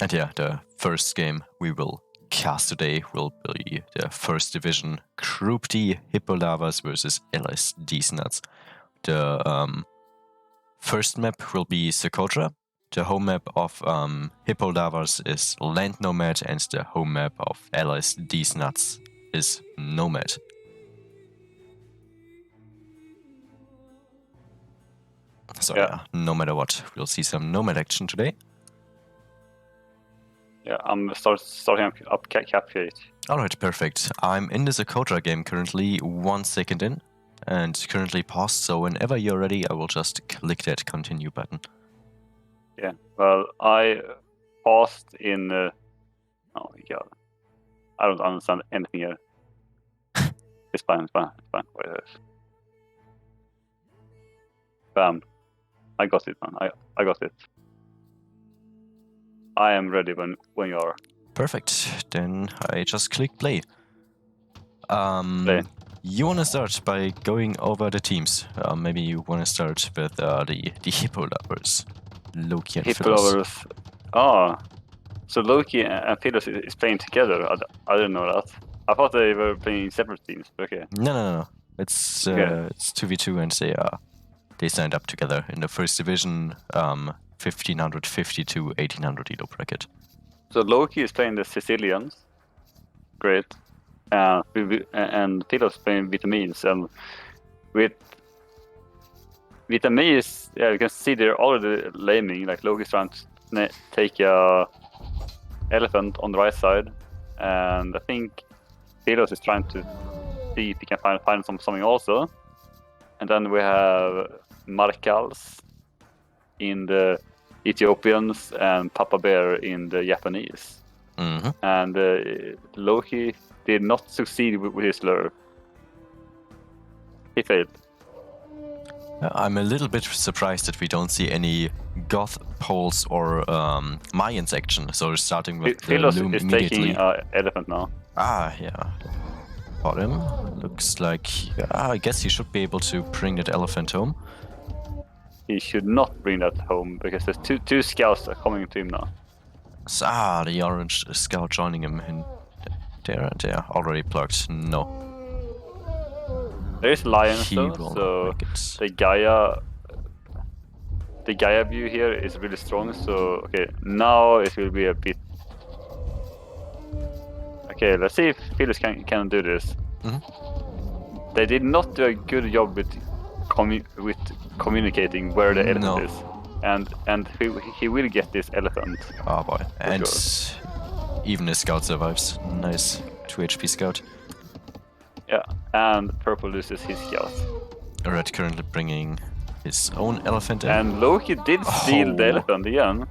And yeah, the first game we will cast today will be the First Division Group D Hippo Lavas versus LSD Snuts. The first map will be Socotra. The home map of Hippo Lavas is Land Nomad, and the home map of LSD Snuts is Nomad. So yeah, no matter what, we'll see some Nomad action today. Yeah, I'm starting up Capgate. Alright, perfect. I'm in the Socotra game currently, 1 second in, and currently paused, so whenever you're ready, I will just click that continue button. Yeah, well, I paused in... oh my god. I don't understand anything here. It's fine. Wait, bam. I got it, man. I got it. I am ready when you are. Perfect. Then I just click play. Play. You want to start by going over the teams. Maybe you want to start with the Hippo Lovers. Loki and Hippo Philos. Lovers. Oh, so Loki and Philos is playing together. I didn't know that. I thought they were playing separate teams. Okay. No. It's 2v2, and they signed up together in the First Division 1550 to 1800 elo bracket. So Loki is playing the Sicilians. Great. And Philos playing Vietnamese. And with Vietnamese, yeah, you can see they're already laming. Like Loki's trying to take a elephant on the right side, and I think Philos is trying to see if he can find something also. And then we have Markals in the Ethiopians and Papa Bear in the Japanese. Mm-hmm. And Loki did not succeed with his lure. He failed. I'm a little bit surprised that we don't see any Goth, Poles, or Mayans action. So starting with the loom is immediately. Taking an elephant now. Yeah. Got him. Looks like... I guess he should be able to bring that elephant home. He should not bring that home, because there's two scouts are coming to him now. So, the orange scout joining him in there, and they are already plugged. No. There's lions though, so the Gaia view here is really strong. So okay, now it will be a bit. Okay, let's see if Philos can do this. Mm-hmm. They did not do a good job with communicating where the elephant is, and he will get this elephant. Oh boy, and sure. Even his scout survives. Nice 2 HP scout. Yeah, and purple loses his scout. Red currently bringing his own elephant in. And Loki did steal the elephant again.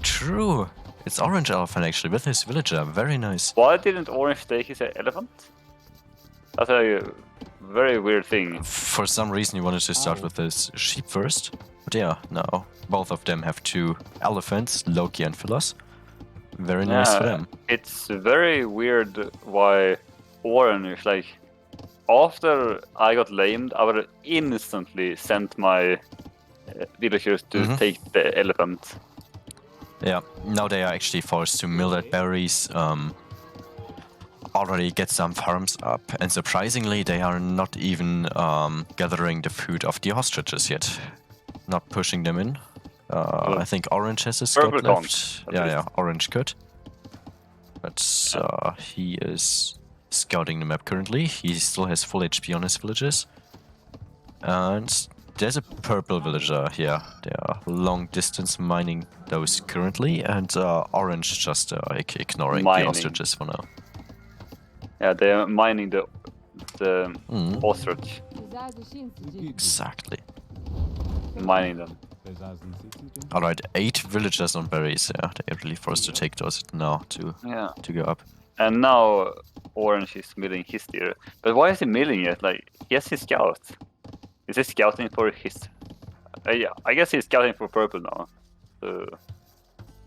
True. It's orange elephant actually with his villager. Very nice. Why didn't orange take his elephant? That's a very weird thing. For some reason he wanted to start with his sheep first. But yeah, no. Both of them have 2 elephants, Loki and Philos. Very nice for them. It's very weird why orange, like, after I got lamed, I would instantly sent my villagers to take the elephant. Yeah, now they are actually forced to mill that berries, already get some farms up, and surprisingly they are not even gathering the food of the ostriches yet. Not pushing them in. I think orange has a scout left. Yeah, orange could. But he is scouting the map currently. He still has full HP on his villages. And there's a purple villager here. They are long distance mining those currently, and orange just ignoring the ostriches for now. Yeah, they're mining the ostrich. Exactly. Mining them. Alright, 8 villagers on berries. Yeah, they're really forced to take those now to go up. And now orange is milling his deer. But why is he milling it? Like, he has his scout. Is he scouting for his... yeah, I guess he's scouting for purple now.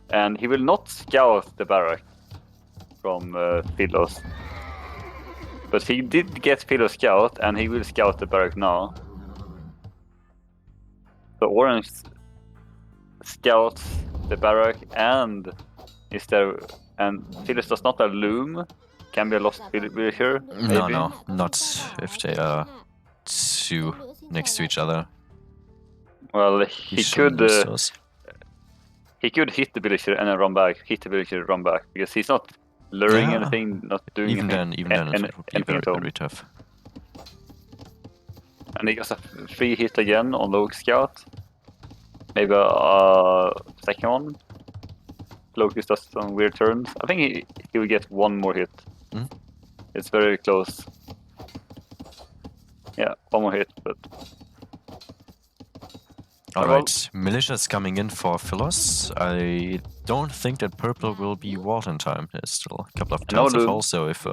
And he will not scout the barrack from Philos. But he did get Philos scout, and he will scout the barrack now. So orange scouts the barrack, and is there? And Phyllis does not have loom. Can be a lost villager. No, Maybe. no, not if they are two next to each other. Well, He shouldn't use those. he could hit the villager and then run back. Hit the villager, run back, because he's not luring Yeah. anything, not doing Even anything. then, it would be very, very tough. And he gets a free hit again on Loki Scout. Maybe a second one. Loki does some weird turns. I think he will get one more hit. Mm. It's very close. Yeah, one more hit, but... Alright, militia's coming in for Philos. I don't think that purple will be walled in time. There's still a couple of turns of hold, so if...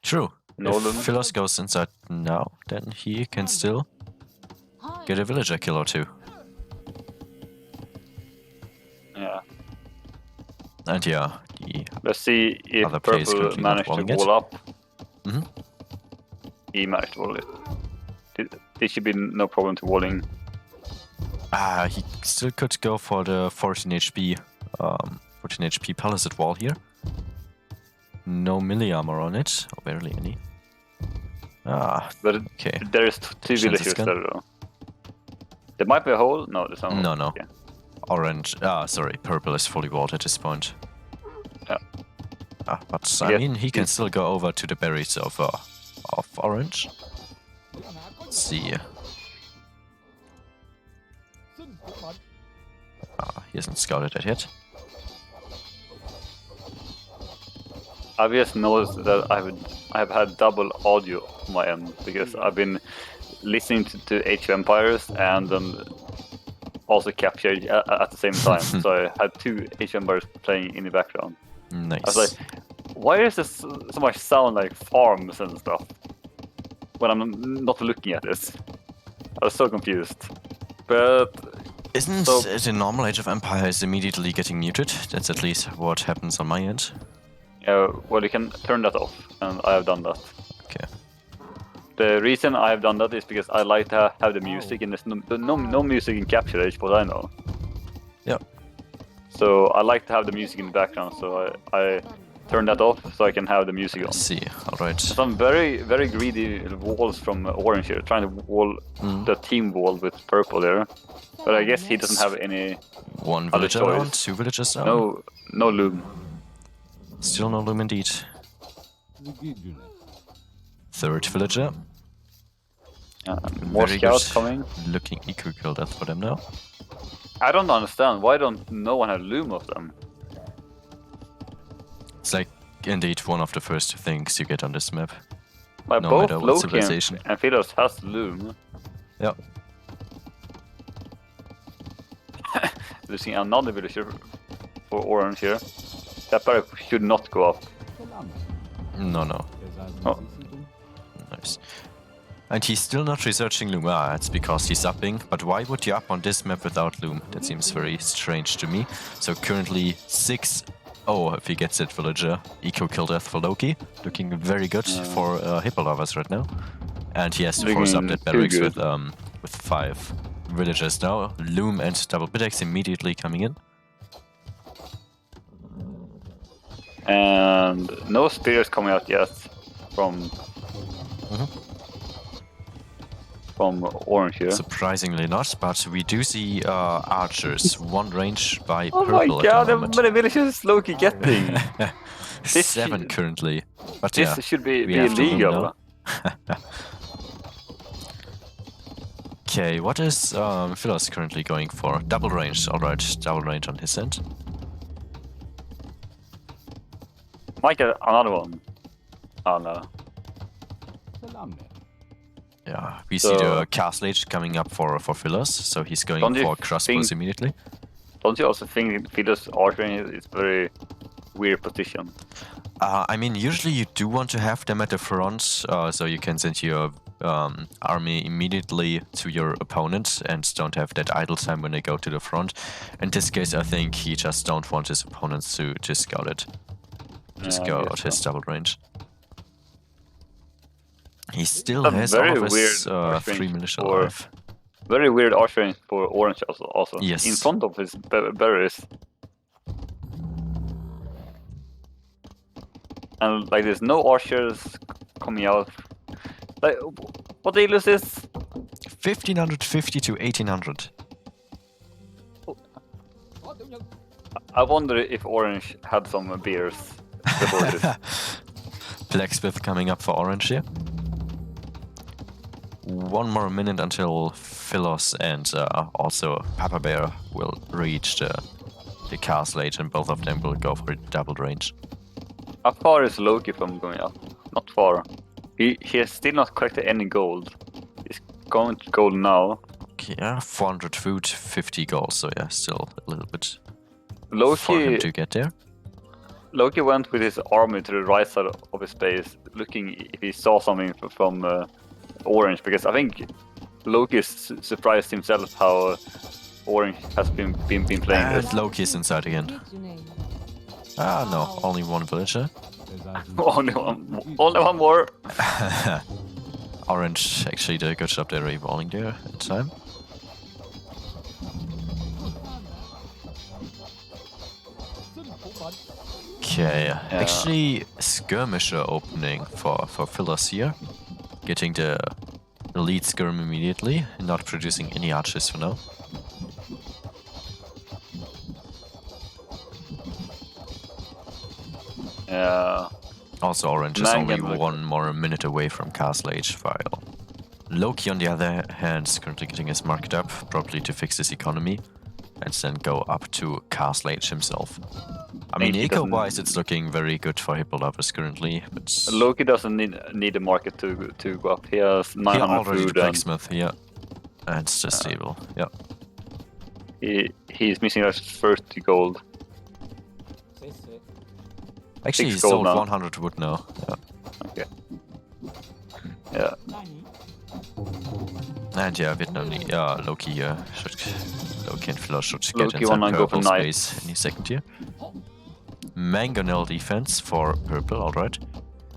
True. No if loom. Philos goes inside now, then he can still get a villager kill or two. Yeah. And yeah, the Let's see if other players purple currently not managed to walling it. wall up. Mhm. He managed to wall it. There should be no problem to walling. He still could go for the 14 HP palisade wall here. No melee armor on it, or barely any. But okay. there is two Chances villagers can- there though. There might be a hole. No, there's no. No, no. Okay. Orange, sorry, purple is fully walled at this point. Yeah. But I Yeah, mean, he can still go over to the berries of orange. Let's see. He hasn't scouted that yet. I've just noticed that I have had double audio on my end because I've been listening to Age of Empires and also Capture at the same time. So I had two Age of Empires playing in the background. Nice. I was like, why is this so much sound like farms and stuff when I'm not looking at this? I was so confused. But Isn't the normal Age of Empires immediately getting muted? That's at least what happens on my end. well, you can turn that off, and I have done that. Okay. The reason I have done that is because I like to have the music in this. No music in Capture Age, what I know. Yep. So I like to have the music in the background, so I turn that off so I can have the music on. I see. Alright. Some very, very greedy walls from Orange here, trying to wall the team wall with purple there. But I guess he doesn't have any One other villager choice. down, two villagers down. No loom. Still no loom indeed. Third villager. More Very scouts good. coming. Looking eco kill death for them now. I don't understand. Why don't no one have loom of them? It's like indeed one of the first things you get on this map. Like No both matter what Loki civilization. and Philos has loom. Yep. Losing another villager for Orange here. That barrack should not go up. No. Oh. Nice. And he's still not researching loom. It's because he's upping. But why would you up on this map without loom? That seems very strange to me. So currently 6-0 if he gets that villager. Eco kill death for Loki. Looking very good for Hippo lovers right now. And he has to force up Looking that too barracks good. with 5 villagers now. Loom and double bidex immediately coming in. And no spears coming out yet from Orange here. Surprisingly not, but we do see archers. One range by Oh purple my god, at the how moment. many villages is Loki getting? 7 currently. But This yeah, should be we have to loom illegal. now. Okay, what is Philos currently going for? Double range, alright, double range on his end. Might get another one. Oh no. Yeah, we see the castle age coming up for Philos, so he's going Don't you for crossbows think- immediately. Don't you also think Philos archery is very weird position? I mean, usually you do want to have them at the front, so you can send your army immediately to your opponent and don't have that idle time when they go to the front. In this case, I think he just don't want his opponents to just scout it. Just Yeah, go I out guess his so. double range. He still Some has very all of his weird 3 militia for- alive. Very weird archery for orange also. Yes. In front of his berries. And like there's no archers coming out. Like what deal is this? 1550 to 1800. I wonder if orange had some beers before this. Blacksmith coming up for orange here. 1 more minute until Philos and also Papa Bear will reach the castle age, and both of them will go for a double range. How far is Loki from going up? Not far. He has still not collected any gold. He's going to gold now. Okay, yeah, 400 food, 50 gold, so yeah, still a little bit for him Loki to get there. Loki went with his army to the right side of his base, looking if he saw something from orange, because I think Loki surprised himself how orange has been playing And this. Loki is inside again. Ah, no, only one villager. only one more. Orange actually did a good job there, revolving there in time. Okay, actually skirmisher opening for Philos here. Getting the lead skirm immediately, not producing any archers for now. Yeah. Also, orange is only Mangonel. 1 more minute away from castle age, while Loki, on the other hand, is currently getting his market up, probably to fix his economy, and then go up to castle age himself. I mean, he eco-wise, it's looking very good for Hippo lovers currently, but Loki doesn't need a market to go up. He has 900 he already food the and blacksmith here, and it's just stable. Yeah. he's missing like 30 gold. Actually, he 6 gold sold now. 100 wood now. Yeah. Okay. Yeah. And yeah, Vietnam, Loki Loki and Philos should get Loki inside wanna go for purple knight. space any second here. Mangonel defense for purple, alright.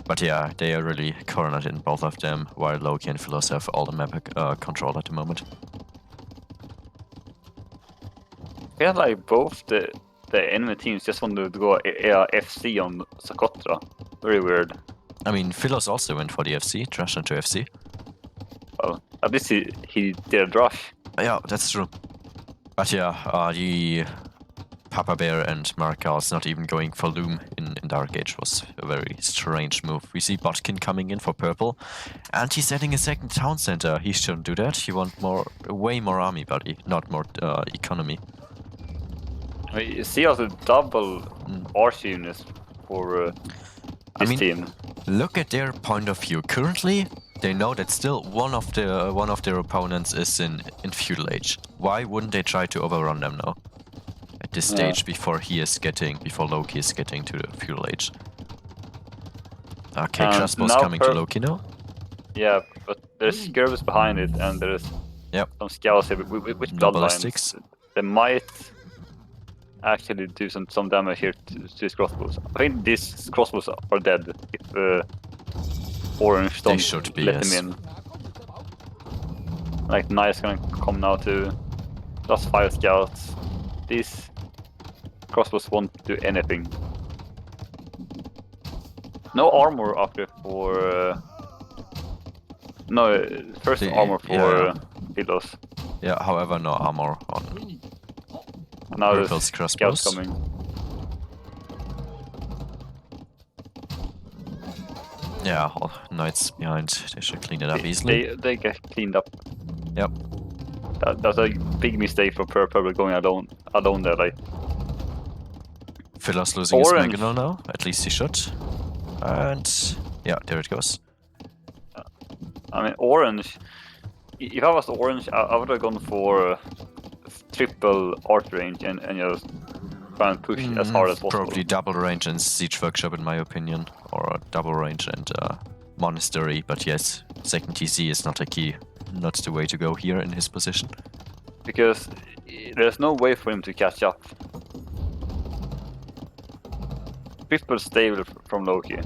But yeah, they are really cornered in both of them, while Loki and Philos have all the map control at the moment. Yeah, like both the enemy teams just wanted to go FC on Socotra. Very weird. I mean, Philos also went for the FC, trash into FC. Well, at least he did a rush. Yeah, that's true. But yeah, the Papa Bear and Markals not even going for Loom in Dark Age was a very strange move. We see Botkin coming in for purple, and he's setting a second town center. He shouldn't do that. He wants way more army, buddy, not more economy. You see also double arch units for this team. Look at their point of view. Currently, they know that still one of their opponents is in feudal age. Why wouldn't they try to overrun them now? At this stage, before Loki is getting to the feudal age. Okay, Crossbow's coming to Loki now. Yeah, but there's skirmish behind it, and there's some scouts here with bloodlines. They might actually do some damage here to his crossbows. I think these crossbows are dead if orange don't let them in. Like Knight's gonna come now too. Just 5 scouts. These crossbows won't do anything. No armor up there for first armor for Philos. Yeah, however, no armor on now Purple's crossbows. Scouts coming. Yeah, all knights behind. They should clean it up easily. They get cleaned up. Yep. That's a big mistake for Purple going alone there. Like Philos losing his Mangonel now. At least he should. And yeah, there it goes. I mean, orange. If I was orange, I would have gone for triple art range and just try and push as hard as possible. Probably double range and siege workshop, in my opinion, or double range and monastery. But yes, second TC is not a key, not the way to go here in his position. Because there's no way for him to catch up. Triple stable from Loki.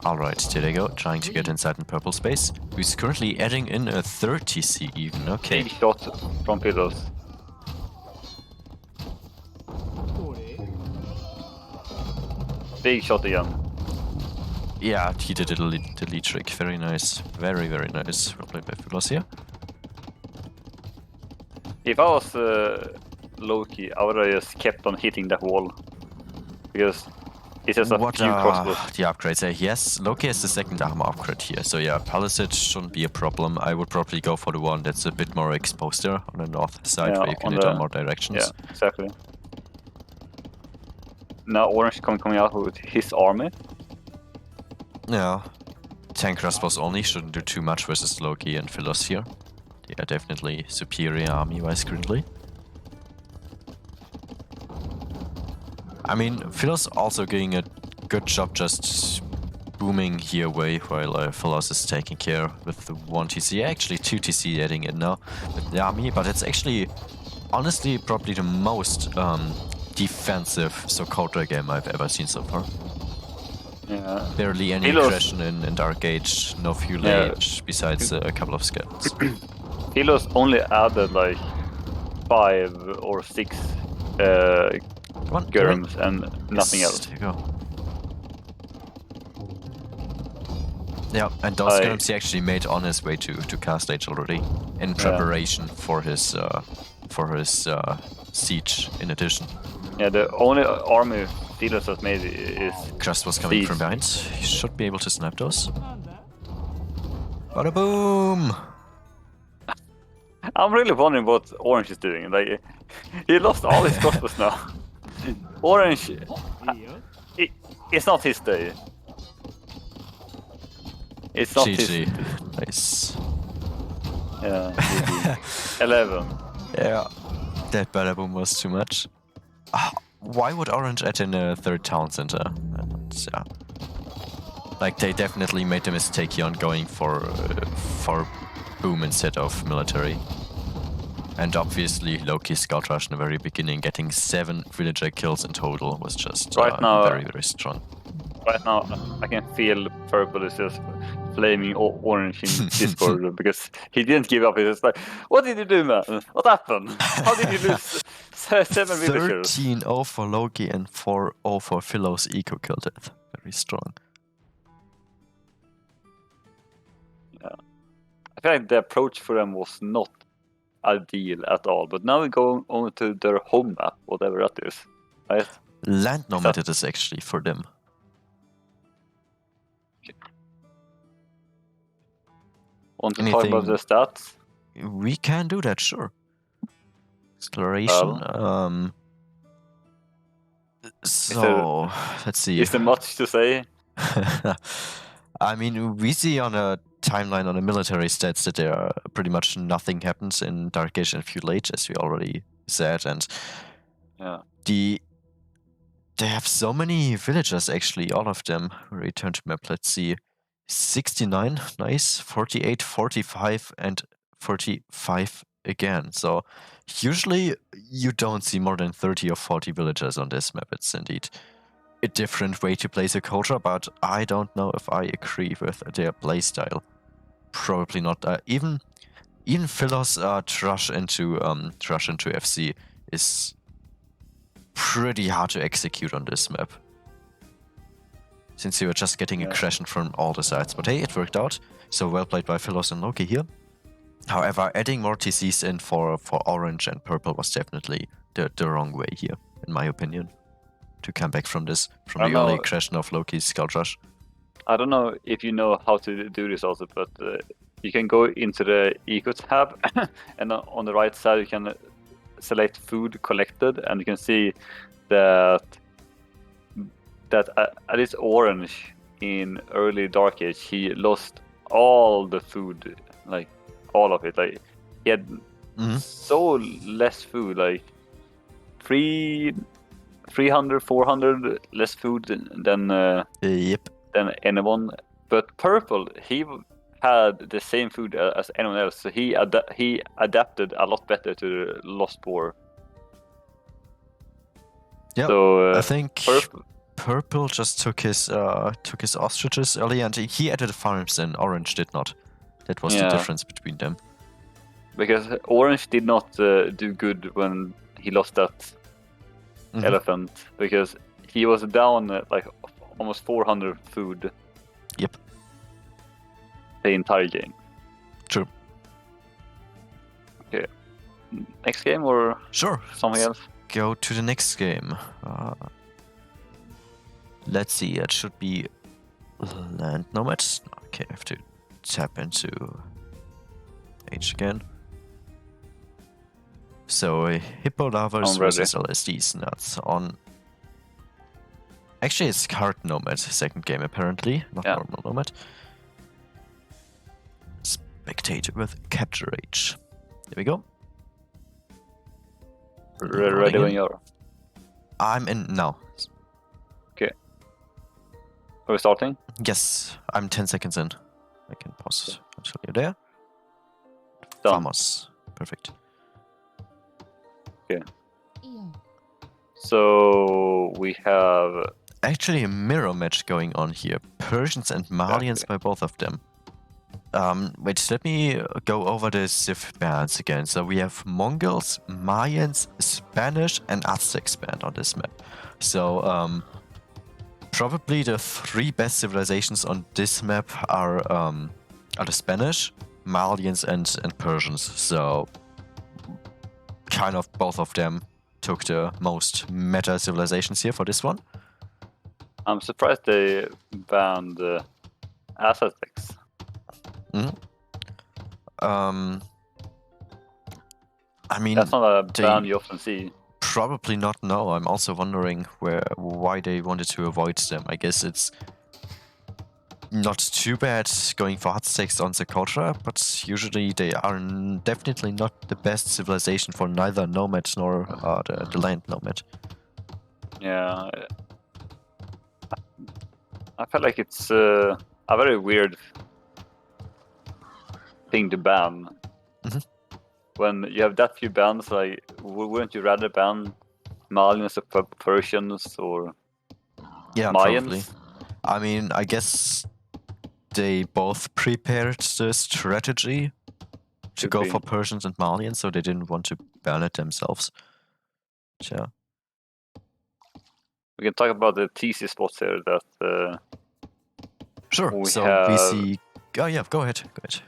Alright, here they go, trying to get inside in purple space. Who's currently adding in a 30C even, okay. Big shot from Pillows. Big shot again. Yeah, he did the lead trick, very nice. Very, very nice. Well played by Philos here. If I was Loki, I would have just kept on hitting that wall. Because it's just a few crossbows. The upgrades? Yes, Loki has the second armor upgrade here. So yeah, Palisade shouldn't be a problem. I would probably go for the one that's a bit more exposed there on the north side, where you can hit on more directions. Yeah, exactly. Now Orange coming out with his army. Yeah. Tank crossbows only shouldn't do too much versus Loki and Philos here. They are definitely superior army-wise currently. I mean, Philos also doing a good job just booming here away while Philos is taking care with the 1 TC, actually 2 TC adding in now with the army, but it's actually honestly probably the most defensive Sokotra game I've ever seen so far. Yeah. Barely any aggression in Dark Age, no fuel age, besides a couple of skeletons. Philos only added like 5 or 6 Gurms and nothing else. There you go. Yeah, and those Gurms he actually made on his way to Cast Age already, in preparation for his siege in addition. Yeah, the only army Philos has made is Crust was coming from behind. He should be able to snap those. Bada boom! I'm really wondering what Orange is doing. Like, he lost all his crossbows now. Orange, it's not his day. It's not GG. his. Nice. Yeah. GG. 11. Yeah, that bada boom was too much. Why would Orange add in a third town center? Yeah. Like, they definitely made the mistake here on going for boom instead of military. And obviously, Loki's Scout Rush in the very beginning, getting 7 villager kills in total, was just very, very strong. Right now, I can feel Purple is just flaming Orange in Discord because he didn't give up. He's just like, what did you do, man? What happened? How did you lose 7 villagers? 13-0 for Loki and 4-0 for Philos eco kill death. Very strong. Yeah. I feel like the approach for them was not ideal at all, but now we go on to their home map, whatever that is, right? Land nomad it is actually for them. Okay. Want to talk about the stats? We can do that, sure. Exploration. Let's see. Is there much to say? I mean, we see on a timeline on the military stats that there are pretty much nothing happens in Dark Age and Feudal Age, as we already said, and they have so many villagers actually, all of them. Return to map, let's see. 69, nice, 48, 45, and 45 again. So usually you don't see more than 30 or 40 villagers on this map. It's indeed a different way to play Sokotra, but I don't know if I agree with their playstyle. Probably not. Even Philos Thrush into FC is pretty hard to execute on this map, since you are just getting aggression from all the sides. But hey, it worked out. So well played by Philos and Loki here. However, adding more TCs in for Orange and Purple was definitely the wrong way here, in my opinion, to come back from this, from the early aggression of Loki's Scout Rush. I don't know if you know how to do this also, but you can go into the Eco tab, and on the right side you can select food collected, and you can see that at least Orange in early Dark Age, he lost all the food, like all of it. Like he had so less food, like 300, 400 less food than anyone. But Purple, he had the same food as anyone else, so he adapted a lot better to the Lost Boar. Yeah, so I think purple just took his ostriches early, and he added farms, and orange did not. That was the difference between them. Because orange did not do good when he lost that elephant, because he was down like almost 400 food. Yep. The entire game. True. Okay. Next game or sure. Something else? Go to the next game. Let's see. It should be Land Nomads. Okay, I have to tap into H again. So Hippo Lovers versus LSDs nuts on. Actually, it's Card Nomad, second game apparently, not normal Nomad. Spectator with Capture H. There we go. Ready when you are. I'm in now. Okay. Are we starting? Yes, I'm 10 seconds in. I can pause until you're there. Done. Farmers. Perfect. Okay. So we have actually a mirror match going on here. Persians and Malians by both of them. Wait, let me go over the Civ bands again. So we have Mongols, Mayans, Spanish, and Aztecs band on this map. So probably the three best civilizations on this map are the Spanish, Malians, and Persians. So kind of both of them took the most meta civilizations here for this one. I'm surprised they banned Aztecs. I mean, that's not a ban you often see. Probably not. No, I'm also wondering why they wanted to avoid them. I guess it's not too bad going for Aztecs on Socotra, but usually they are definitely not the best civilization for neither nomads nor the land nomad. Yeah, I feel like it's a very weird thing to ban. When you have that few bans, like, wouldn't you rather ban Malians or Persians or Mayans? Probably. I mean, I guess they both prepared the strategy to go for Persians and Malians, so they didn't want to ban it themselves. Yeah. We can talk about the TC spots here that. Sure. We see. Oh yeah, go ahead. Go ahead.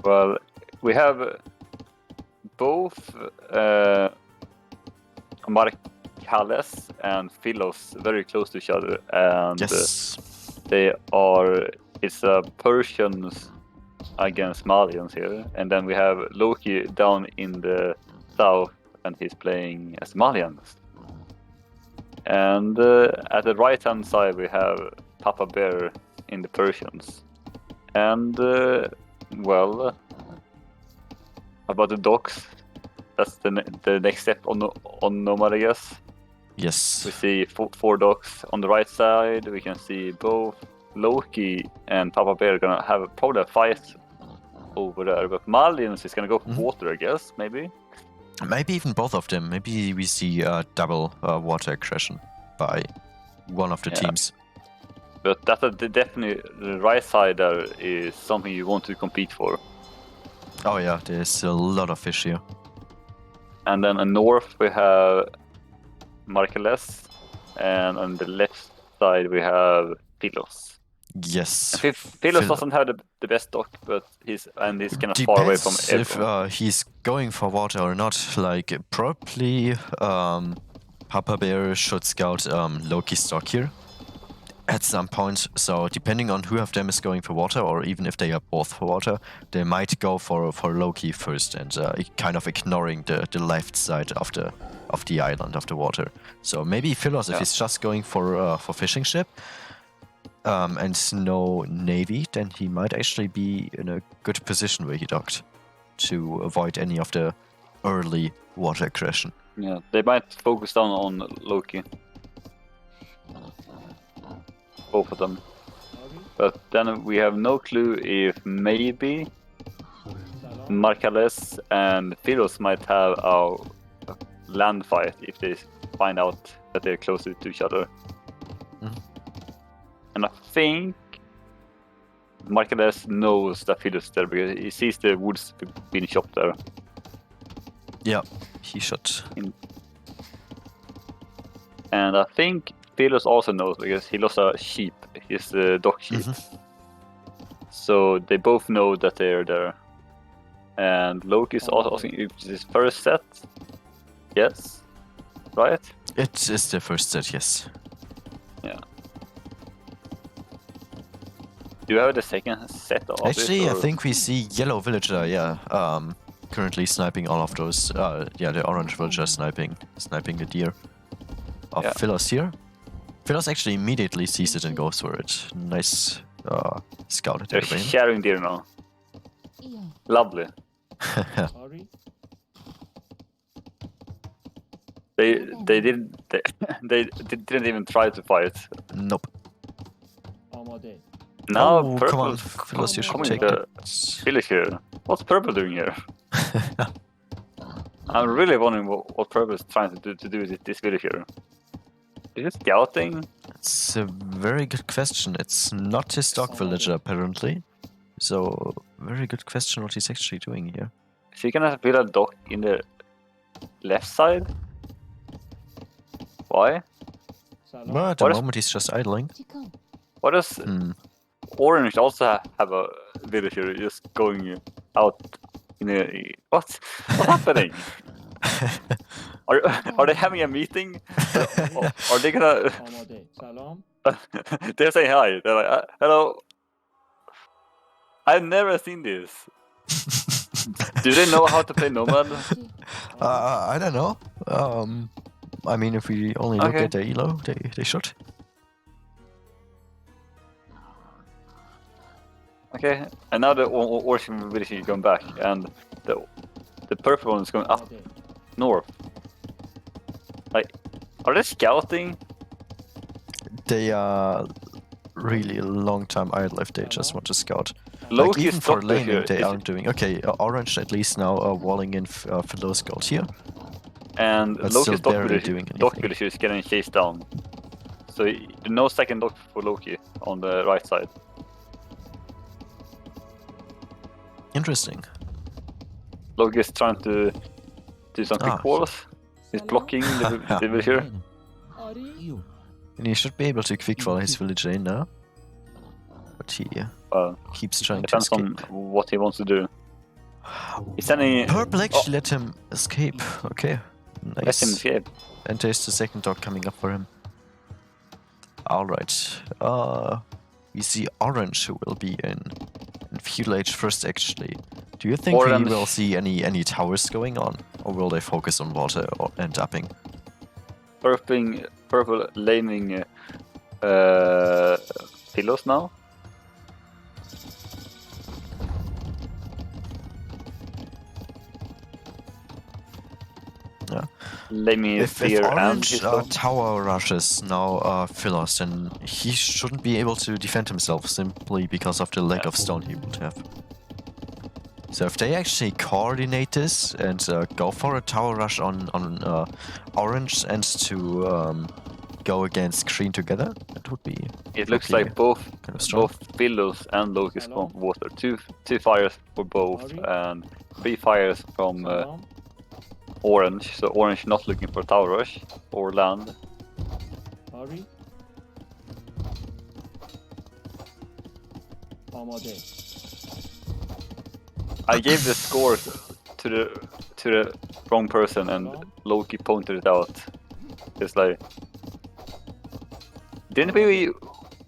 Well, we have both Marcales and Philos very close to each other, and they are. It's Persians against Malians here, and then we have Loki down in the south, and he's playing as Malians. And at the right-hand side, we have Papa Bear in the Persians. And, well, about the docks, that's the next step on Nomad, I guess. Yes. We see four docks on the right side. We can see both Loki and Papa Bear are gonna have probably a fight over there. But Malians is gonna go for water, I guess, maybe. Maybe even both of them. Maybe we see a double water aggression by one of the teams. But that's definitely the right side there is something you want to compete for. Oh yeah, there's a lot of fish here. And then in north we have Marcales, and on the left side we have Philos. Yes. Philos doesn't have the best dock, but he's kind of far away from everyone. If he's going for water or not. Like, probably Papa Bear should scout Loki's stock here at some point. So depending on who of them is going for water, or even if they are both for water, they might go for Loki first, and kind of ignoring the left side of the island of the water. So maybe Philos, if he's just going for fishing ship and no navy, then he might actually be in a good position where he docked to avoid any of the early water aggression. Yeah, they might focus down on Loki. Both of them. But then we have no clue if maybe Marcales and Philos might have a land fight if they find out that they're closer to each other. Mhm. And I think Marcellus knows that Philos is there because he sees the woods being chopped there. Yeah, he should. And I think Philos also knows because he lost a sheep, his dog sheep. So they both know that they're there. And Loki's also asking if it's his first set. Yes, right? It is the first set, yes. Yeah. Do you have the second set of Actually, it? I think we see yellow villager, yeah, currently sniping all of those. Yeah, the orange villager sniping the deer. Of Philos here. Philos actually immediately sees it and goes for it. Nice scout at They're the brain. sharing deer now. Lovely. They didn't even try to fight. Nope. Now Oh, purple come on, Philos, you should coming take to it. village here. What's purple doing here? I'm really wondering what purple is trying to do with this village here. Is it scouting? It's a very good question. It's not his dog villager, apparently. So, very good question what he's actually doing here. Is he gonna build a dock in the left side? Why? Well, at the moment he's just idling. Why does Orange also have a villager just going out in a... What's happening? Are they having a meeting? Are they gonna... They're saying hi. They're like, hello. I've never seen this. Do they know how to play Nomad? I don't know. I mean, if we only look at the elo, they should. Okay, and now the orange village is going back, and the purple one is going up north. Like, are they scouting? They are really a long time idle if they just want to scout. Loki like, even for laning, here. they aren't doing. Okay, orange at least now walling in Philos gold here. And But Loki's still barely doing dock anything. village is getting chased down. So no second dock for Loki on the right side. Interesting. Loki is trying to do some quick walls. He's blocking the villager. And he should be able to quick wall his villager in now. But he keeps trying to Depends on escape. what he wants to do. He's sending... Purple actually let him escape. Okay, Let him nice. escape. And there's the second dog coming up for him. Alright. We see orange who will be in feudal age first actually. Do you think we will see any towers going on? Or will they focus on water and upping? Purple laning Philos now. Yeah. If orange tower rushes now Philos, then he shouldn't be able to defend himself simply because of the lack of stone he would have. So if they actually coordinate this and go for a tower rush on orange and to go against green together, that would be. It looks like both Philos and Loki's from water. Two fires for both and 3 fires from orange. So orange not looking for tower rush or land. I gave the score to the wrong person and Loki pointed it out. It's like, didn't we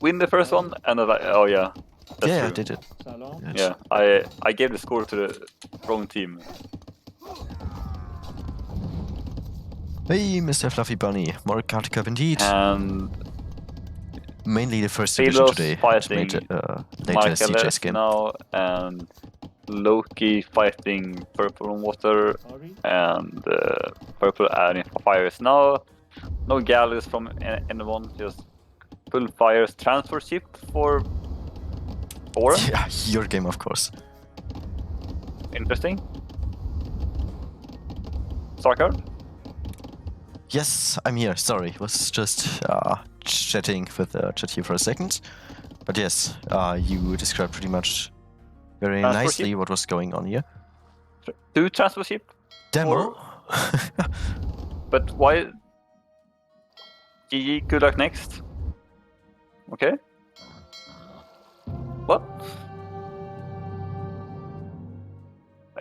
win the first one? And I was like, oh yeah, that's yeah, true. I did it. Yeah, I gave the score to the wrong team. Hey, Mr. Fluffy Bunny, more card cup indeed. And mainly the first division today. Fighting Later CJ's game. now, and Loki fighting purple on water, and purple adding fires now. No galleys from anyone, just full fires. Transfer ship for orange. Yeah, your game of course. Interesting. Star card. Yes, I'm here. Sorry, was just chatting with chat here for a second. But yes, you described pretty much very Transport nicely ship? what was going on here. 2 transport ship? Demo? But why? GG, good luck next. Okay. What?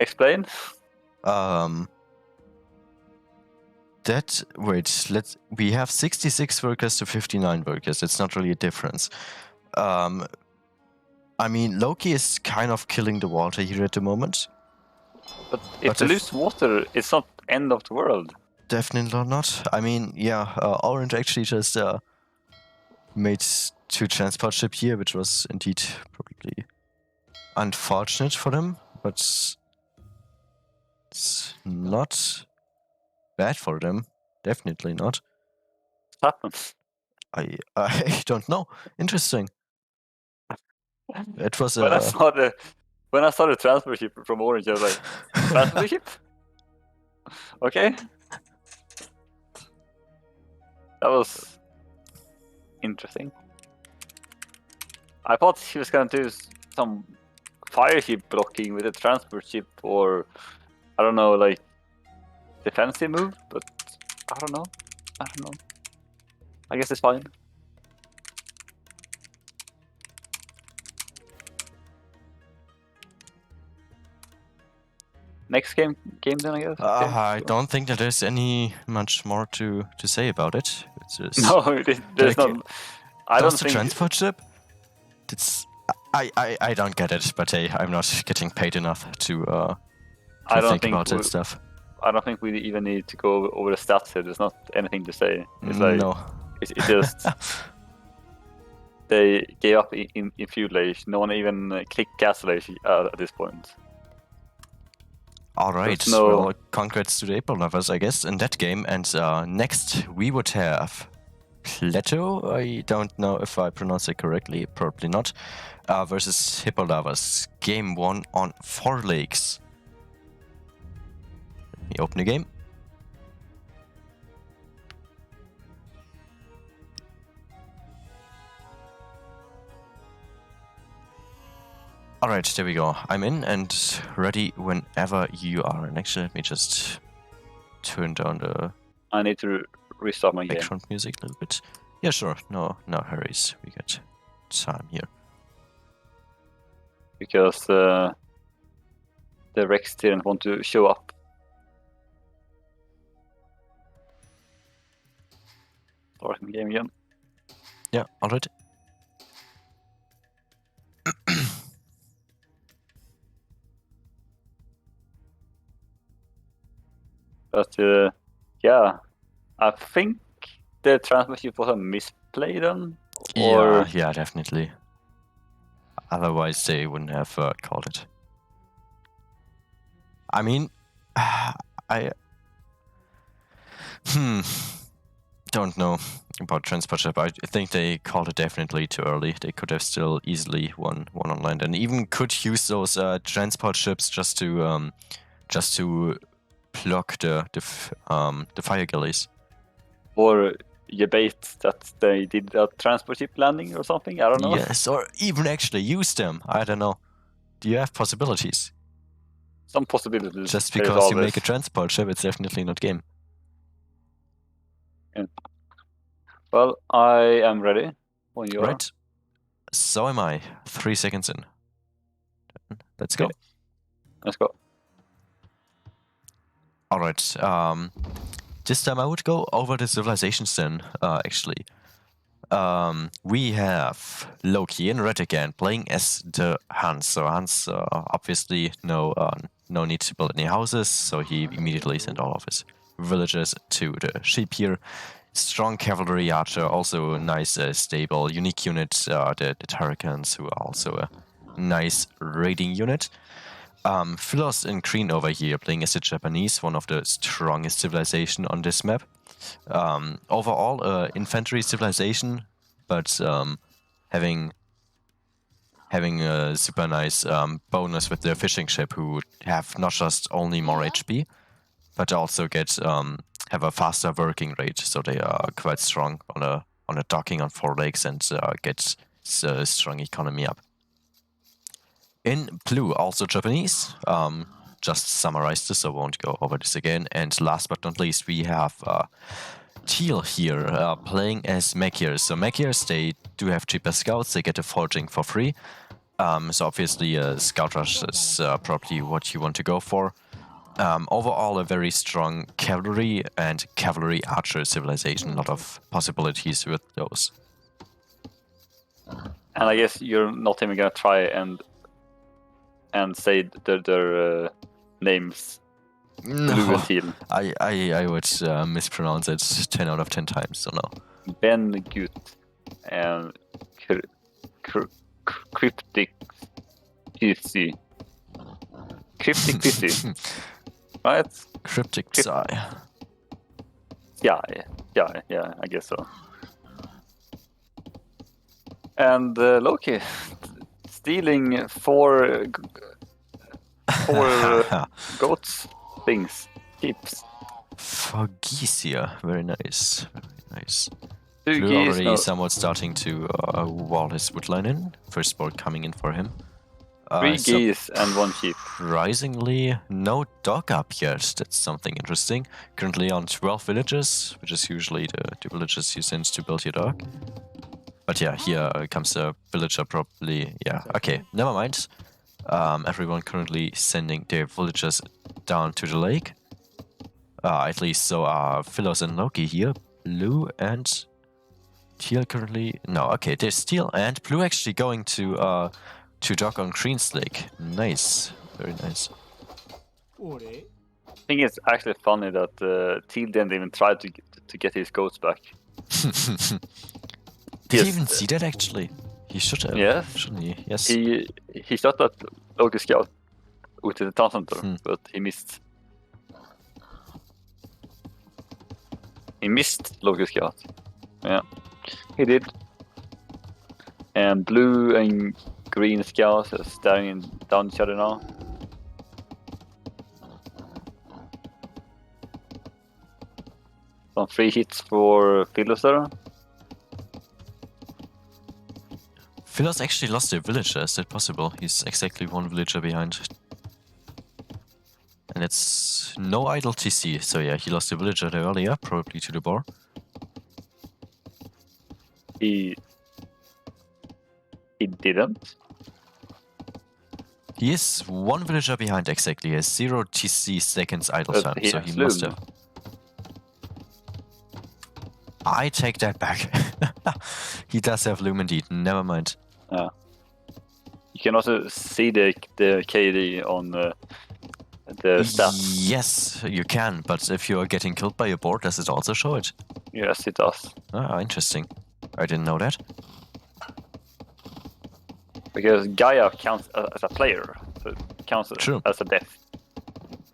Explain. We have 66 workers to 59 workers. It's not really a difference. I mean, Loki is kind of killing the water here at the moment. But if they lose water, it's not end of the world. Definitely not. I mean, yeah, Orange actually just made 2 transport ship here, which was indeed probably unfortunate for them, but it's not bad for them. Definitely not. What happens? I don't know. Interesting. It was when I saw the transfer ship from Orange, I was like, transfer ship? Okay. That was interesting. I thought he was gonna do some fire ship blocking with a transport ship, or I don't know, like defensive move, but I don't know. I guess it's fine. Next game then, I guess. Okay, I don't think that there's any much more to say about it. It's just, no, there's like, not. I don't the think transport ship. It's I don't get it, but hey, I'm not getting paid enough to think about that stuff. I don't think we even need to go over the stats here. There's not anything to say. It's like No. it's just they gave up in feud age. No one even clicked castle age at this point. All right. Well, congrats to the April lovers, I guess, in that game. And next we would have Plateau. I don't know if I pronounce it correctly. Probably not. Versus Hippo lovers. Game 1 on 4 lakes. Let me open the game. Alright, there we go. I'm in and ready whenever you are. And actually, let me just turn down the... I need to restart my background music a little bit. Yeah, sure. No hurries. We got time here. Because the Rex didn't want to show up. Starting the game again. Yeah, alright. But yeah, I think the transfer was a misplay then. Or... Yeah, definitely. Otherwise, they wouldn't have called it. I mean, I don't know about transport ship. I think they called it definitely too early. They could have still easily won online, and even could use those transport ships just to block the fire galleys. Or you bait that they did a transport ship landing or something. I don't know. Yes, or even actually use them. I don't know. Do you have possibilities? Some possibilities. Just because you make a transport ship, it's definitely not game. Yeah. Well, I am ready when you are. Right. So am I. 3 seconds in. Let's go. Let's go. Alright. This time I would go over the civilizations then, actually. We have Loki in red again, playing as the Hans. So Hans, obviously, no need to build any houses, so he immediately sent all of his villagers to the sheep here. Strong cavalry archer, also a nice, stable, unique unit. The Tarkans, who are also a nice raiding unit. Philos in green over here, playing as the Japanese, one of the strongest civilization on this map. Overall, infantry civilization, but having a super nice bonus with their fishing ship, who have not just only more HP, but also get have a faster working rate, so they are quite strong on a docking on 4 legs and get strong economy up. In blue, also Japanese. Just summarize this, so I won't go over this again. And last but not least, we have teal here playing as Mekiers. So Mekiers, they do have cheaper scouts, they get a forging for free. So obviously Scout Rush is probably what you want to go for. Overall, a very strong cavalry and cavalry archer civilization. A lot of possibilities with those. And I guess you're not even gonna try and say their names. No, Blue and teal. I would mispronounce it 10 out of 10 times, so no. Ben Gut and Cryptic PC. Cryptic PC. Right? Cryptic Psy. Yeah, I guess so. And Loki stealing four goats things, keeps. Forgesia, very nice, very nice. Two Blue geese, already no. somewhat starting to wall his woodline in. First board coming in for him. 3 geese and 1 sheep. Surprisingly, no dog up yet. That's something interesting. Currently on 12 villages, which is usually the villages you send to build your dog. But yeah, here comes a villager probably. Yeah, okay, never mind. Everyone currently sending their villagers down to the lake. At least so are Philos and Loki here. Blue and teal currently. No, okay, there's teal and blue actually going to dock on Green's Lake. Nice, very nice. I think it's actually funny that Teal didn't even try to get his goats back. Did he even see that actually? He should have. Yes. Shouldn't he? Yes. He shot at Loki scout ute the town center, but he missed. He missed Loki scout. Yeah, he did. And blue and green scouts are staring down each other now. Some free hits for Philos there. Philos actually lost a villager, is that possible? He's exactly 1 villager behind. And it's no idle TC, so yeah, he lost a villager there earlier, probably to the boar. He didn't. He is 1 villager behind exactly, he has 0 TC seconds idle time, so he must have. I take that back. He does have loom indeed, never mind. Yeah. You can also see the KD on the stats. Yes, you can, but if you are getting killed by a boar, does it also show it? Yes, it does. Ah, interesting. I didn't know that. Because Gaia counts as a player, so it counts as a death.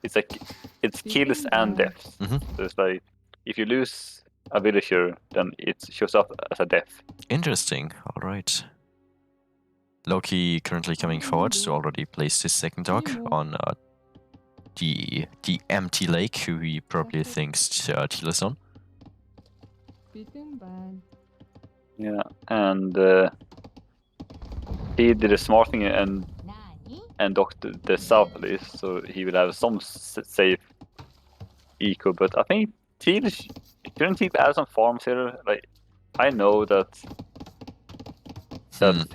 It's like it's kills and deaths. So it's like if you lose a villager, then it shows up as a death. Interesting. All right. Loki currently coming forward to already place his second dog on the empty lake, who he probably thinks Teal is on. Yeah, and he did a smart thing and docked the south list, so he will have some safe eco. But I think Teal shouldn't he add some farms here? Like I know that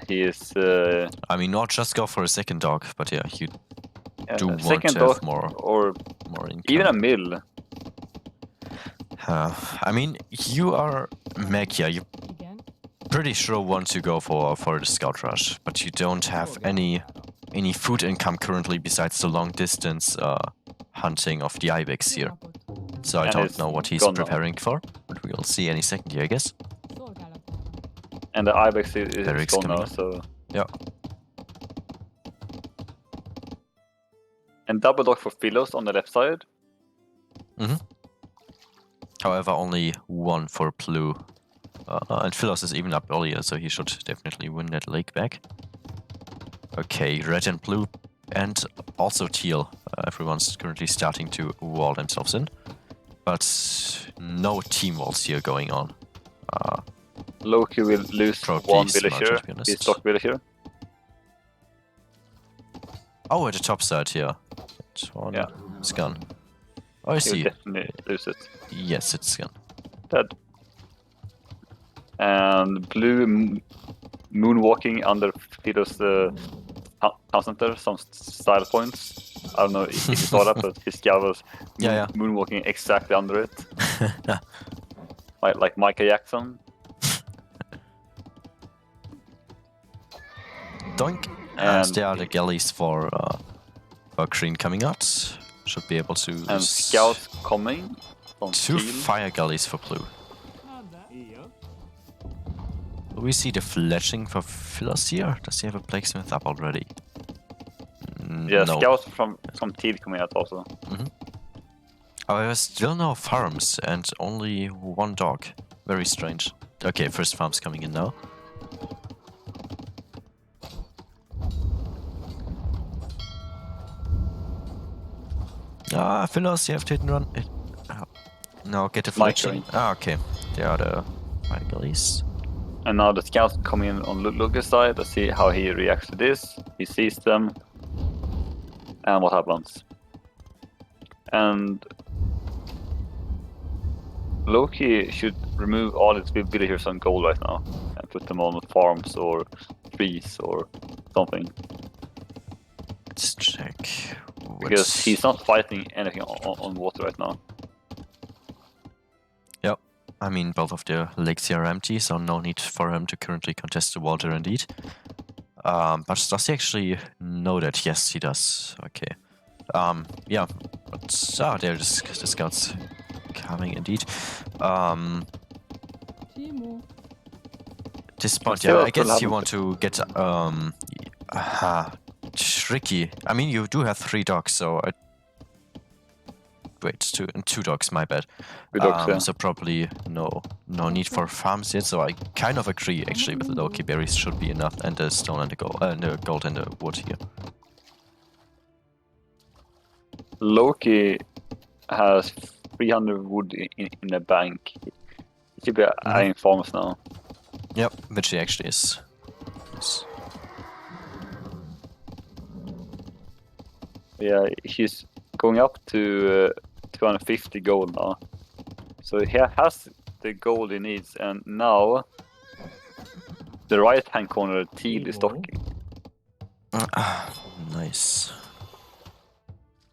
he is. I mean, not just go for a second dog, but yeah, you do want second to dog have more income. Even a mill. I mean, you are Mekia. You pretty sure want to go for the scout rush, but you don't have any food income currently besides the long distance hunting of the ibex here. So I don't know what he's preparing for, but we'll see any second here, I guess. And the ibex is gone now, so yeah. And double dog for Philos on the left side. However, only 1 for blue. And Philos is even up earlier, so he should definitely win that lake back. Okay, red and blue, and also teal. Everyone's currently starting to wall themselves in. but no team walls here going on. Loki will lose Probably one smarter, villager. to be honest. His stock villager. Oh, at the top side here. That one is gone. Oh, I He see. will definitely lose it. Yes, it's gone. Dead. And blue moonwalking under Fido's town center, some style points. I don't know if you saw that, but his guy was moonwalking exactly under it. like Michael Jackson. Doink. And there are the galleys for green coming out. Should be able to. And scouts coming. From 2 Teal. fire galleys for blue. Do we see the fletching for Philos here? Does he have a blacksmith up already? Yeah, no. scouts from Teal coming out also. However, still no farms and only 1 dog. Very strange. Okay, first farm's coming in now. Philos, you have to hit and run. No, get the fletching. Okay. They are the fire galleys. And now the scouts coming in on Lucas' side. Let's see how he reacts to this. He sees them. And what happens? And Loki should remove all his villagers on gold right now and put them on farms or trees or something. Let's check. Because he's not fighting anything on water right now. Yep. I mean, both of the lakes here are empty, so no need for him to currently contest the water indeed. But does he actually know that? Yes, he does. Okay. Yeah. But, there the scouts coming indeed. This point, yeah, I guess you want to get, tricky. I mean, you do have 3 dogs, so wait, 2 dogs, my bad. 2 dogs, yeah. So probably no need for farms yet. So I kind of agree actually with the Loki. Berries should be enough, and the stone and the gold and the wood here. Loki has 300 wood in the bank. He should be adding farms now. Yep, which he actually is. Yes. Yeah, he's going up to 250 gold now. So he has the gold he needs, and now the right hand corner Teal is stocking. Nice.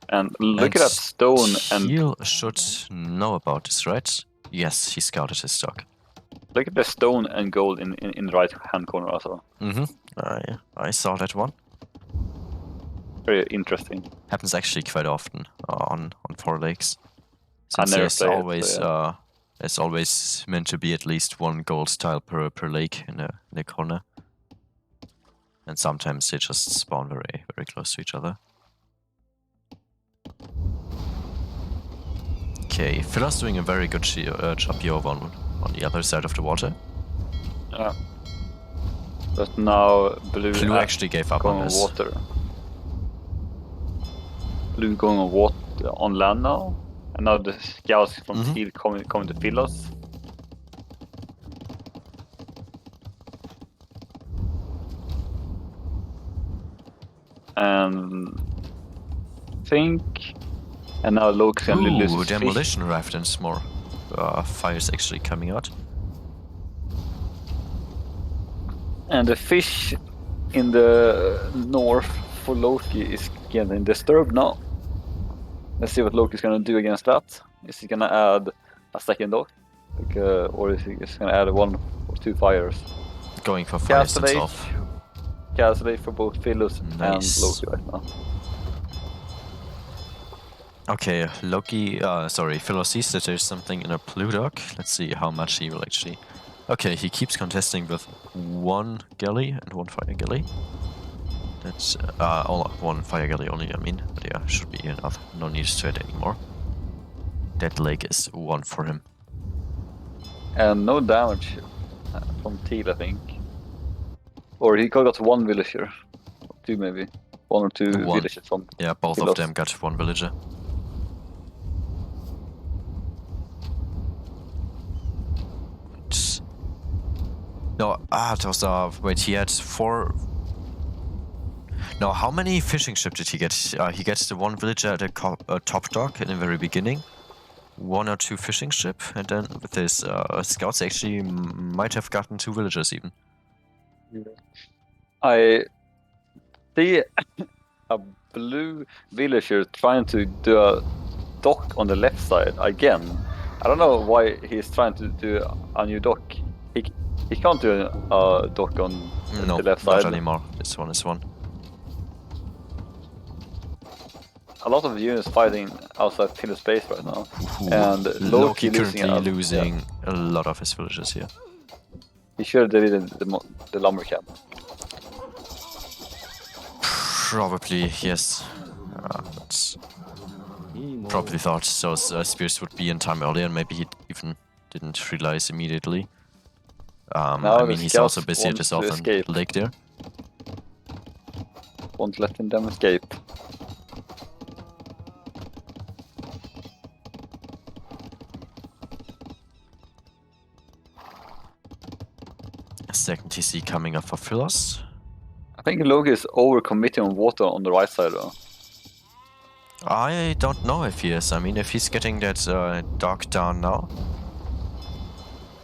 And look at that stone. And Teal should know about this, right? Yes, he scouted his stock. look at the stone and gold in the right hand corner also. I saw that one. Very interesting. Happens actually quite often on 4 lakes. I Since never there's played there's always meant to be at least 1 gold tile per lake in the corner. And sometimes they just spawn very, very close to each other. Okay, Philo's doing a very good job here on the other side of the water. Yeah. But now Blue actually gave up on this. Water. Blue going on water on land now. And now the scouts from Teal coming to Philos. And now Loki's gonna lose his demolition raft and some more fires actually coming out. And the fish in the north for Loki is getting disturbed now. Let's see what Loki's gonna do against that. Is he gonna add a second dog? Or is he just gonna add 1 or 2 fires? Going for fires himself. Castle for both Philos and Loki right now. Okay, Philos sees that there's something in a blue dog. Let's see how much he will actually... Okay, he keeps contesting with 1 galley and 1 fire galley. That's 1 fire galley only, I mean. But yeah, should be enough. No need to add anymore. That lake is 1 for him. And no damage from Teal, I think. Or he got 1 villager. 2 maybe. 1 or 2 villagers from Yeah, both Philos. of them got 1 villager. wait. No, it was, wait, he had 4... No, how many fishing ships did he get? He gets the one villager at the top dock in the very beginning. 1 or 2 fishing ship, and then with his scouts actually might have gotten 2 villagers even. I see a blue villager trying to do a dock on the left side again. I don't know why he's trying to do a new dock. He can't do a dock on the left side. Not anymore. This one is one. A lot of units fighting outside pillar space right now. Ooh. And Loki currently losing a lot of his villagers here. He should have deleted the lumber camp. Probably, yes. But probably thought those spears would be in time earlier, and maybe he even didn't realize immediately. I mean, he's also busy at the southern lake there. Won't let them escape. Second TC coming up for Philos. I think Loki is overcommitting on water on the right side though. I don't know if he is. I mean, if he's getting that dock down now.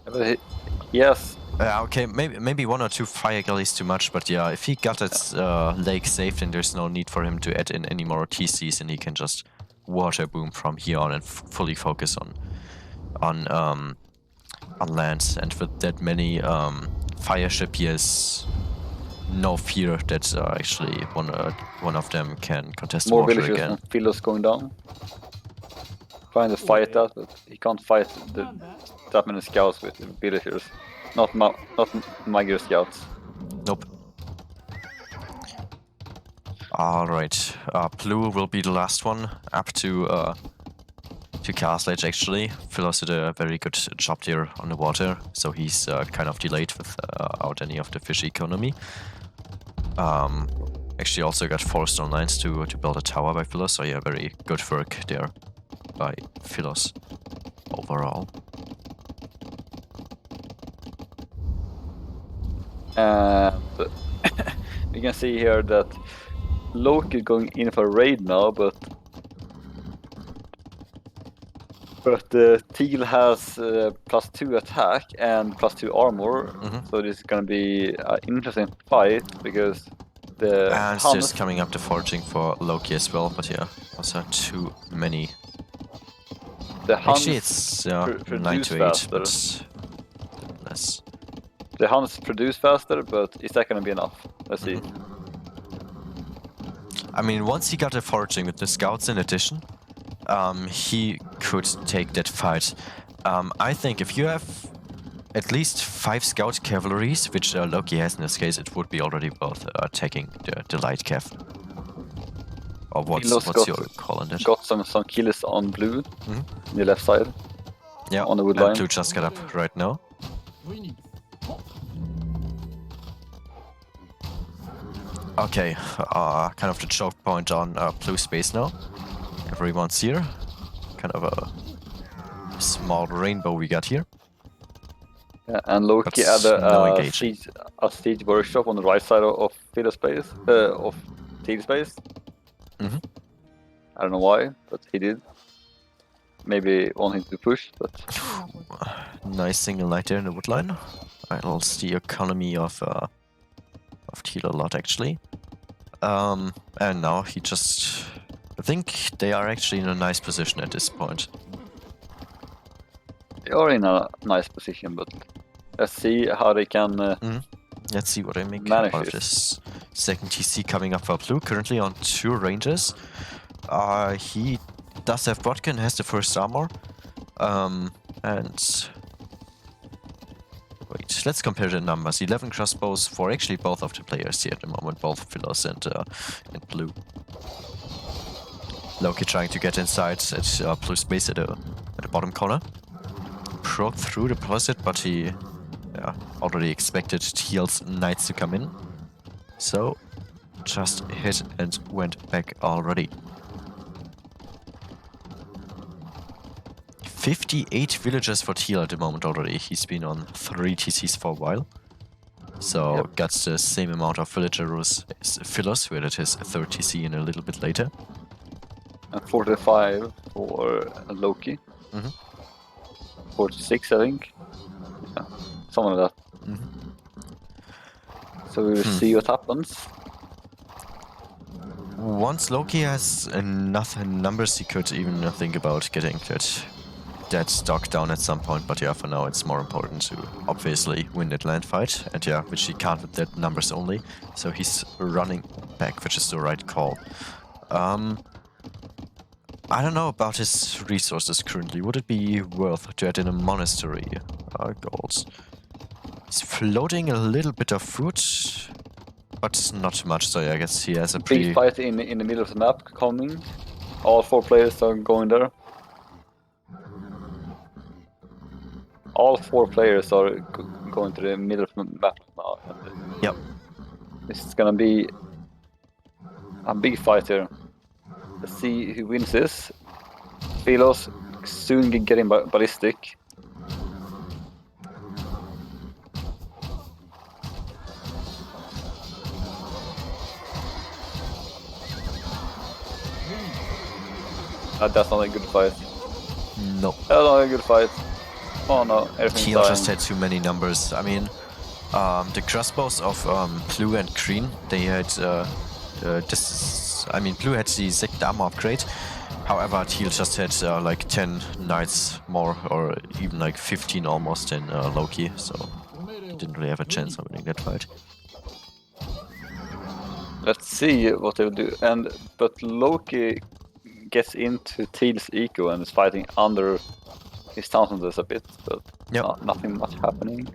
But yes. Okay, maybe 1 or 2 fire galleys too much, but yeah, if he got that lake safe, then there's no need for him to add in any more TCs, and he can just water boom from here on and fully focus on land. And with that many fire ship, he has no fear that actually one of them can contest more water villagers again. and Philos going down. Trying to fight that, but he can't fight that many scouts with villagers. Not Magyar scouts. Nope. Alright, Blue will be the last one up to Castle Edge actually. Philos did a very good job there on the water, so he's kind of delayed without any of the fish economy. Actually also got 4 stone lines to build a tower by Philos, so yeah, very good work there by Philos overall. But we can see here that Loki is going in for a raid now, but Teal has +2 attack and +2 armor, so this is gonna be an interesting fight because the and it's just coming up the foraging for Loki as well, but yeah, also too many. The actually it's 9 to 8, but less. The Huns produce faster, but is that gonna be enough? Let's see. I mean, once he got the foraging with the scouts in addition, he could take that fight. I think if you have at least 5 scout cavalries, which Loki has in this case, it would be already worth taking the light cav. Or what's your call on that? Got some killers on blue, on the left side. Yeah, on the wood line. Blue just got up right now. Okay, kind of the choke point on blue space now. Everyone's here. Kind of a small rainbow we got here. Yeah, and Loki had a siege workshop on the right side of Fiddle space, of Teal space. I don't know why, but he did. Maybe wanting to push, but... Nice single light there in the woodline. Idles the economy of Teal a lot actually. And now he just... I think they are actually in a nice position at this point. They are in a nice position, but let's see how they can let's see what they make manage out of this. Second TC coming up for Blue, currently on 2 ranges. He does have vodka and has the first armor. And... Wait, let's compare the numbers. 11 crossbows for actually both of the players here at the moment, both Philos and Blue. Loki trying to get inside at Blue space at the bottom corner. Broke through the closet, but he already expected Teal's knights to come in. So, just hit and went back already. 58 villagers for Teal at the moment already. He's been on 3 TCs for a while. So got the same amount of villagers as Philos, who had his 3rd TC in a little bit later. And 45 for Loki. 46, I think. Yeah, something like that. So we will see what happens. Once Loki has enough numbers, he could even think about getting that stock down at some point. But yeah, for now it's more important to obviously win that land fight. And yeah, which he can't with that numbers only. So he's running back, which is the right call. I don't know about his resources currently. Would it be worth to add in a monastery? Goals. He's floating a little bit of food, but not much. So yeah, I guess he has a pretty big fight in the middle of the map coming. All 4 players are going there. All 4 players are going to the middle of the map now. Yep. This is gonna be a big fight here. Let's see who wins this. Philos soon getting ballistic. That's not a good fight. No. That's not a good fight. Oh no, everything's Teal dying. just had too many numbers. I mean, the crossbows of Blue and Green, they had Blue had the second armor upgrade. However, Teal just had like 10 knights more, or even like 15 almost than Loki, so he didn't really have a chance of winning that fight. Let's see what they'll do. But Loki gets into Teal's eco and is fighting under his townsenders a bit, but nothing much happening.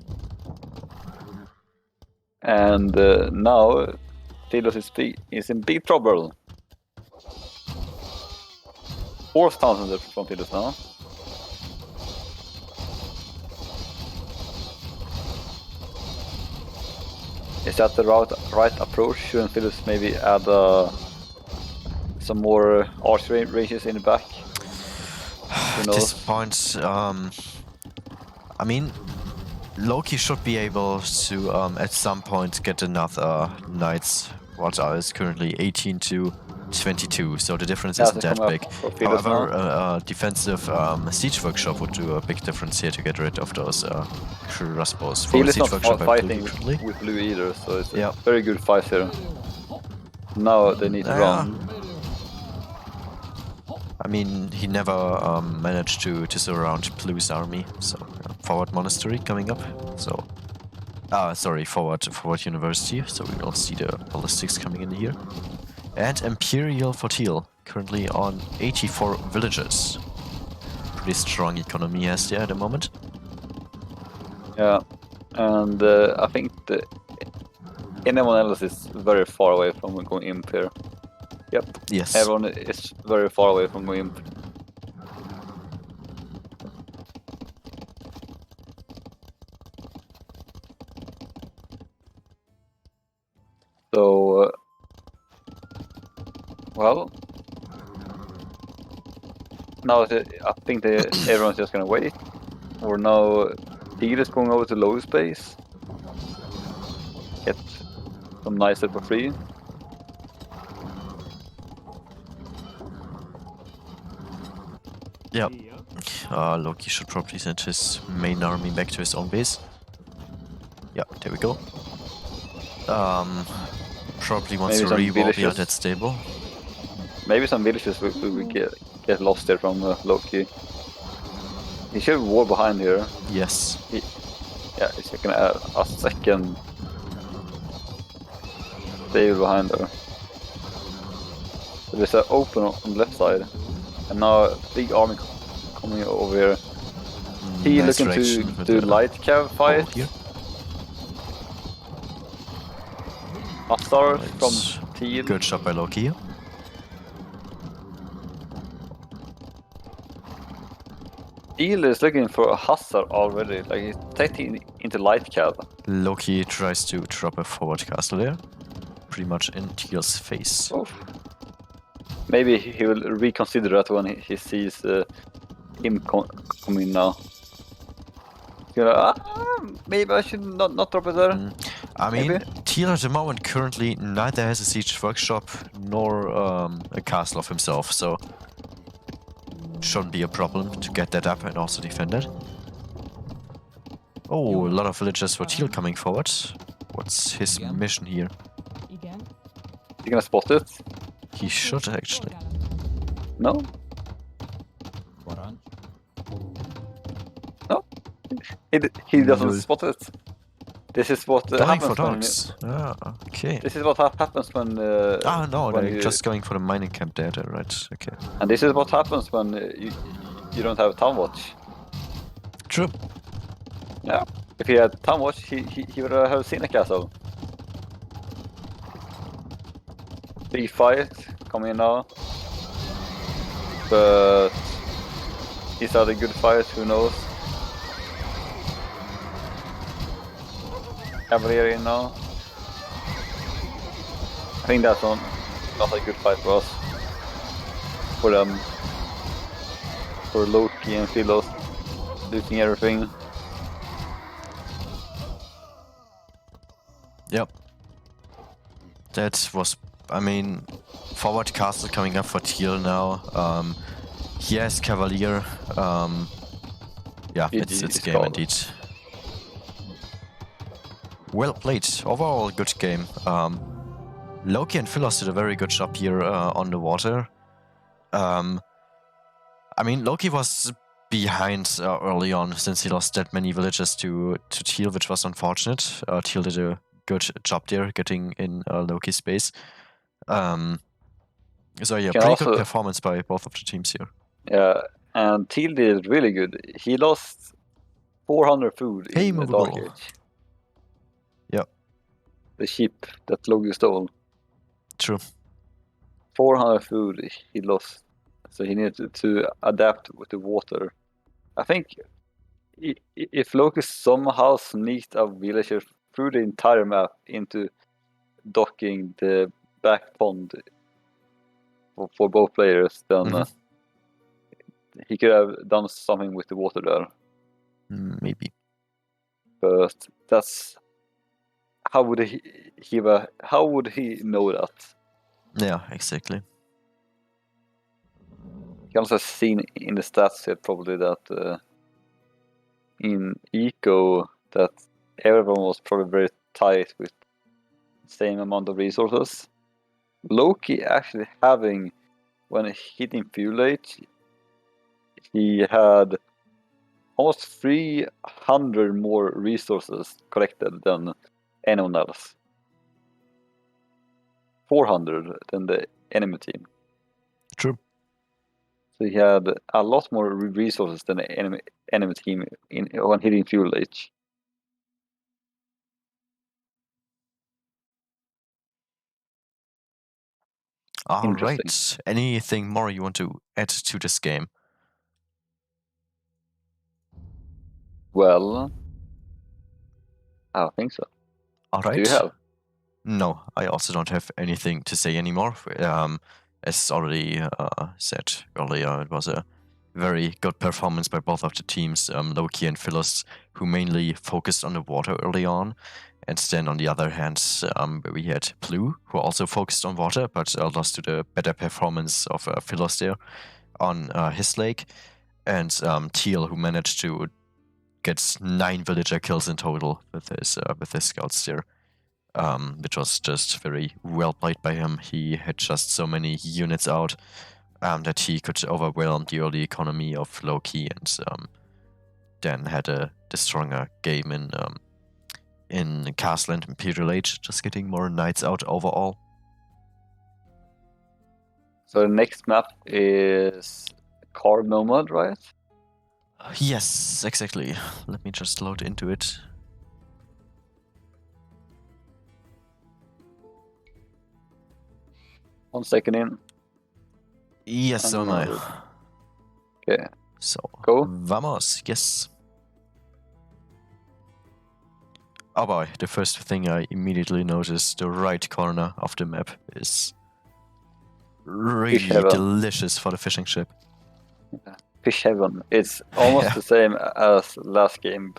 And now Philos is in big trouble. 4th townsender from Philos now. Is that the right approach? Shouldn't Philos maybe add some more archery ranges in the back? At this point, I mean, Loki should be able to at some point get another knights. What is currently 18 to 22, so the difference isn't that big. However, defensive siege workshop would do a big difference here to get rid of those crossbows. Philos is not fighting with Blue either, so it's a very good fight here. Now they need to run. I mean, he never managed to surround Blue's army, so forward monastery coming up. So, forward university. So we will see the ballistics coming in here. And Imperial for Teal, currently on 84 villages. Pretty strong economy he has there at the moment. Yeah, and I think anyone else is very far away from going imp here. Yep. Yes. Everyone is very far away from going imp. So, well, now I think everyone's just gonna wait. Or now Teal is going over to low space. Get some nice set for free. Yeah. Loki should probably send his main army back to his own base. Yeah, there we go. Probably wants to re-wall beyond that stable. Maybe some villages will get lost there from Loki. He should wall behind here. Yes. He's gonna add a second stable behind there. So there's an open on the left side. And now a big army coming over here. He looking to do light cav fight. Hussar from Teal. Good shot by Loki. Teal is looking for a Hussar already, like he's taking into light cav. Loki tries to drop a forward castle there. Pretty much in Teal's face. Oh. Maybe he will reconsider that when he sees him come in now. Maybe I should not drop it there. I mean, Maybe. Teal at the moment currently neither has a siege workshop nor a castle of himself, so shouldn't be a problem to get that up and also defend it. Oh, a lot of villagers for Teal coming forward. What's his mission here? You gonna spot it? He should actually. No? No? He doesn't Lol. spot it. This is what Going happens for dogs. Okay. This is what happens when. No, when they're just going for the mining camp there, right? Okay. And this is what happens when you don't have town watch. True. Yeah. If he had town watch, he would have seen a castle. Big fight coming in now. But is that a good fight? Who knows? Cavalry in now. I think that's not a good fight for us. For them. For Loki and Philos losing everything. Yep. That was, I mean, forward castle coming up for Teal now. He has Cavalier. Yeah, it's game indeed. Well played. Overall, good game. Loki and Philos did a very good job here on the water. I mean, Loki was behind early on since he lost that many villagers to Teal, which was unfortunate. Teal did a good job there, getting in Loki's space. So yeah, pretty good performance by both of the teams here. Yeah, and Teal did really good. He lost 400 food in the Dark Age. Yep. The ship that Loki stole. True. 400 food he lost. So he needed to adapt with the water. I think if Loki somehow sneaked a villager through the entire map into docking the back pond for both players, then he could have done something with the water there. Maybe. But that's how would he know that? Yeah, exactly. You can also see in the stats here probably that in Eco that everyone was probably very tight with the same amount of resources. Loki actually having, when hitting fuel age, he had almost 300 more resources collected than anyone else. 400 than the enemy team. True. So he had a lot more resources than the enemy team when hitting fuel age. All right. Anything more you want to add to this game? Well, I don't think so. All right. Do you have? No, I also don't have anything to say anymore. As already said earlier, it was a very good performance by both of the teams, Loki and Philos, who mainly focused on the water early on. And then on the other hand, we had Blue, who also focused on water, but lost to the better performance of Philos there on his lake. And Teal, who managed to get 9 villager kills in total with his scouts there. Which was just very well played by him. He had just so many units out that he could overwhelm the early economy of Loki, and then had the stronger game in Castle and Imperial Age, just getting more knights out overall. So the next map is Car Nomad, right? Yes, exactly. Let me just load into it. One second in. Yes, so am I. Okay. So, go. Vamos, yes. Oh boy, the first thing I immediately noticed, the right corner of the map is really delicious for the fishing ship. Yeah. fish heaven. It's almost the same as last game,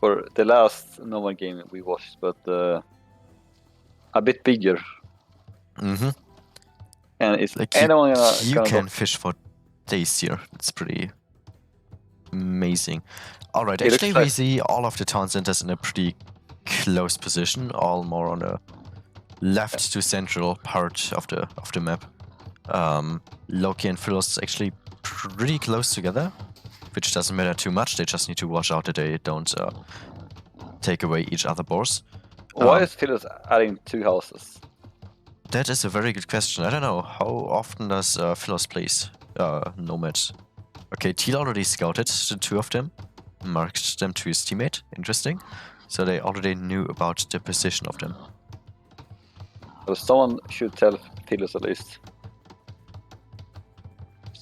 or the last normal game we watched, but a bit bigger. Mm-hmm. And it's Like anyone you can fish for days here. It's pretty amazing. All right, actually we see all of the town centers in a pretty close position, all more on the left to central part of the map. Loki and Philos actually pretty close together, which doesn't matter too much. They just need to watch out that they don't take away each other's boars. Why is Philos adding 2 houses? That is a very good question. I don't know. How often does Philos plays Nomads? Okay, Teal already scouted the 2 of them, marked them to his teammate. Interesting. So they already knew about the position of them. So someone should tell Philos at least.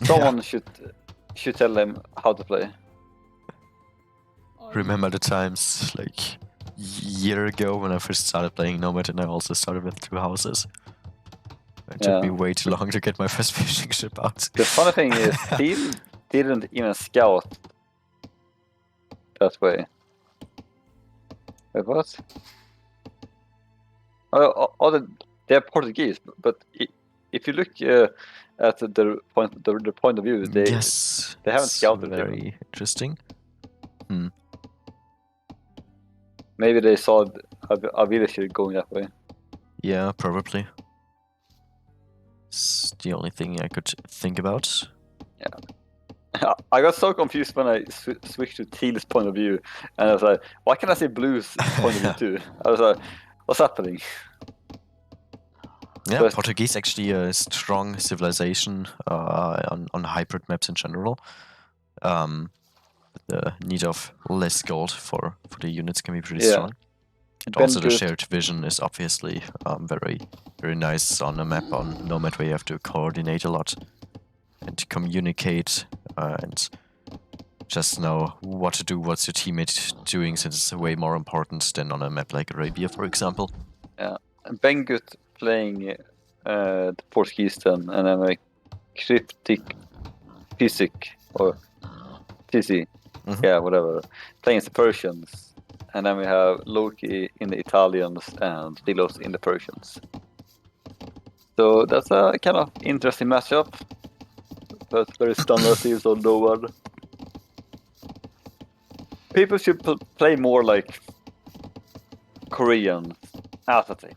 Someone should tell them how to play. Remember the times like year ago when I first started playing Nomad, and I also started with 2 houses. It took me way too long to get my first fishing ship out. The funny thing is, Teal didn't even scout that way. Wait, what? They're Portuguese, but if you look at the point of view, they haven't scouted. Very interesting. Maybe they saw a villager going that way. Yeah, probably. It's the only thing I could think about. Yeah. I got so confused when I switched to Teal's point of view, and I was like, why can't I see Blue's point of view too? I was like, what's happening? Yeah, but Portuguese actually a strong civilization on hybrid maps in general. The need of less gold for the units can be pretty strong. And also the shared vision is obviously very, very nice on a map on Nomad where you have to coordinate a lot and communicate and just know what to do, what's your teammate doing, since it's way more important than on a map like Arabia, for example. Yeah, Bengut playing the Portuguese then, and then like Cryptic Physic or TC, yeah, whatever, playing the Persians, and then we have Loki in the Italians and Philos in the Persians. So that's a kind of interesting matchup, but very standard teams on no one. People should play more like Korean, Azatec,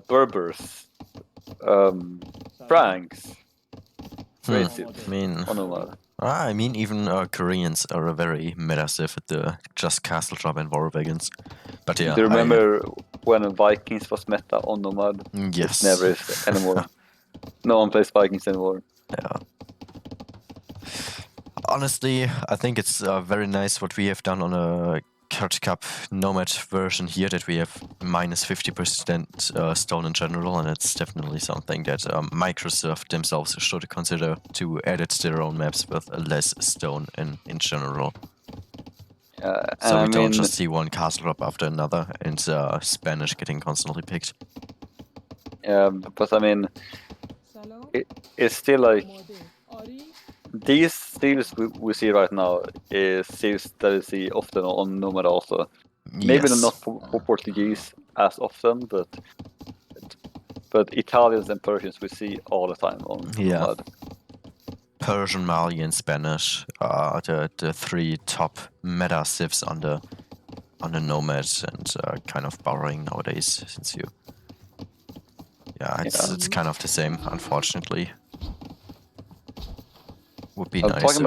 Berbers, Franks. I mean, even Koreans are a very meta civ with the just castle drop and war wagons. But yeah, do you remember when Vikings was meta on Nomad? Yes. It never is anymore. No one plays Vikings anymore. Yeah. Honestly, I think it's very nice what we have done on a Card Cup Nomad version here, that we have minus 50% stone in general, and it's definitely something that Microsoft themselves should consider to edit their own maps with less stone in general. So we don't just see one castle drop after another, and Spanish getting constantly picked. Yeah, but I mean, it's still like these steals we see right now is steals that we see often on Nomad also. Maybe not for Portuguese as often, but Italians and Persians we see all the time on Nomad. Persian, Mali, and Spanish are the 3 top meta civs on the Nomad, and kind of borrowing nowadays, since you. Yeah, it's kind of the same, unfortunately. Would be nice if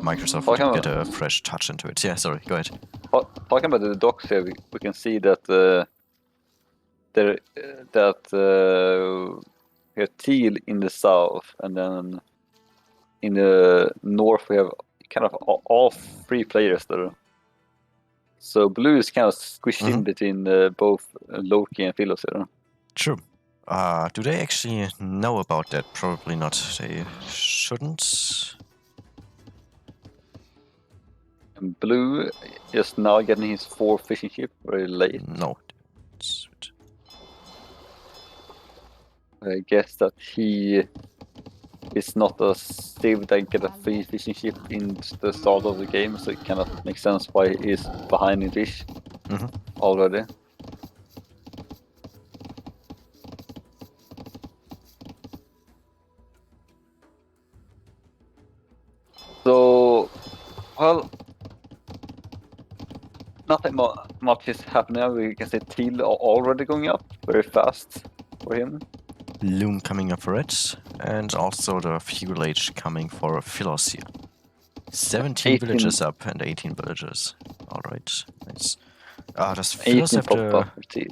Microsoft would get a fresh touch into it. Yeah, sorry, go ahead. Talking about the docks here, we can see that we have Teal in the south, and then in the north we have kind of all 3 players there. So Blue is kind of squished in between both Loki and Philos here. True. Do they actually know about that? Probably not. They shouldn't. And Blue is now getting his 4th fishing ship very late. No. I guess that he it's not a Civ that get a free fishing ship in the start of the game, so it cannot make sense why he's behind in fish already. So, well, nothing much is happening. We can see Teal already going up very fast for him. Loom coming up for it, and also the fuel age coming for Philos here. 17 18. villages up and 18 villages. Alright, nice. Does 18 Philos have pop the, up for Teal.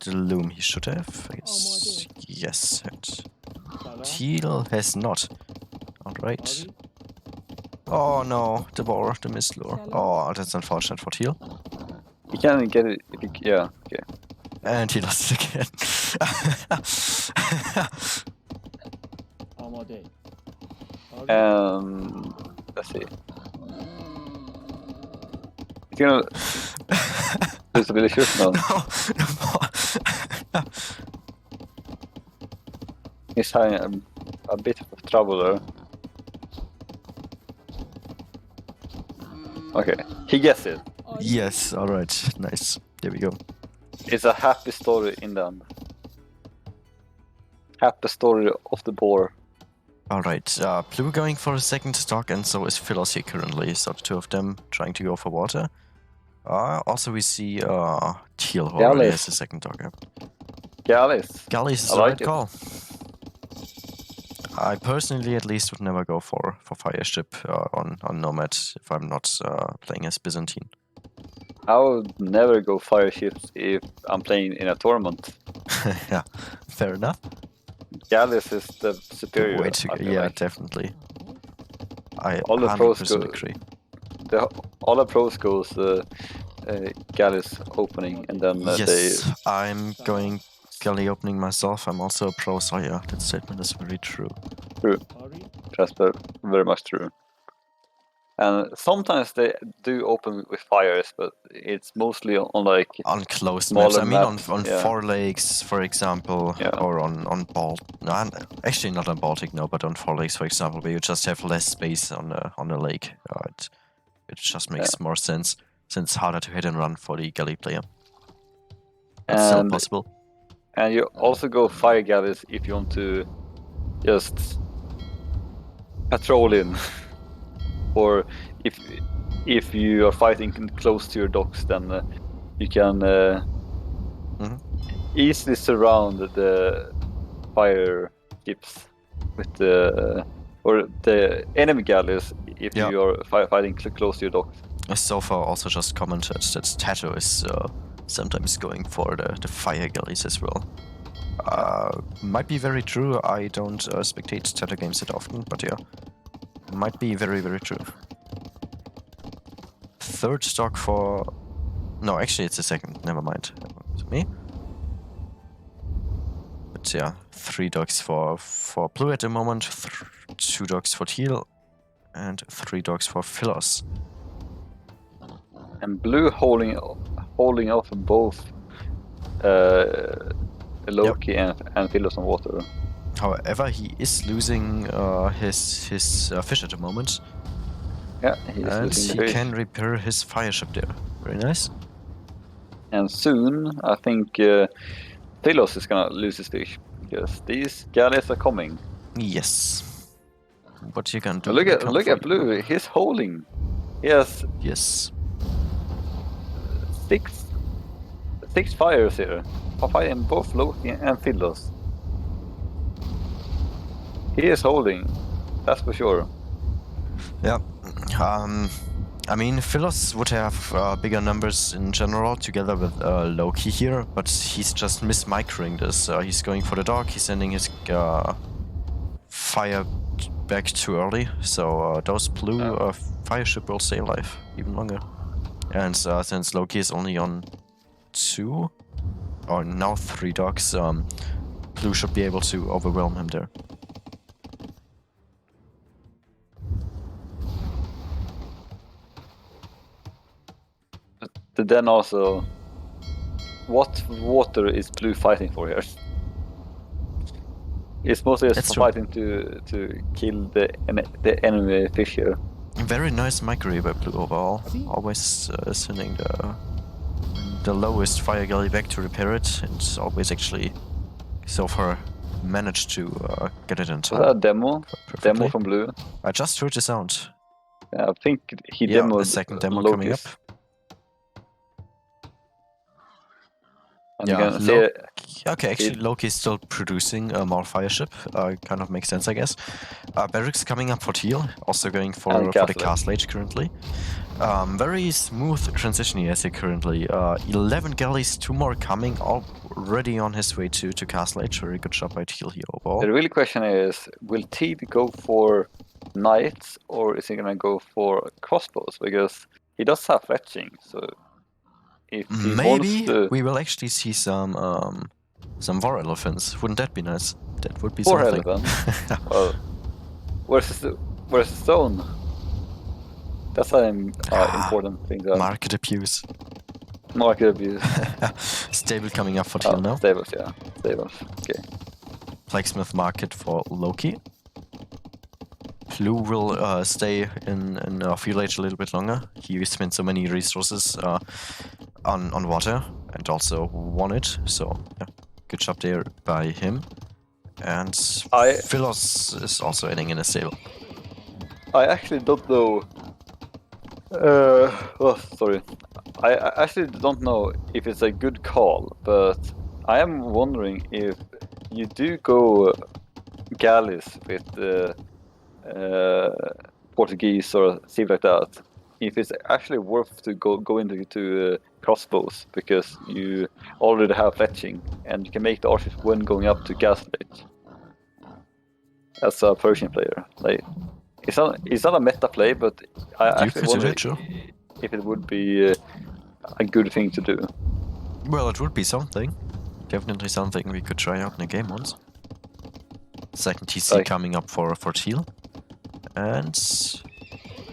the loom he should have? I guess. Yes, and Teal has not. Alright. Oh no, the boar, the mist lure. Oh, that's unfortunate for Teal. You can get it if you, yeah, okay. And he lost it again. Let's see. He's gonna lose the villagers now. No. He's having a bit of trouble there. Okay, he gets it. Yes, alright, nice. There we go. It's a happy story in the end. Happy story of the boar. Alright, Blue going for a second stock, and so is Philos here currently. So the two of them trying to go for water. Also we see Teal who already Gallis. has a second dog up. Gallis. Gallis is I the like right it. call. I personally at least would never go for Fire Ship on Nomad if I'm not playing as Byzantine. I would never go fire ships if I'm playing in a tournament. Yeah, fair enough. Gallis is the superior. Way to I go. feel Yeah, like. definitely. I All the pros 100% go- agree. All the pros goes Gallis opening, and then Yes, I'm going galley opening myself. I'm also a pro, so yeah, that statement is very true. That's very much true. And sometimes they do open with fires, but it's mostly on like On closed smaller maps, I mean maps, on yeah. 4 lakes, for example, Yeah. or on Baltic. No, actually not on Baltic, no, but on 4 lakes, for example, where you just have less space on a lake. It just makes more sense, since it's harder to hit and run for the galley player. But still And possible. And you also go fire galleys if you want to just patrol in, or if you are fighting close to your docks, then you can easily surround the fire ships with or the enemy galleys if Yeah. you are fighting close to your docks. So far, also just commented that Tato is sometimes going for the fire galleys as well. Might be very true. I don't spectate Tato games that often, but yeah, might be very, very true. Third stock for... No, actually it's the second. Never mind. To me. But yeah, 3 dogs for Blue at the moment, 2 dogs for Teal, and 3 dogs for Philos. And Blue holding off both Loki and Philos on water. However, he is losing his fish at the moment. Yeah, he's And losing he the fish. can repair his fire ship there. Very nice. And soon, I think Philos is gonna lose his fish because these galleys are coming. Yes. What you can do? Look they at come look for at you. Blue. He's holding. He has Yes. six fires here. Fighting both Loki and Philos. He is holding. That's for sure. Yeah. I mean, Philos would have bigger numbers in general together with Loki here, but he's just mismicroing this. He's going for the dog, he's sending his fire back too early, so those blue fire ship will stay alive even longer. And since Loki is only on 2, or now 3 dogs, blue should be able to overwhelm him there. But then also, what water is Blue fighting for here? It's mostly just That's true. fighting to kill the enemy fish here. Very nice microwave by Blue overall. Always sending the lowest fire galley back to repair it, and always actually so far managed to get it in Was time. that a demo? Perfectly. Demo from Blue? I just heard the sound. Yeah, I think he Yeah, demoed a second demo coming up. Loki's. And Yeah, you can see okay, actually Loki's still producing more fire ship. Kind of makes sense, I guess. Barracks coming up for Teal, also going for the Castle Age currently. Very smooth transition he has here currently. 11 galleys, 2 more coming, already on his way to Castle Age. Very good job by Teal here overall. the real question is, will Teal go for knights or is he gonna go for crossbows? Because he does have fletching, so if he Maybe wants to... we will actually see some war elephants. Wouldn't that be nice? That would be War something. elephant? Well, where's the stone? That's an important thing. Market abuse. Market abuse. Stable coming up for Teal now. Stables, yeah. Stables, okay. Blacksmith market for Loki. Blue will stay in field age a little bit longer. He spent so many resources on water and also won it. So yeah, good job there by him. And Philos is also heading in a stable. I actually don't know. Sorry. I actually don't know if it's a good call, but I am wondering if you do go galleys with Portuguese or something like that, if it's actually worth to go into crossbows, because you already have fletching and you can make the archers when going up to Castle Age. As a Persian player, like it's not a meta play, but I actually wonder if it would be a good thing to do. Well, it would be something. Definitely something we could try out in a game once. Second TC coming up for Teal. And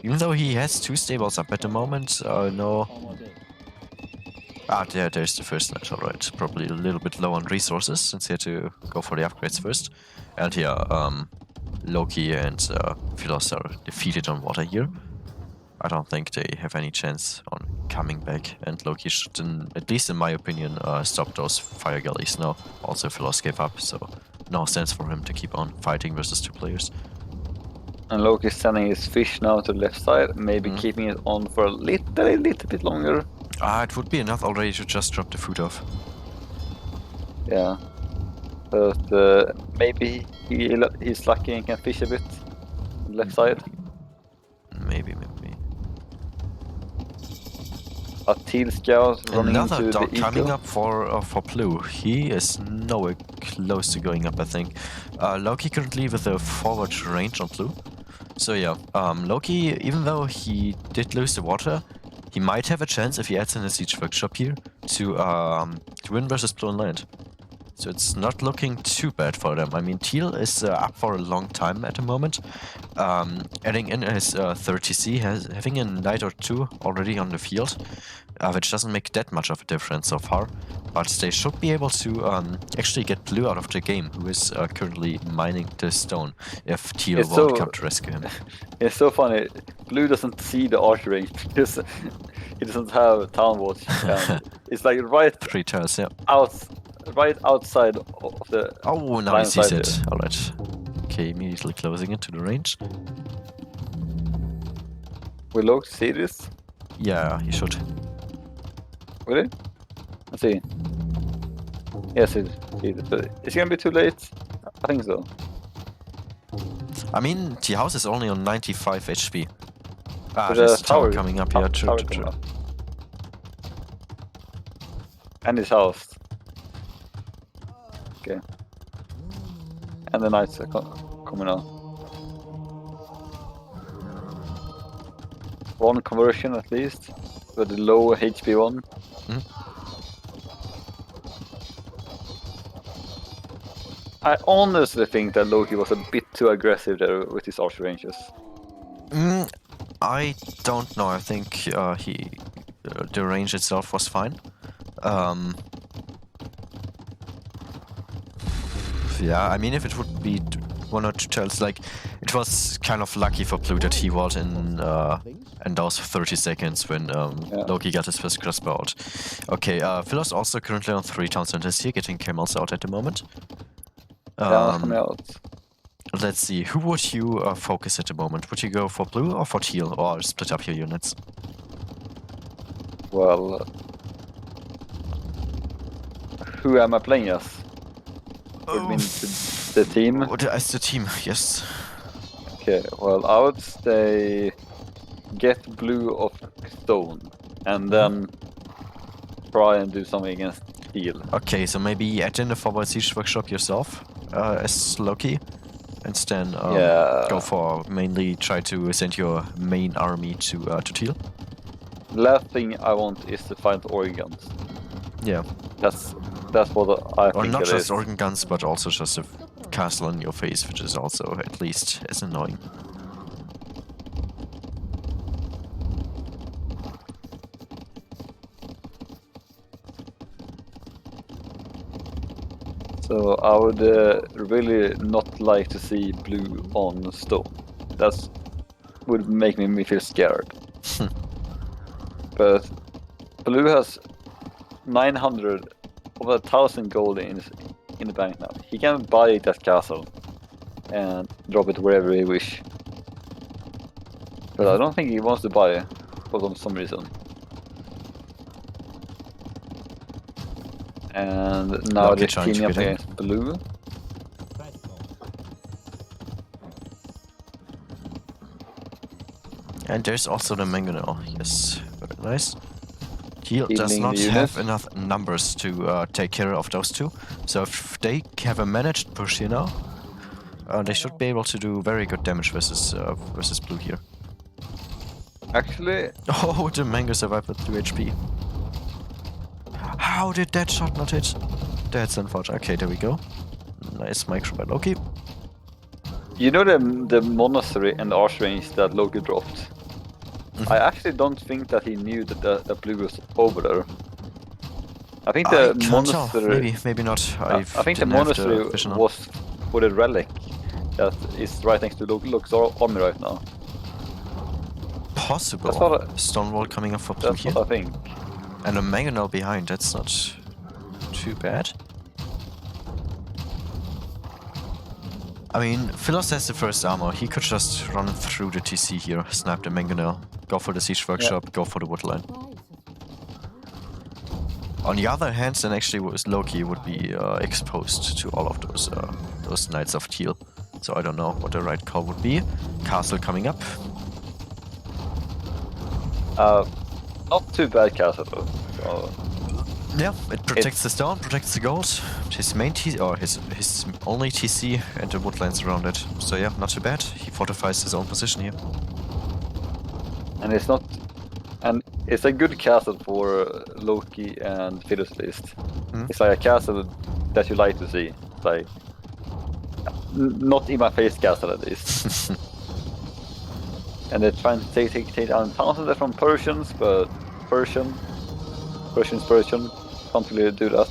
even though he has 2 stables up at the moment, no... there's the first knight, alright. Probably a little bit low on resources, since he had to go for the upgrades first. And here, Loki and Philos are defeated on water here. I don't think they have any chance on coming back, and Loki should, at least in my opinion, stop those fire galleys now. Also, Philos gave up, so no sense for him to keep on fighting versus 2 players. And Loki's sending his fish now to the left side, maybe keeping it on for a little bit longer. It would be enough already to just drop the food off. Yeah, but maybe he's lucky and can fish a bit on the left side. Maybe. A Teal scout running Another into dog the coming up for Blue. He is nowhere close to going up, I think. Loki currently with a forward range on Blue. So yeah, Loki, even though he did lose the water, he might have a chance if he adds in a siege workshop here to win versus Blue on land. So it's not looking too bad for them. I mean, Teal is up for a long time at the moment. Adding in his 30C, having a knight or 2 already on the field, which doesn't make that much of a difference so far. But they should be able to actually get Blue out of the game, who is currently mining the stone, if Teal won't come to rescue him. It's so funny. Blue doesn't see the archer range because he doesn't have town watch. It's like right 3 tiles, yeah. Right outside of the... Oh, now he sees it. Alright. Okay, immediately closing into the range. Will Loki see this? Yeah, he should. Will he? Let's see. Yes, it's gonna be too late. I think so. I mean, the house is only on 95 HP. There's a tower coming up here. True. And his house. Okay. And the knights are coming out. 1 conversion at least, with the low HP one. I honestly think that Loki was a bit too aggressive there with his archer ranges. I don't know. I think the range itself was fine. Yeah, I mean, if it would be 1 or 2 tells, like, it was kind of lucky for Blue that he was in those 30 seconds when Loki got his first crossbow out. Okay, Philos also currently on 3 town centers here, getting camels out at the moment. Coming out. Let's see, who would you focus at the moment? Would you go for blue or for teal, or split up your units? Well, who am I playing as? Would mean the team? As the team, yes. Okay, well, I would say get blue of stone and then try and do something against steel. Okay, so maybe add in the forward siege workshop yourself as Loki, and then go for mainly try to send your main army to teal. Last thing I want is to find organ guns. Yeah. That's what I or think not it just is. organ guns, but also just a castle in your face, which is also at least as annoying. So I would really not like to see blue on stone. That would make me feel scared. But blue has 900 over 1,000 gold in the bank now. He can buy that castle and drop it wherever he wish. But I don't think he wants to buy it for some reason. And now Lucky they're trying to teaming up get in. against blue. And there's also the Mangonel. Yes, very nice. Teal does Healing not the have units. enough numbers to take care of those two. So if they have a managed push here now, they should be able to do very good damage versus blue here. Actually, Oh, the Mango survived with 2 HP. How did that shot not hit? That's unfortunate. Okay, there we go. Nice micro by Loki. you know the monastery and the arch range that Loki dropped? I actually don't think that he knew that blue was over there. I think the I can't monastery... tell. Maybe not. I think the monastery was for the relic that is right next to Loki's army right now. Possible. That's what Stonewall coming up for blue That's here. what I think. And a Mangonel behind, that's not too bad. I mean, Philos has the first armor. He could just run through the TC here, snap the Mangonel, go for the siege workshop, go for the woodline. On the other hand, then actually Loki would be exposed to all of those Knights of Teal. So I don't know what the right call would be. Castle coming up. Not too bad castle though. So Yeah, it protects the stone, protects the gold. His main TC, or his only TC, and the woodlands around it. So yeah, not too bad. He fortifies his own position here. and it's a good castle for Loki and Philos at least. It's like a castle that you like to see. It's like not in my face castle at least. And they're trying to take down thousands from Persians, but Persian can't really do that.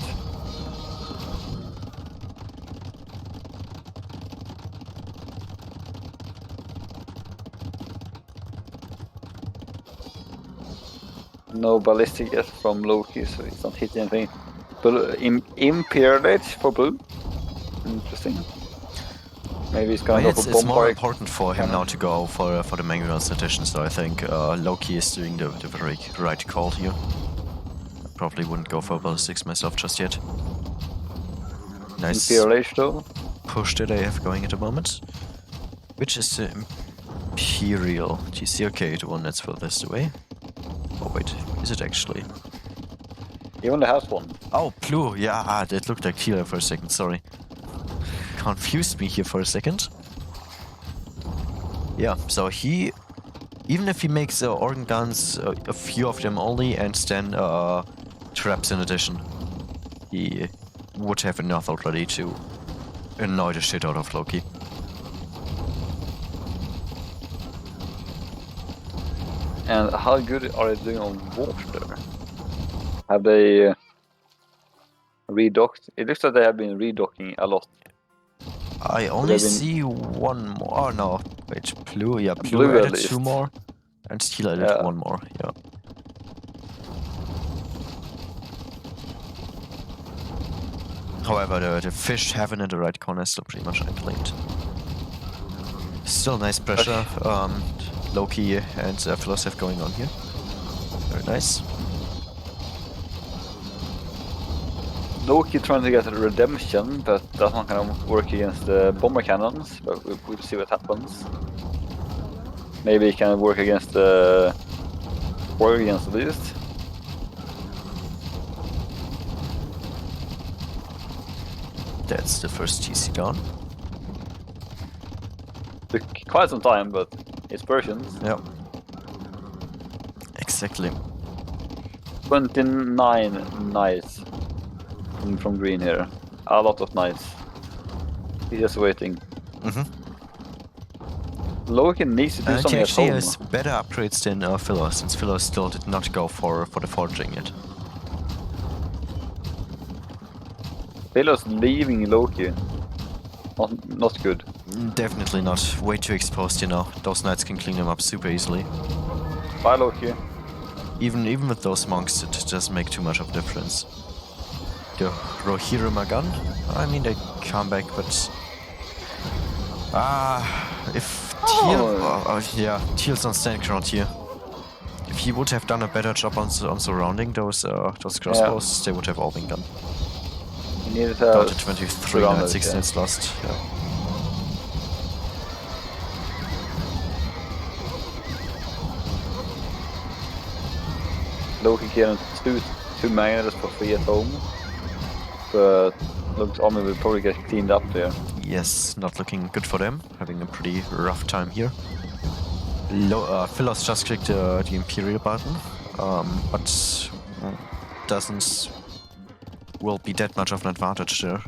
No ballistic yet from Loki, so he's not hitting anything. But Imperial Age for blue. Interesting. Maybe he's gonna go for It's more Bombard. important for him now to go for the Mangonel's edition, so I think Loki is doing the very right call here. I probably wouldn't go for ballistics myself just yet. Nice Imperial Age though. push that I have going at the moment. Which is the Imperial TC? Okay, the one that's furthest away. Oh wait, is it actually? He only has one. Oh, blue, yeah, that looked like Teal for a second, sorry. Confused me here for a second. Yeah, so he, even if he makes organ guns, a few of them only, and then traps in addition, he would have enough already to annoy the shit out of Loki. And how good are they doing on water? Have they redocked? It looks like they have been redocking a lot. I only been- see one more. Oh no, wait, Blue. Yeah, Blue Blue at added least. 2 more, and Teal added Yeah. 1 more. Yeah. However, the fish heaven in the right corner is still pretty much unclaimed. Still nice pressure. Loki and Philos have going on here. Very nice. Loki trying to get a redemption, but that's not gonna work against the bomber cannons. But we'll see what happens. Maybe it can work against the Warriors at least. That's the first TC down. Took quite some time, but it's Persians. Yep. Exactly. 29 knights from green here. A lot of knights. He's just waiting. Loki needs to do And he something at actually home. has better upgrades than Philos, since Philos still did not go for the forging yet. Philos leaving Loki. Not good. Definitely not. Way too exposed, you know. Those knights can clean them up super easily. Bye Loki. Even with those monks, it doesn't make too much of a difference. The Rohirrim Magan, I mean, they come back, but... if Teal... yeah, Teal's on stand ground here. If he would have done a better job on surrounding those crossbows, they would have all been gone. He needed Down to to 23, now at 16 it's lost. Yeah. Loki getting two magnets for free at home. But Loki's army will probably get cleaned up there. Yes, not looking good for them. Having a pretty rough time here. Philos just clicked the Imperial button, but will be that much of an advantage there.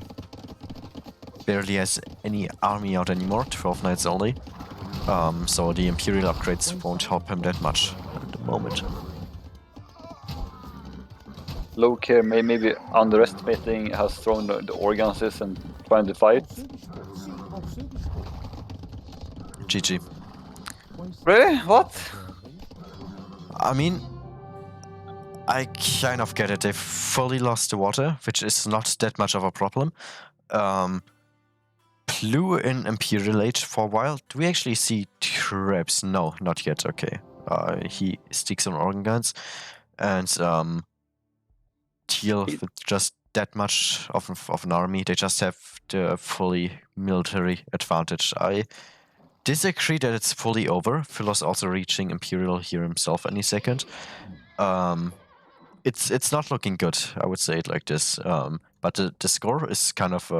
Barely has any army out anymore, 12 knights only. So the Imperial upgrades won't help him that much at the moment. Loki maybe underestimating has thrown the organs and trying to fight. GG. Really? What? I mean, I kind of get it. They've fully lost the water, which is not that much of a problem. Blue in Imperial Age for a while. Do we actually see traps? No, not yet. Okay. He sticks on organ guns. And Teal with just that much of an army. They just have the fully military advantage. I disagree that it's fully over. Philos also reaching Imperial here himself any second. It's not looking good, I would say it like this. But the score is kind of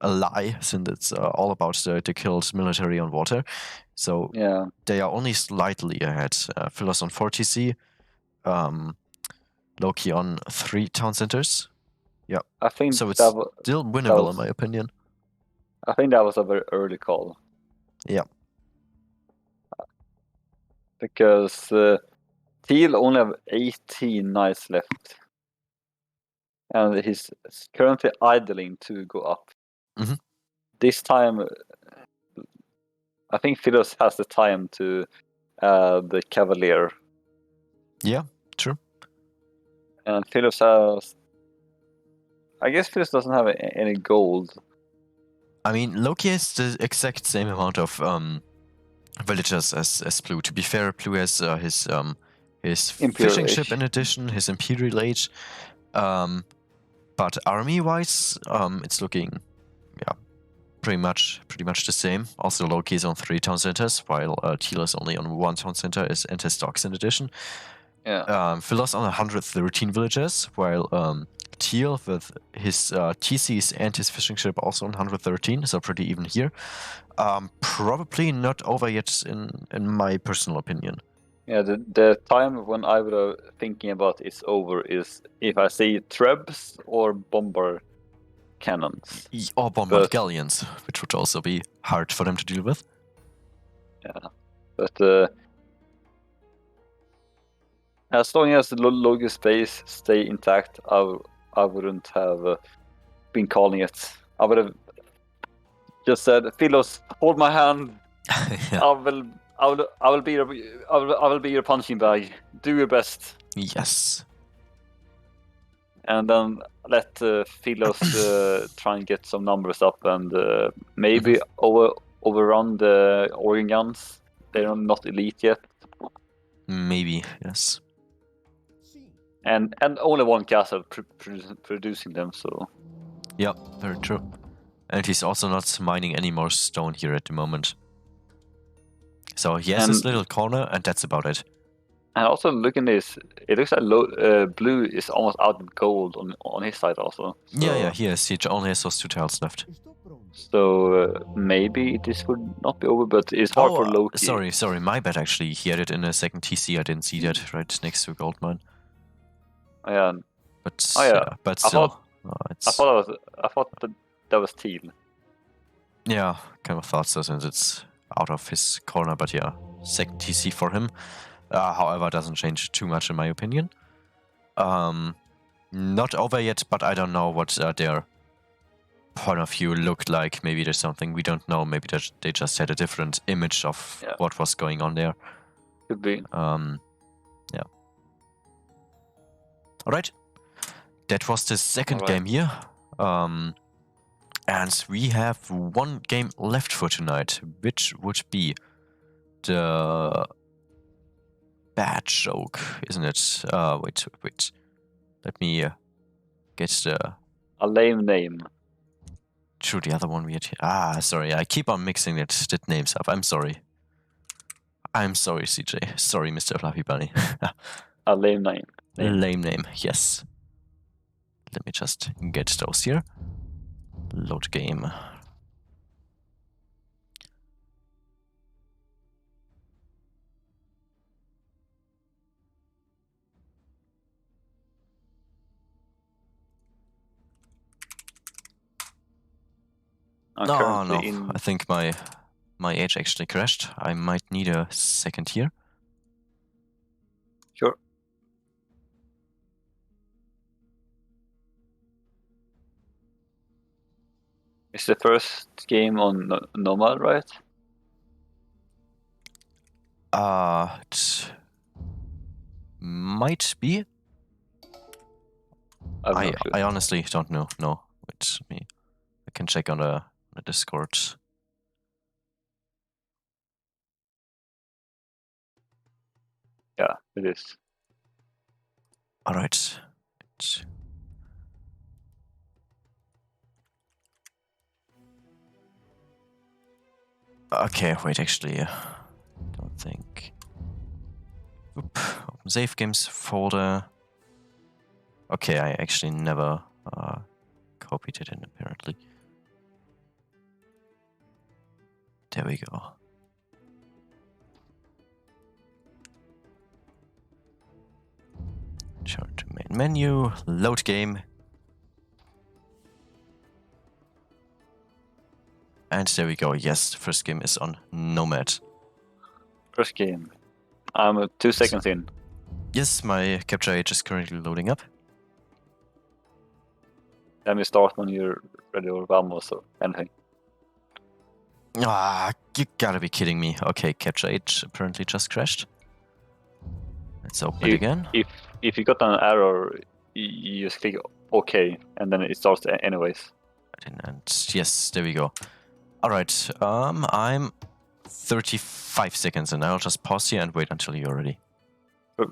a lie, since it's all about the killed military on water. So Yeah. they are only slightly ahead. Philos on 4 TC, Loki on 3 town centers. Yeah. I think So it's that still winnable in my opinion. I think that was a very early call. Yeah. Because Teal only have 18 knights left. And he's currently idling to go up. Mhm. This time, I think Philos has the time to the Cavalier. Yeah, true. And Philos has... I guess Philos doesn't have any gold. I mean, Loki has the exact same amount of villagers as Blue. To be fair, Blue has his fishing ship in addition, his Imperial Age. But army-wise, it's looking, pretty much the same. Also, Loki is on 3 town centers, while Teal is only on 1 town center and his docks in addition. Yeah. Philos on 113 villagers, while Teal with his TCs and his fishing ship also on 113, so pretty even here. Probably not over yet in my personal opinion. Yeah, the time when I would thinking about it's over is if I see trebs or bomber cannons. Or bomber galleons, which would also be hard for them to deal with. Yeah, but as long as the logis space stay intact, I wouldn't have been calling it. I would have just said, Philos, hold my hand. Yeah. I will be your punching bag. Do your best. Yes. And then let Philos try and get some numbers up and maybe overrun the organ guns. They're not elite yet. Maybe, yes. And only one castle producing them, so... Yep, very true. And he's also not mining any more stone here at the moment. So he has his little corner, and that's about it. And also look at this, it looks like blue is almost out of gold on his side also. So, Yeah, he is. He only has those 2 tiles left. So maybe this would not be over, but it's hard for Loki. Sorry, my bad actually. He had it in a second TC. I didn't see that right next to a gold mine. Yeah. But I still, I thought that was teal. Yeah, kind of thought so since it's out of his corner. But yeah, second TC for him. However, doesn't change too much in my opinion. Not over yet, but I don't know what their point of view looked like. Maybe there's something we don't know. Maybe they just had a different image of what was going on there. Could be. Yeah. Alright. That was the second game here. And we have 1 game left for tonight, which would be the bad joke, isn't it? Wait. Let me get the... A lame name. True, the other one we had here. Sorry, I keep on mixing the names up. I'm sorry. I'm sorry, CJ. Sorry, Mr. Fluffy Bunny. A lame name. Lame name, yes. Let me just get those here. Load game. No. I think my edge actually crashed. I might need a second here. Sure. It's the first game on normal, right? It might be. I honestly don't know. No, wait, me. I can check on the Discord. Yeah, it is. All right. Okay, wait, actually, don't think. Oop, open save games folder. Okay, I actually never copied it in, apparently. There we go. Turn to main menu, load game. And there we go. Yes, the first game is on Nomad. First game. I'm 2 seconds in. Yes, my capture age is currently loading up. Let me start when you're ready or vamos or anything. You gotta be kidding me. Okay, capture age apparently just crashed. Let's open it again. If you got an error, you just click OK, and then it starts anyways. And yes, there we go. Alright, I'm 35 seconds and I'll just pause here and wait until you're ready.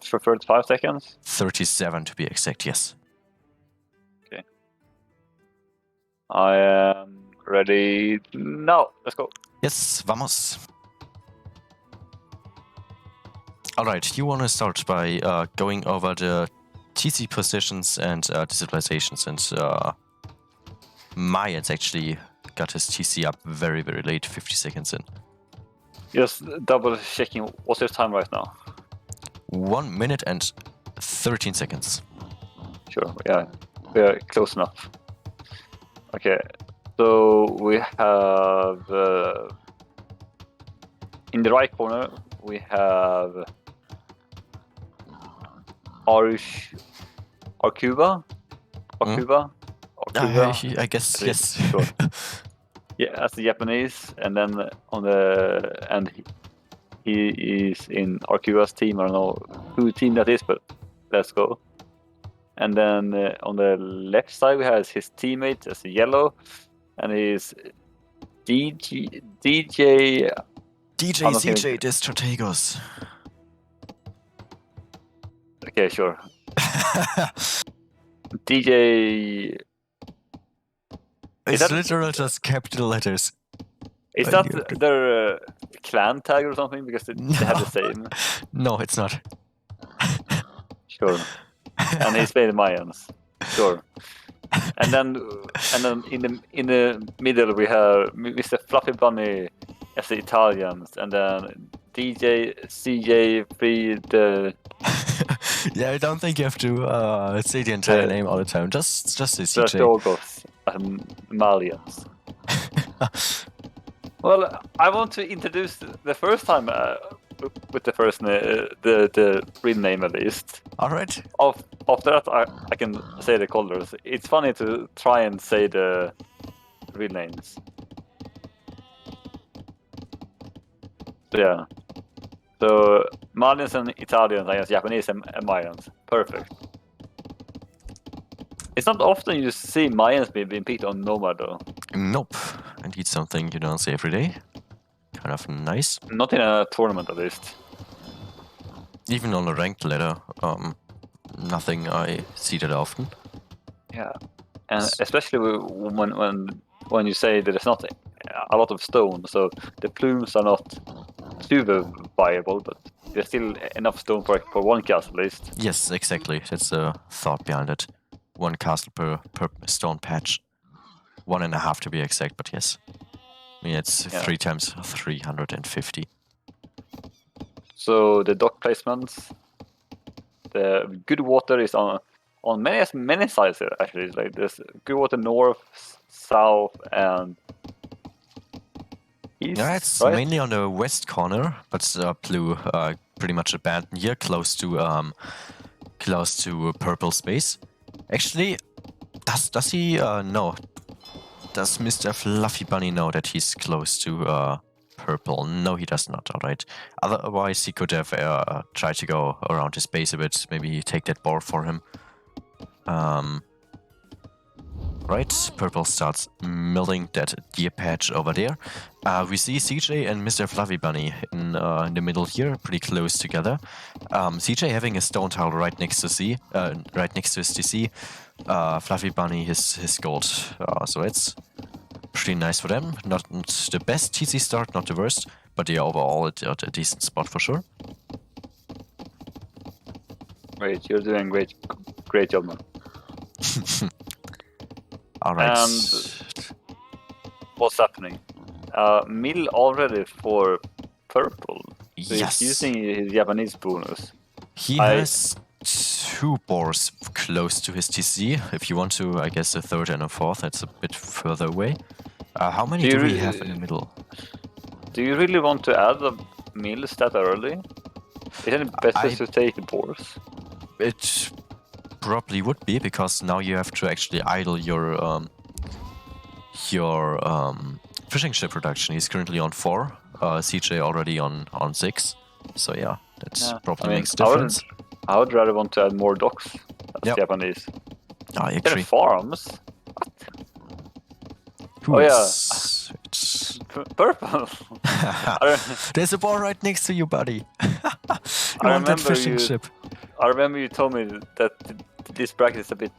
For 35 seconds? 37 to be exact, yes. Okay. I am ready now. Let's go. Yes, vamos. Alright, you want to start by going over the TC positions and civilizations, and Mayan's actually got his TC up very, very late, 50 seconds in. Just double checking, what's your time right now? 1 minute and 13 seconds. Sure, yeah, we are close enough. Okay, so we have in the right corner we have Arcuba. I guess, yes. Sure. as the Japanese, and then he is in RQS team. I don't know who team that is, but let's go. And then on the left side we have his teammate as a yellow, and he's DJ CJ de Strategos. Okay, sure. DJ. It's literal just capital letters. Is that their clan tag or something? Because they have the same. No, it's not. Sure. And he's playing the Mayans. Sure. And then in the middle we have Mr. Fluffy Bunny as the Italians, and then DJ CJ Free the. Yeah, I don't think you have to say the entire name all the time. Just say CJ. Strategos and Malians. Well, I want to introduce the first time with the first the real name at least. All right. After that, I can say the colors. It's funny to try and say the real names. So, yeah. So Malians and Italians against Japanese and Mayans. Perfect. It's not often you see Mayans being picked on Nomad though. Nope. Indeed, something you don't see every day. Kind of nice. Not in a tournament at least. Even on a ranked ladder, nothing I see that often. Yeah, and especially when you say that it's not a lot of stone, so the plumes are not super viable, but there's still enough stone for one castle at least. Yes, exactly. That's the thought behind it. One castle per stone patch. 1.5 to be exact, but yes. I mean, it's 3 times 350. So the dock placements, the good water is on many sides here, actually. Like there's good water north, south, and east. Yeah, it's right? mainly on the west corner, but blue pretty much abandoned here, close to purple space. Actually, does he know? Does Mr. Fluffy Bunny know that he's close to purple? No, he does not, alright. Otherwise, he could have tried to go around his base a bit, maybe take that board for him. Right, purple starts milling that deer patch over there. We see CJ and Mr. Fluffy Bunny in the middle here, pretty close together. CJ having a stone tile right next to his TC. Fluffy Bunny his gold. So it's pretty nice for them. Not the best TC start, not the worst, but they are overall at a decent spot for sure. Great, you're doing great job, man. Alright. And what's happening? Mill already for purple. So yes. He's using his Japanese bonus. He has 2 boars close to his TC. If you want to, I guess a third and a fourth, that's a bit further away. How many do we have in the middle? Do you really want to add the mills that early? Isn't it better to take the boars? It probably would be, because now you have to actually idle your fishing ship production. He's currently on 4, CJ already on 6. So yeah, that probably makes a difference. I would rather want to add more docks. That's Japanese. I agree. There are farms. What? It's purple. There's a boar right next to you, buddy. I want that fishing ship. I remember you told me that this bracket is a bit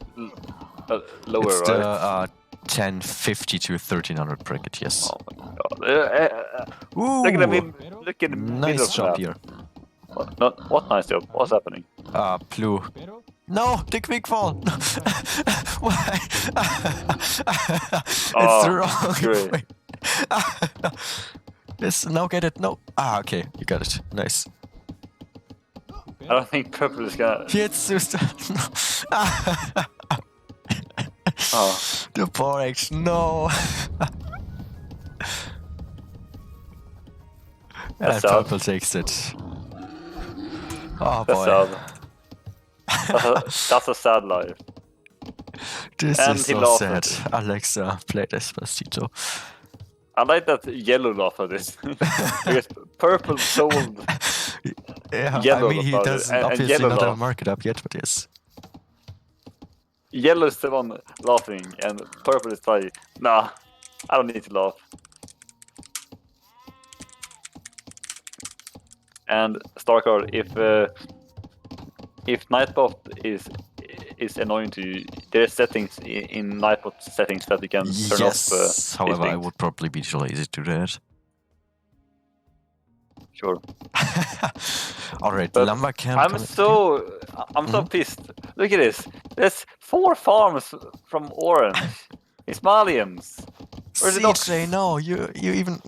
lower, it's right? The 1050 to 1300 bracket, yes. Oh my god. Look at the nice job here. What nice job? What's happening? Blue. No, the quick fall. Why? It's the wrong way. Yes, now get it. No. Okay, you got it. Nice. I don't think purple is gonna. Jetzt ist the poor action. No. And purple takes it. Oh boy. That's a sad life. This is so sad. Alexa, play Despacito. I like that yellow laugh at this. Because purple sold Yeah, yellow I mean, he about it, doesn't and obviously yellow not have a laugh. market up yet, but yes. Yellow is the one laughing, and purple is like, nah, I don't need to laugh. And Starcard, if Nightbot is annoying to you, there are settings in Nightbot settings that you can turn off. Yes, however, I things. would probably be too lazy to do that. Sure. Alright, But lumber camp. I'm so pissed. Look at this. There's 4 farms from Orange. It's Malians. Where's the dogs? CJ, no, you even.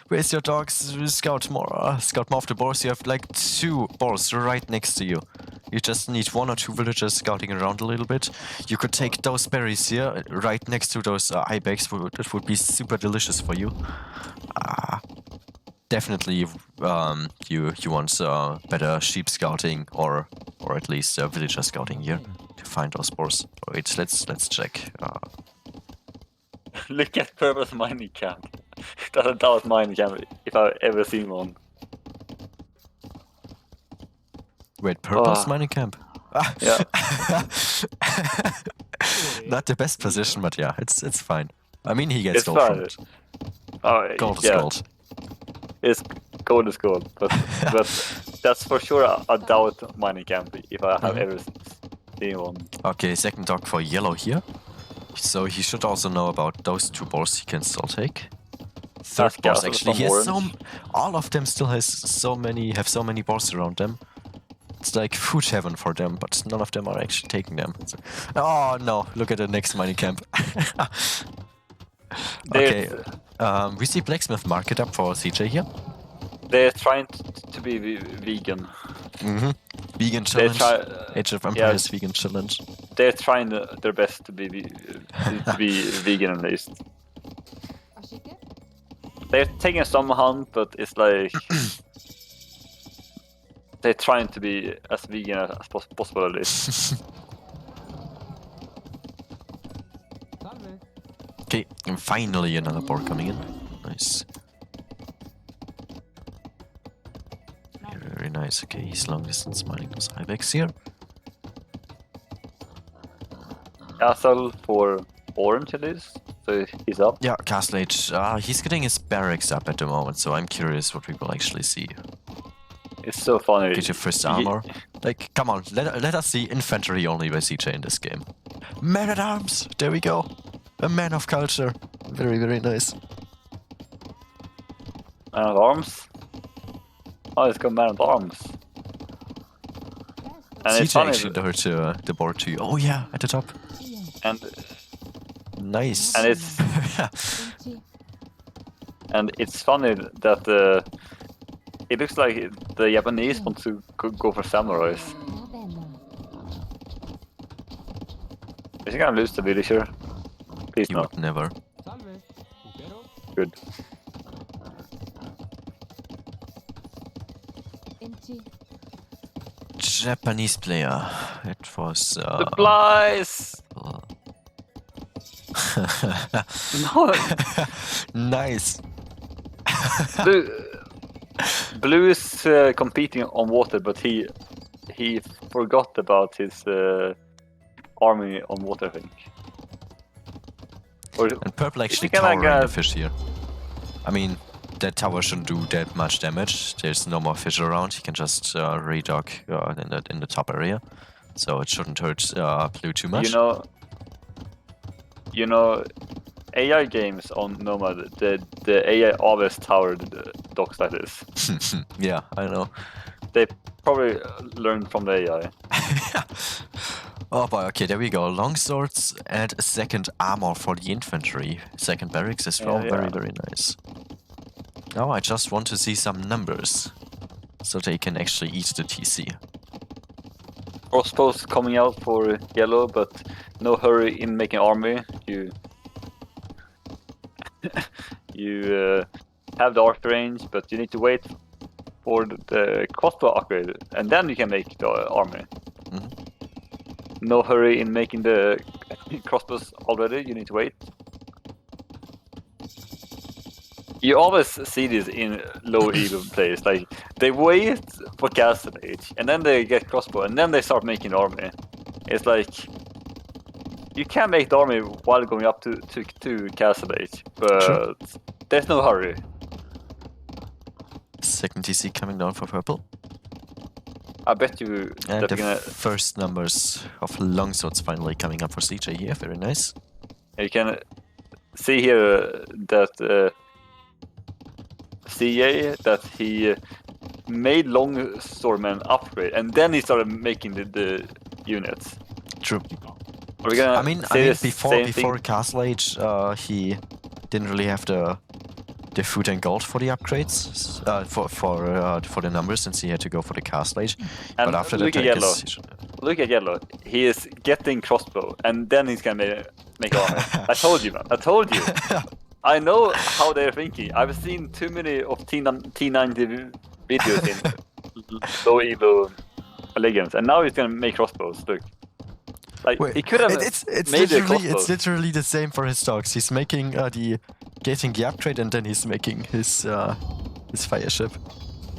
Where's your dogs? Scout more of the boars. You have like 2 boars right next to you. You just need 1 or 2 villagers scouting around a little bit. You could take those berries here, right next to those ibex. It would be super delicious for you. Definitely, you want better sheep scouting or at least villager scouting here to find those boars. Wait, let's check. Look at Purple's mining camp. That's a DauT mining camp if I've ever seen one. Wait, purple's mining camp? Yeah. Not the best position, but yeah, it's fine. I mean, he gets It's gold from fine. it. Oh, Gold is yeah. gold. It's gold is gold, but that's for sure a DauT mining camp if I have ever seen one. Okay, second dog for yellow here. So he should also know about those 2 boars he can still take. Third DauT boss Castle actually, from he has Orange. all of them still have so many boars around them. It's like food heaven for them, but none of them are actually taking them. Oh no! Look at the next mining camp. Okay, we see blacksmith market up for CJ here. They're trying to be vegan. Vegan challenge. try- Age of yeah. Empires vegan challenge. They're trying their best to be vegan at least. They're taking some hunt, but it's like they're trying to be as vegan as possible at least. Okay, and finally another board coming in. Nice. Very nice. Okay, he's long distance mining those ibex here. Castle for Orange at least, so he's up. Yeah, Castle Age. He's getting his barracks up at the moment, so I'm curious what we will actually see. It's so funny. Get your first armor. Like, come on, let us see infantry only by CJ in this game. Man at arms! There we go. A man of culture. Very, very nice. Man at arms. Oh, it's got man at arms. And it's CJ funny. actually lured the board to you. Oh yeah, at the top. And Nice. and it's and it's funny that it looks like the Japanese want to go for samurais. Is he gonna lose the villager? Please He no. would never. Good. Japanese player. It was. Supplies. No. Nice. Blue is competing on water, but he forgot about his army on water, I think. Or, And purple actually can I towering the get- fish here. I mean, that tower shouldn't do that much damage. There's no more fish around. He can just redock in the top area, so it shouldn't hurt blue too much. you know, AI games on Nomad, the AI always towered docks like this. Yeah, I know. They probably learned from the AI. Oh boy, okay, there we go. Long swords and a second armor for the infantry. Second barracks as well. Yeah. Very, very nice. Now I just want to see some numbers, so they can actually eat the TC. Crossbows coming out for yellow, but no hurry in making army. You have the arc range, but you need to wait for the crossbow upgrade, and then you can make the army. No hurry in making the crossbows already. You need to wait. You always see this in low elo players. Like they wait for castle age, and then they get crossbow, and then they start making the army. It's like you can make the army while going up to castle age, but Sure. there's no hurry. Second TC coming down for purple. I bet you And that the you're gonna, first numbers of longswords finally coming up for CJ here. Very nice. you can see here that CA that he made longswordmen upgrade, and then he started making the units. True. Are we gonna I mean say the before same thing? Castle Age, he didn't really have the food and gold for the upgrades, for the numbers, since he had to go for the Castle Age. And But after the look at tank yellow. Look at yellow. He is getting crossbow, and then he's gonna make armor. I told you, man. I told you. I know how they're thinking. I've seen too many of T90 videos in low elo legends, and now he's gonna make crossbows. Look, like Wait, he could have it's made the literally crossbows. literally the same for his dogs. He's making getting the upgrade, and then he's making his fire ship.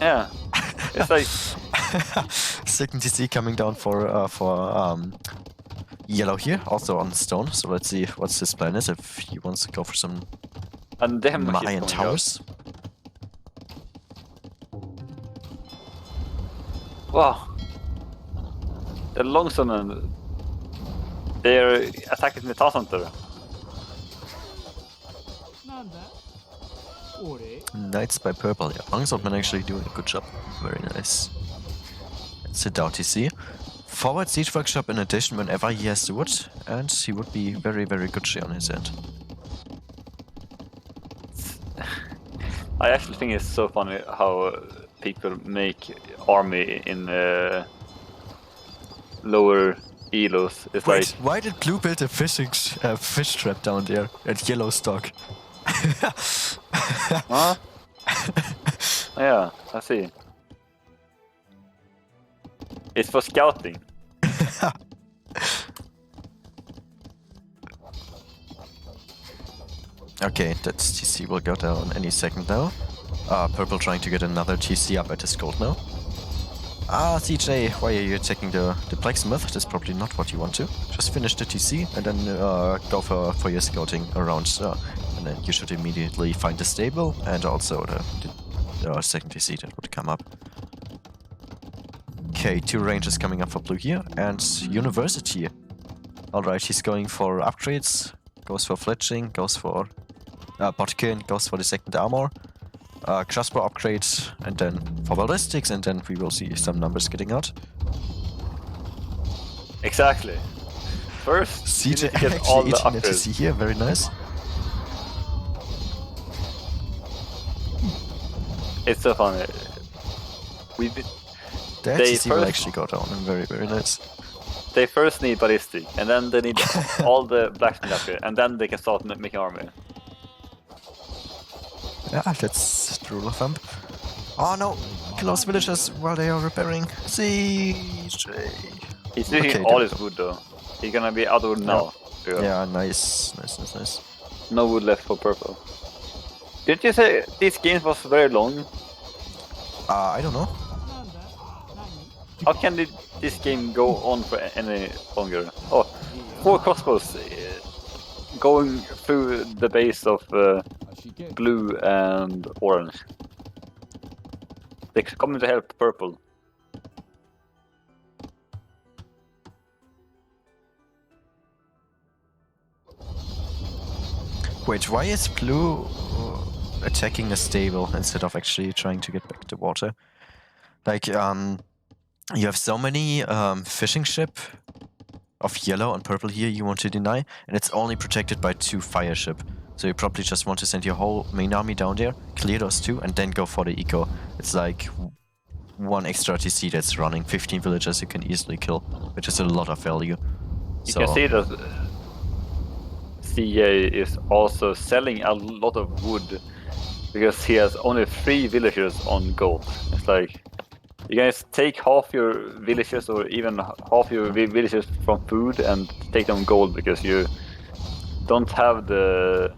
Yeah, it's like Second TC coming down for yellow here, also on stone. So let's see what's his plan is, if he wants to go for some and them Mayan towers. Wow, the longswordmen. They're attacking the town center. Knights by purple. Yeah, longswordman actually doing a good job. Very nice. It's a DauT TC. Forward siege workshop in addition whenever he has the wood, and he would be very, very good share on his end. I actually think it's so funny how people make army in lower elos. It's Wait, like, why did blue build a fish trap down there at yellow stock? huh? Yeah, I see. It's for scouting. Okay, that TC will go down any second now. Purple trying to get another TC up at his gold now. CJ, why are you attacking the blacksmith? That's probably not what you want to. Just finish the TC and then go for your scouting around. And then you should immediately find the stable and also the second TC that would come up. Okay, 2 ranges coming up for blue here, and university. Alright, he's going for upgrades, goes for fletching, goes for botkin, goes for the second armor, crossbow upgrade, and then for ballistics, and then we will see some numbers getting out. Exactly. First, CJ you need to get all actually the eating a upgrades. TC here, very nice. It's so funny. We did. That They TC will first- actually go down, and very, very nice. They first need ballistic, and then they need all the blacksmith upgrade, and then they can start making army. Yeah, that's the rule of thumb. Oh no! Close villagers while they are repairing. CJ! He's using Okay, all then. his wood though. He's gonna be out of wood now. Yeah, nice. No wood left for purple. Did you say this game was very long? I don't know. How can this game go on for any longer? Oh, 4 crossbows going through the base of blue and orange. They're coming to help purple. Wait, why is blue attacking the stable instead of actually trying to get back to water? Like, you have so many fishing ship of yellow and purple here you want to deny, and it's only protected by 2 fire ship. So you probably just want to send your whole main army down there, clear those 2, and then go for the eco. It's like 1 extra TC that's running, 15 villagers you can easily kill, which is a lot of value. You can see that CA is also selling a lot of wood because he has only 3 villagers on gold. It's like, you guys take half your villagers or even half your villagers from food and take them gold because you don't have the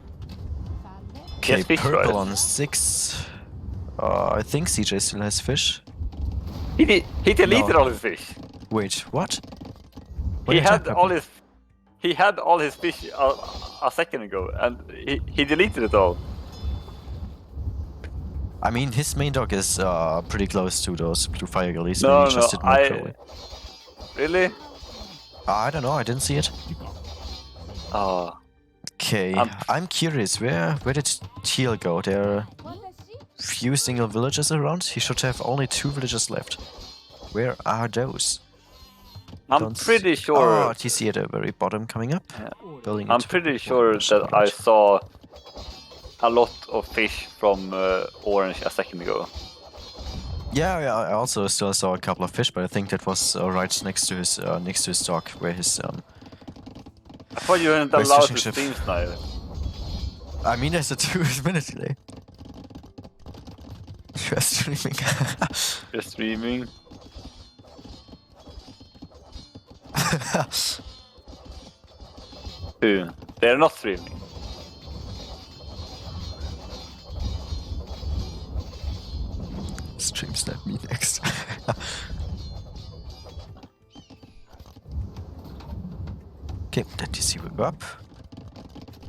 Okay, has fish, purple right? on 6. I think CJ still has fish. He deleted No. all his fish. Wait, what? He When did that had happen? all his fish a second ago, and he deleted it all. I mean, his main dock is pretty close to those blue fire gullies. No, Maybe just did micro it. Really? I don't know. I didn't see it. Oh, Okay, I'm curious. Where did Teal go? There are few single villages around. He should have only 2 villages left. Where are those? I'm pretty sure. Oh, TC at the very bottom coming up. Yeah. Building I'm it pretty sure that I saw a lot of fish from Orange a second ago. Yeah, I also still saw a couple of fish, but I think that was right next to his dock, where his I thought you weren't Where's allowed fishing to ship? stream snipe. I mean, there's a 2-minute delay. You're streaming. You're streaming. Who? They're not streaming. Stream snap me next. Okay, that TC will go up.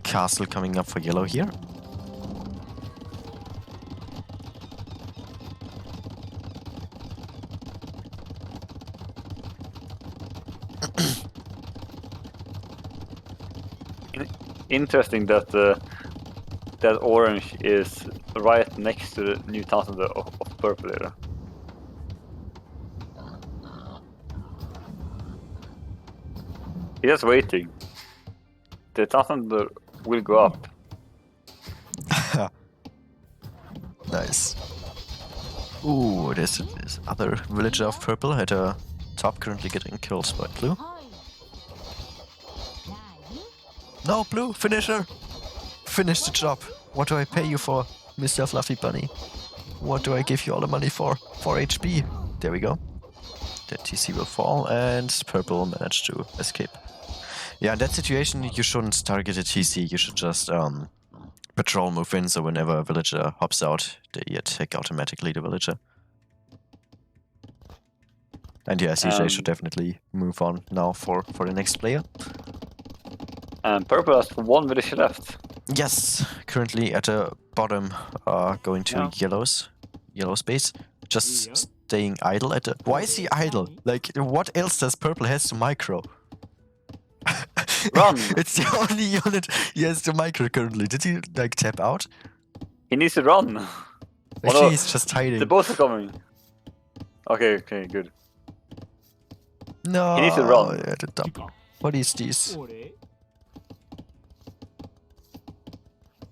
Castle coming up for yellow here. Interesting that that Orange is right next to the new town of Purple here. He's just waiting. The Thunder will go up. Nice. Ooh, there's this other villager of purple at the top currently getting killed by blue. No, blue, finish her! Finish the job. What do I pay you for, Mr. Fluffy Bunny? What do I give you all the money for? 4 HP. There we go. The TC will fall and purple managed to escape. Yeah, in that situation you shouldn't target a TC, you should just patrol move in, so whenever a villager hops out, they attack automatically the villager. And yeah, CJ should definitely move on now for the next player. And Purple has 1 villager left. Yes, currently at the bottom, going to yellow space. Just staying idle at the... Why is he idle? Like, what else does Purple has to micro? Run! It's the only unit he has to micro currently. Did he, like, tap out? He needs to run. Actually, he's just hiding. The boats are coming. Okay, good. No, He needs to run. At the top. What is this?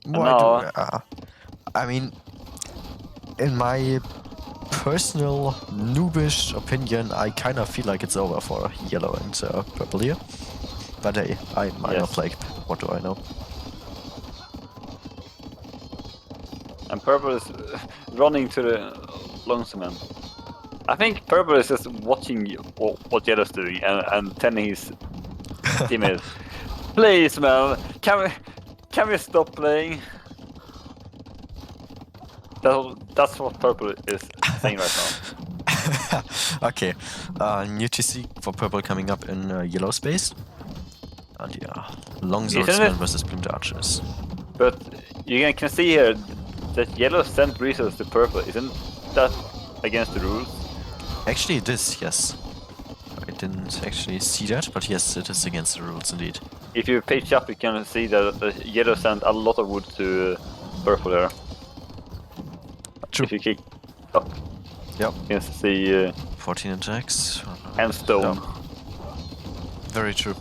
No. I mean, in my personal noobish opinion, I kind of feel like it's over for yellow and purple here. But hey, I'm minor plague. What do I know? And Purple is running to the lonesome man. I think Purple is just watching what Yellow's doing and telling his teammates, "Please, man, can we stop playing?" That's what Purple is saying right now. Okay, new TC for purple coming up in yellow space. And yeah, long swordsman versus plumed archers. But you can see here that Yellow sent resources to Purple. Isn't that against the rules? Actually, it is, yes. I didn't actually see that, but yes, it is against the rules indeed. If you page up, you can see that the Yellow sent a lot of wood to Purple here. True. If you kick up, yep. you can see 14 attacks. and stone. Yep. Very true.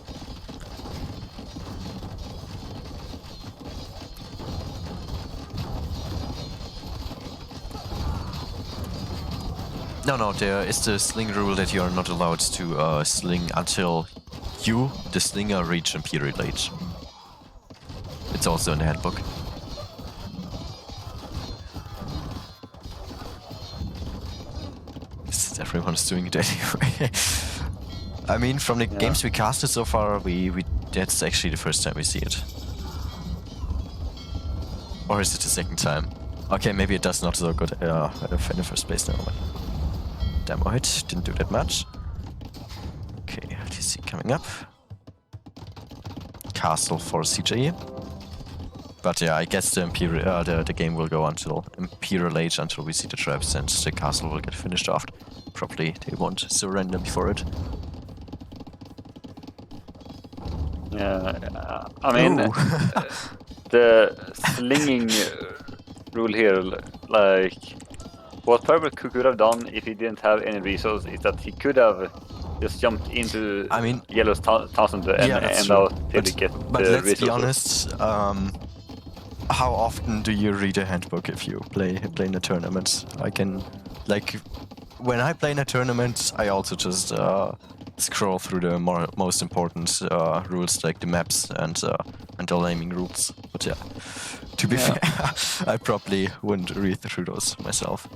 No, there is the sling rule that you are not allowed to sling until you, the slinger, reach Imperial Age. It's also in the handbook. Everyone's doing it anyway. I mean, from the games we casted so far, that's actually the first time we see it. Or is it the second time? Okay, maybe it does not so good in the first place now. Demo hit, didn't do that much. Okay, TC coming up. Castle for CJ. But yeah, I guess the game will go until Imperial Age until we see the traps and the castle will get finished off. Probably they won't surrender before it. Yeah, I mean, the slinging rule here, like, what Purple could have done if he didn't have any resources is that he could have just jumped into Yellow's Townsend and end out till he get but the let's resources. be honest, how often do you read a handbook if you play in a tournament? I can, like, when I play in a tournament, I also just scroll through the most important rules, like the maps and the naming rules. But yeah, to be fair, I probably wouldn't read through those myself.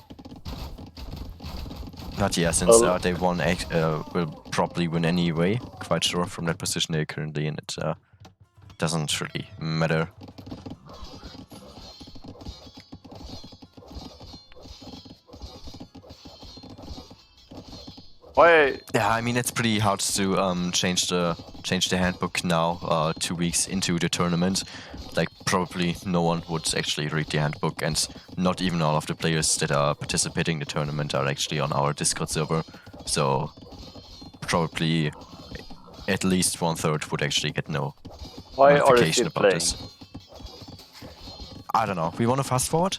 Not yet, since they will probably win anyway. Quite sure from that position they're currently in. It doesn't really matter. Why? Yeah, I mean it's pretty hard to change the handbook now, 2 weeks into the tournament. Like probably no one would actually read the handbook, and not even all of the players that are participating in the tournament are actually on our Discord server. So probably at least 1/3 would actually get no notification about this. I don't know. We want to fast forward?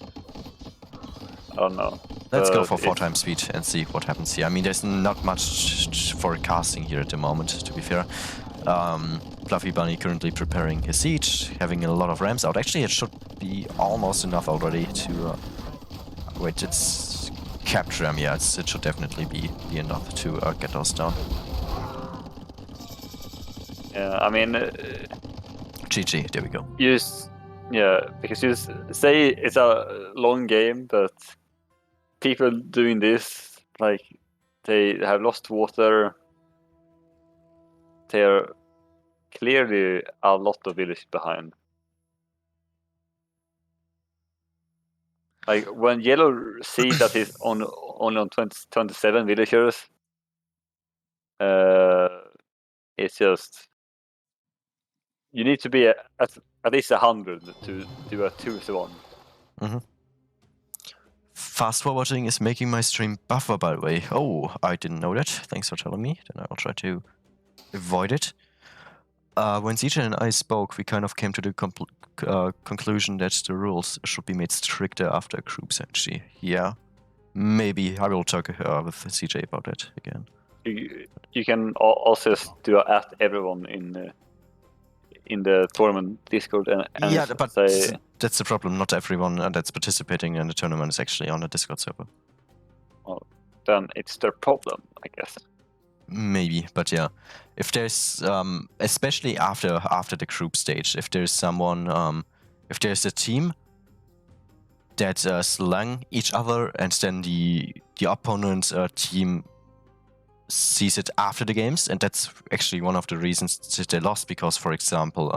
I don't know. Let's go for 4 times speed and see what happens here. I mean, there's not much forecasting here at the moment, to be fair. Fluffy Bunny currently preparing his siege, having a lot of rams out. Actually, it should be almost enough already to... wait, it's capture them. Yeah, it should definitely be enough to get those down. Yeah, I mean... GG, there we go. Because you say it's a long game, but people doing this, like, they have lost water. They're clearly a lot of villages behind. Like, when Yellow sees that he's only on 27 villagers, it's just... You need to be at least 100 to do a 2-1. Mm-hmm. Fast forwarding is making my stream buffer, by the way. Oh, I didn't know that. Thanks for telling me. Then I will try to avoid it. When CJ and I spoke, we kind of came to the conclusion that the rules should be made stricter after groups, actually. Yeah, maybe I will talk with CJ about that again. You can also do at everyone in the tournament Discord and yeah, but say... that's the problem. Not everyone that's participating in the tournament is actually on the Discord server. Well, then it's their problem, I guess. Maybe, but yeah, if there's especially after the group stage, if there's someone, if there's a team that slang each other, and then the opponent team sees it after the games, and that's actually one of the reasons that they lost, because, for example,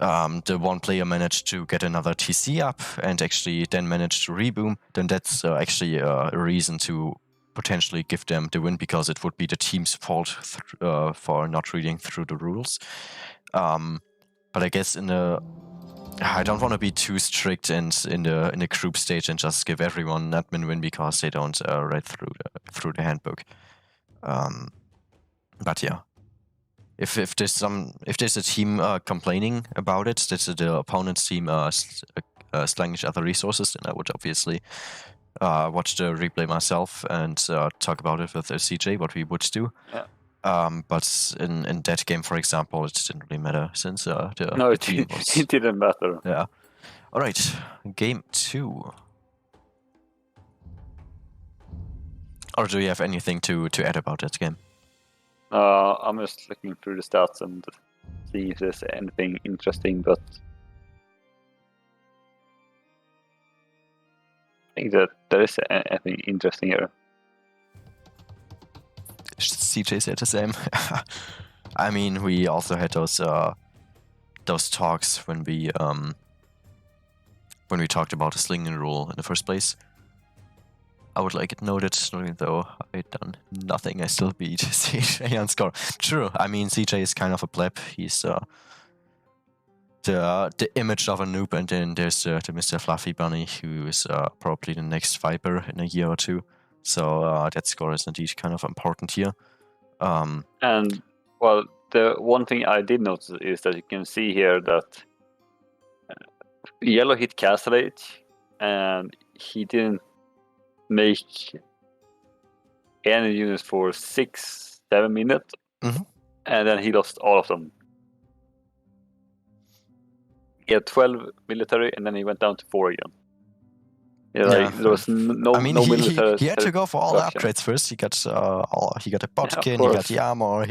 the one player managed to get another TC up and actually then managed to reboom, then that's actually a reason to potentially give them the win, because it would be the team's fault for not reading through the rules. But I guess I don't want to be too strict in the group stage and just give everyone an admin win because they don't read through the handbook. But yeah, if there's a team complaining about it, that the opponent's team slang each other resources, then I would obviously watch the replay myself and talk about it with CJ, what we would do. Yeah. But in that game, for example, it didn't really matter since the team was... it didn't matter. Yeah. All right, game 2. Or do you have anything to add about that game? I'm just looking through the stats and seeing if there's anything interesting, but I think that there is anything interesting here. CJ said the same. I mean, we also had those those talks when we talked about the slinging rule in the first place. I would like it noted, even though I've done nothing, I still beat CJ on score. True, I mean, CJ is kind of a pleb. He's the image of a noob, and then there's the Mr. Fluffy Bunny, who is probably the next Viper in a year or two. So that score is indeed kind of important here. And, well, the one thing I did notice is that you can see here that Yellow hit Castle Age, and he didn't make any units for 6-7 minutes, and then he lost all of them. He had 12 military, and then he went down to 4 again. There was no military. He had to go for all the upgrades first. He got a botkin, he got the armor,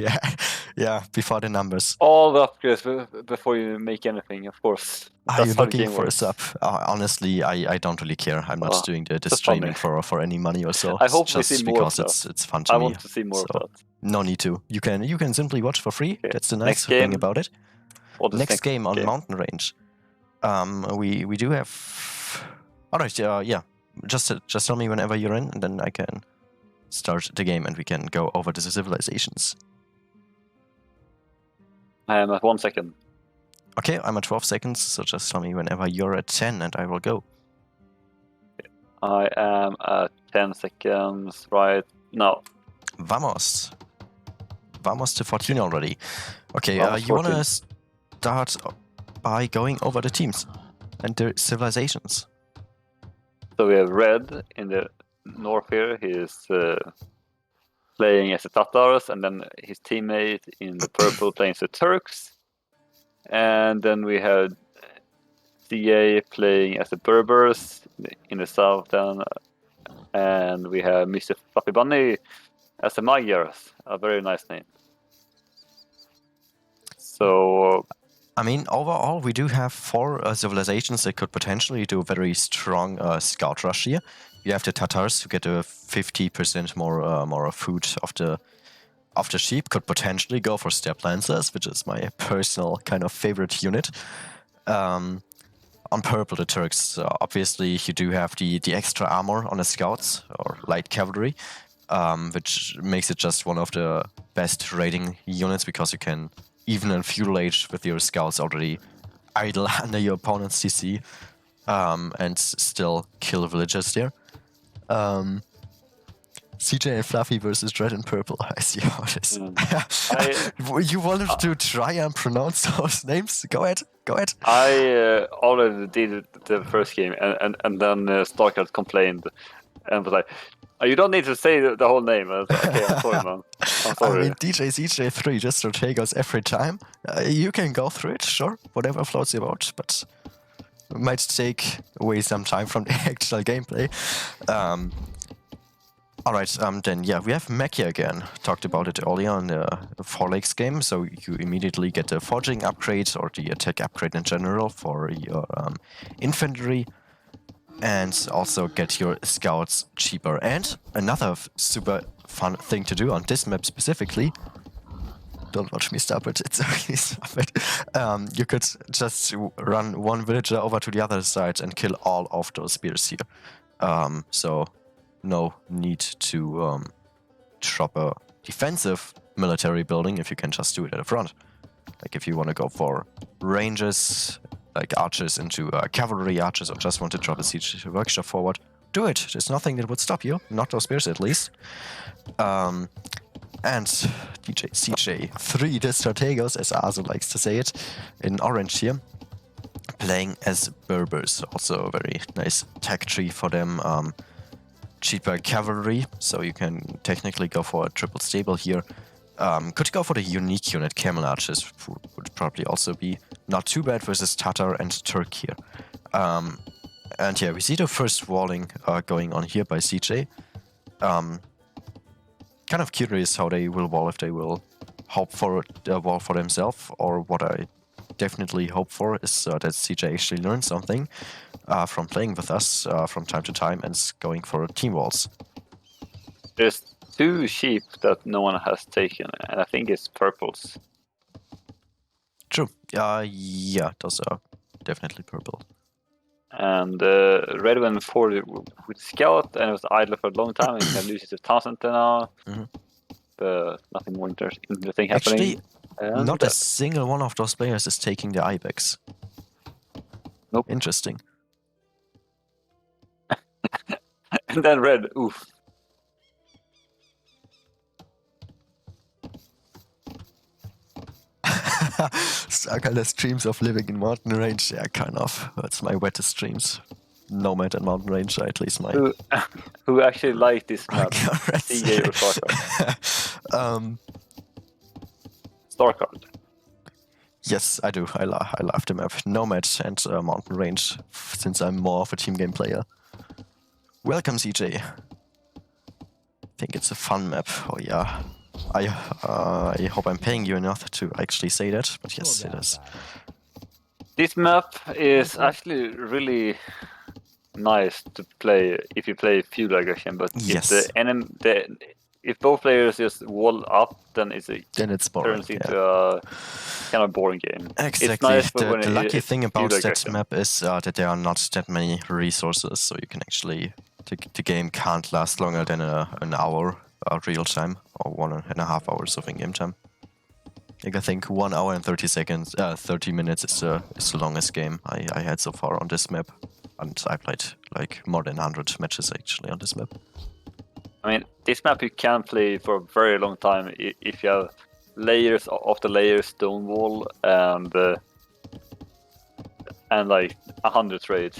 before the numbers. All the upgrades before you make anything, of course. Are you looking for a sub? Honestly, I don't really care. I'm not doing the streaming for any money or so. I hope just we see more because it's fun to me. I want to see more of that. No need to. You can simply watch for free. Okay. That's the nice thing about it. Next game on Mountain Range. We do have. Alright, just tell me whenever you're in, and then I can start the game and we can go over the civilizations. I am at 1 second. Okay, I'm at 12 seconds, so just tell me whenever you're at 10 and I will go. I am at 10 seconds right now. Vamos. Vamos to 14 already. Okay, you want to start by going over the teams and their civilizations. So we have Red in the north here. He's playing as the Tatars, and then his teammate in the purple playing as the Turks. And then we have CA playing as the Berbers in the south, and we have Mr. Fluffy Bunny as the Magyars. A very nice name. So, I mean, overall, we do have 4 civilizations that could potentially do a very strong scout rush here. You have the Tatars, who get a 50% more food of the sheep. Could potentially go for Steppe Lancers, which is my personal kind of favorite unit. On purple, the Turks, obviously, you do have the extra armor on the scouts or light cavalry, which makes it just one of the best raiding units because you can. Even in feudal age with your scouts already idle under your opponent's CC and still kill villagers there. CJ and Fluffy versus Red and Purple. I see how it is. You wanted to try and pronounce those names? Go ahead. I already did the first game, and then Starkart complained and was like, you don't need to say the whole name. I was like, okay, I'm sorry, man. I'm sorry. I mean, DJ3 just rotates every time. You can go through it, sure, whatever floats your boat, but it might take away some time from the actual gameplay. Alright, then we have Mechia again. Talked about it earlier in the Four Lakes game, so you immediately get the forging upgrade or the attack upgrade in general for your infantry. And also get your scouts cheaper. And another super fun thing to do on this map specifically. Don't watch me stop it, it's okay, stop it. You could just run one villager over to the other side and kill all of those spears here. So no need to drop a defensive military building if you can just do it at the front. Like if you want to go for ranges, like archers into cavalry archers, or just want to drop a siege workshop forward, do it. There's nothing that would stop you. Not those spears, at least. And CJ3, the Strategos, as Azo likes to say it, in orange here, playing as Berbers. Also a very nice tech tree for them. Cheaper cavalry, so you can technically go for a triple stable here. Could go for the unique unit, Camel Archers would probably also be not too bad versus Tatar and Turk here. And we see the first walling going on here by CJ. Kind of curious how they will wall, if they will hope for a wall for themselves, or what I definitely hope for is that CJ actually learns something from playing with us from time to time and going for team walls. There's 2 sheep that no one has taken, and I think it's purples. True. Yeah, those are definitely purple. And red went forward with scout, and it was idle for a long time. He's gonna lose it to Townsend now. But nothing more interesting happening. Actually, not a single one of those players is taking the Ibex. Nope. Interesting. And then red, oof. Sakaless dreams of living in mountain range. Yeah, kind of. That's my wettest dreams. Nomad and mountain range, at least my. Who actually liked this map? CJ or Starcard? Starcard. Yes, I do. I love the map. Nomad and mountain range, since I'm more of a team game player. Welcome, CJ. I think it's a fun map. Oh yeah. I hope I'm paying you enough to actually say that, but yes, it is. This map is actually really nice to play if you play feud aggression, but yes. if both players just wall up, then it's boring. Turns into a kind of boring game. Exactly. It's nice, the lucky thing about that map is that there are not that many resources, so you can actually the game can't last longer than an hour real time or 1.5 hours of in-game time. Like I think 1 hour and 30 minutes is the longest game I had so far on this map. And I played like more than 100 matches actually on this map. I mean, this map you can play for a very long time if you have layers after layers, stone wall, and like 100 trades.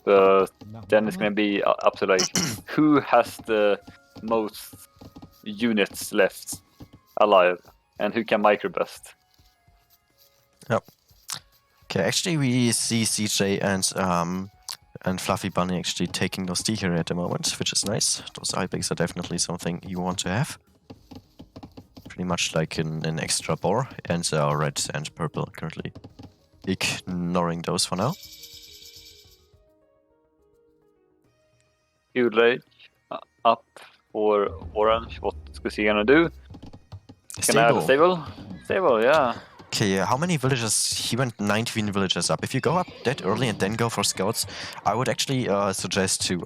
But then it's gonna be up to like who has the most units left alive and who can micro best. Yep. Okay, actually we see CJ and Fluffy Bunny actually taking those D here at the moment, which is nice. Those Ibex are definitely something you want to have. Pretty much like an extra boar, and red and purple currently. Ignoring those for now. Huge lake up for orange. What's he gonna do? Can I have a stable? Stable, yeah. Okay, how many villages? He went 19 villages up. If you go up that early and then go for scouts, I would actually suggest to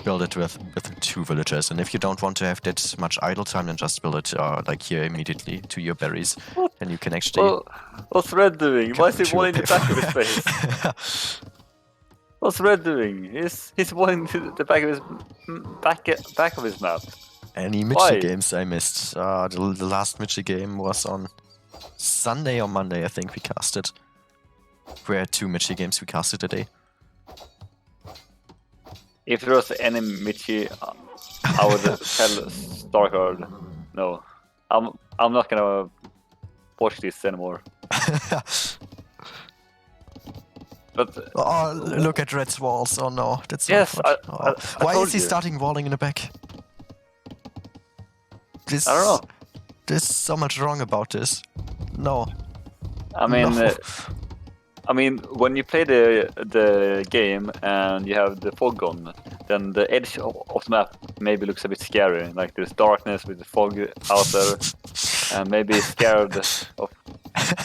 build it with 2 villages. And if you don't want to have that much idle time, then just build it like here immediately to your berries. And you can actually... Well, what's red doing? Why is he walling in the back of his face? What's red doing? He's walling to the back of his back of his map. Any Michi games I missed? The last Michi game was on Sunday or Monday, I think we casted. We had 2 Michi games we casted a day. If there was any Michi, I would tell Starcard, no, I'm not gonna watch this anymore. But look at Red's walls! Oh no, that's yes. Why is he starting walling in the back? I don't know. There's so much wrong about this. No. I mean, when you play the game and you have the fog on, then the edge of the map maybe looks a bit scary. Like there's darkness with the fog out there, and maybe scared of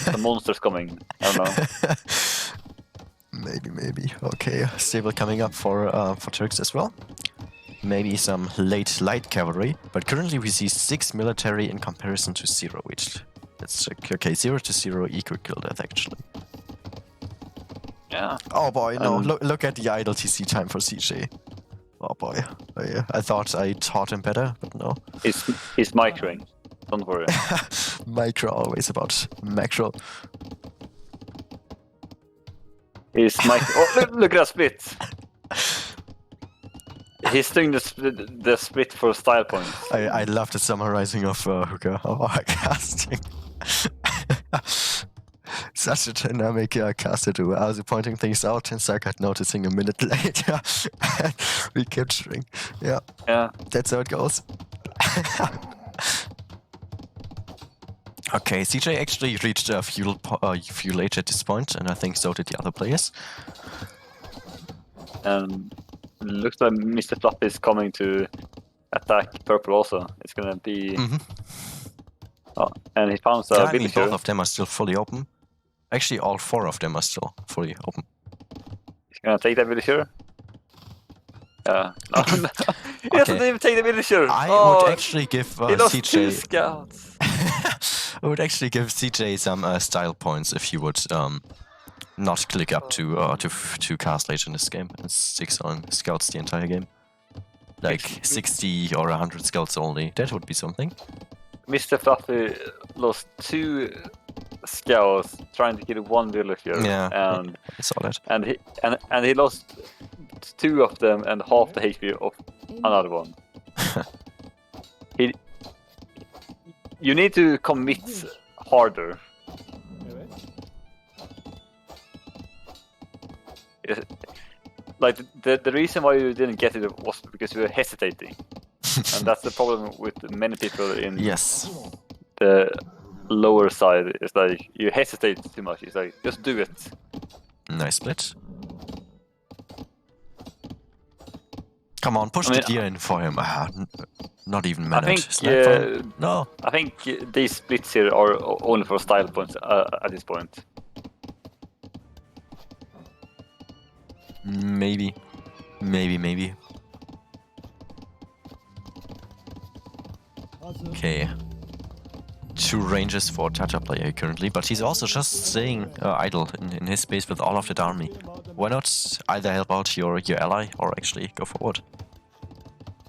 the monsters coming. I don't know. Maybe. Okay, stable coming up for Turks as well. Maybe some late light cavalry, but currently we see 6 military in comparison to 0, which that's okay. 0 to 0 equal kill death actually. Yeah. Oh boy, no! Look at the idle TC time for CJ. Oh boy, I thought I taught him better, but no. He's microing. Don't worry. Micro always about macro. He's micro. Oh, look at that split. He's doing the split for style points. I love the summarizing of Hooker of our casting. Such a dynamic caster too. I was pointing things out and Sarkat noticing a minute later and recapturing. Yeah. That's how it goes. Okay, CJ actually reached a fuel age at this point, and I think so did the other players. Looks like Mr. Fluffy is coming to attack purple also. It's gonna be Oh, and he found a Yeah, I mean, villager. both of them are still fully open. Actually, all 4 of them are still fully open. He's gonna take that villager. Yeah. No, no. He Okay. doesn't even take the villager. I Oh, would actually give he lost 2 CJ. scouts. I would actually give CJ some style points if he would not click up to castle age in this game and sticks on scouts the entire game. Like 60 or 100 scouts only. That would be something. Mr. Fluffy lost 2 scouts trying to kill 1 villager. Yeah, And I saw that. and he lost 2 of them and half the HP of another one. You need to commit harder. Like the reason why you didn't get it was because you were hesitating, and that's the problem with many people in Yes. the lower side. It's like you hesitate too much. It's like just do it. Nice split. Come on, push I mean, the gear in for him. Not even I managed. think No. I think these splits here are only for style points at this point. Maybe. Okay. 2 ranges for Tata player currently, but he's also just staying idle in his base with all of that army. Why not either help out your ally or actually go forward?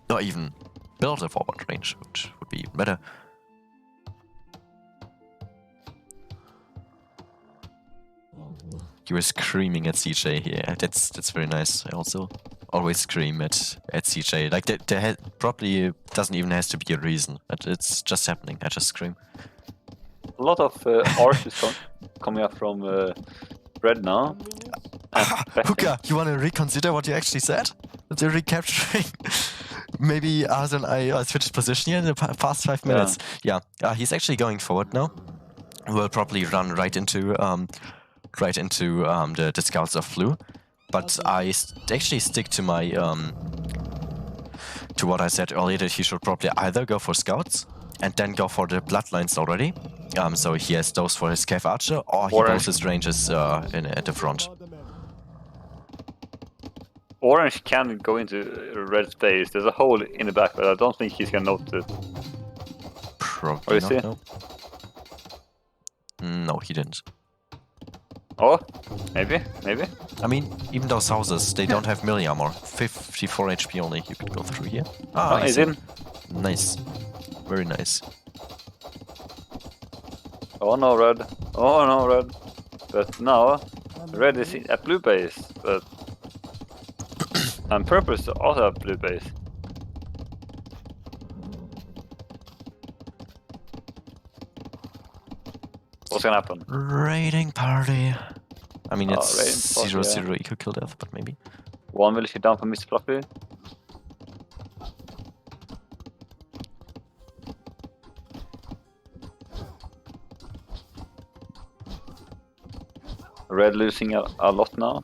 Or even build a forward range, which would be even better. You were screaming at CJ here. That's very nice. I also always scream at CJ. Like there probably doesn't even has to be a reason. It's just happening. I just scream. A lot of archers coming up from red now. Hooker, you want to reconsider what you actually said? That you're recapturing? Maybe Ars and I switched position here in the past 5 minutes. Yeah, he's actually going forward now. We'll probably run right into the scouts of blue. But I actually stick to my to what I said earlier, that he should probably either go for scouts and then go for the bloodlines already. So he has those for his Cav Archer, or he goes his ranges at the front. Orange can go into red space. There's a hole in the back, but I don't think he's gonna notice it. Probably is not, he? no. No, he didn't. Oh, maybe. I mean, even those houses, they don't have melee armor. 54 HP only, you could go through here. Oh, he's in. Nice. Very nice. Oh no, red. But now, red is at blue base, but and purple is also at blue base. What's gonna happen? Raiding party. I mean, it's raiding party, 0-0 equal kill death, but maybe. 1 villager down for Mr. Fluffy. Red losing a lot now.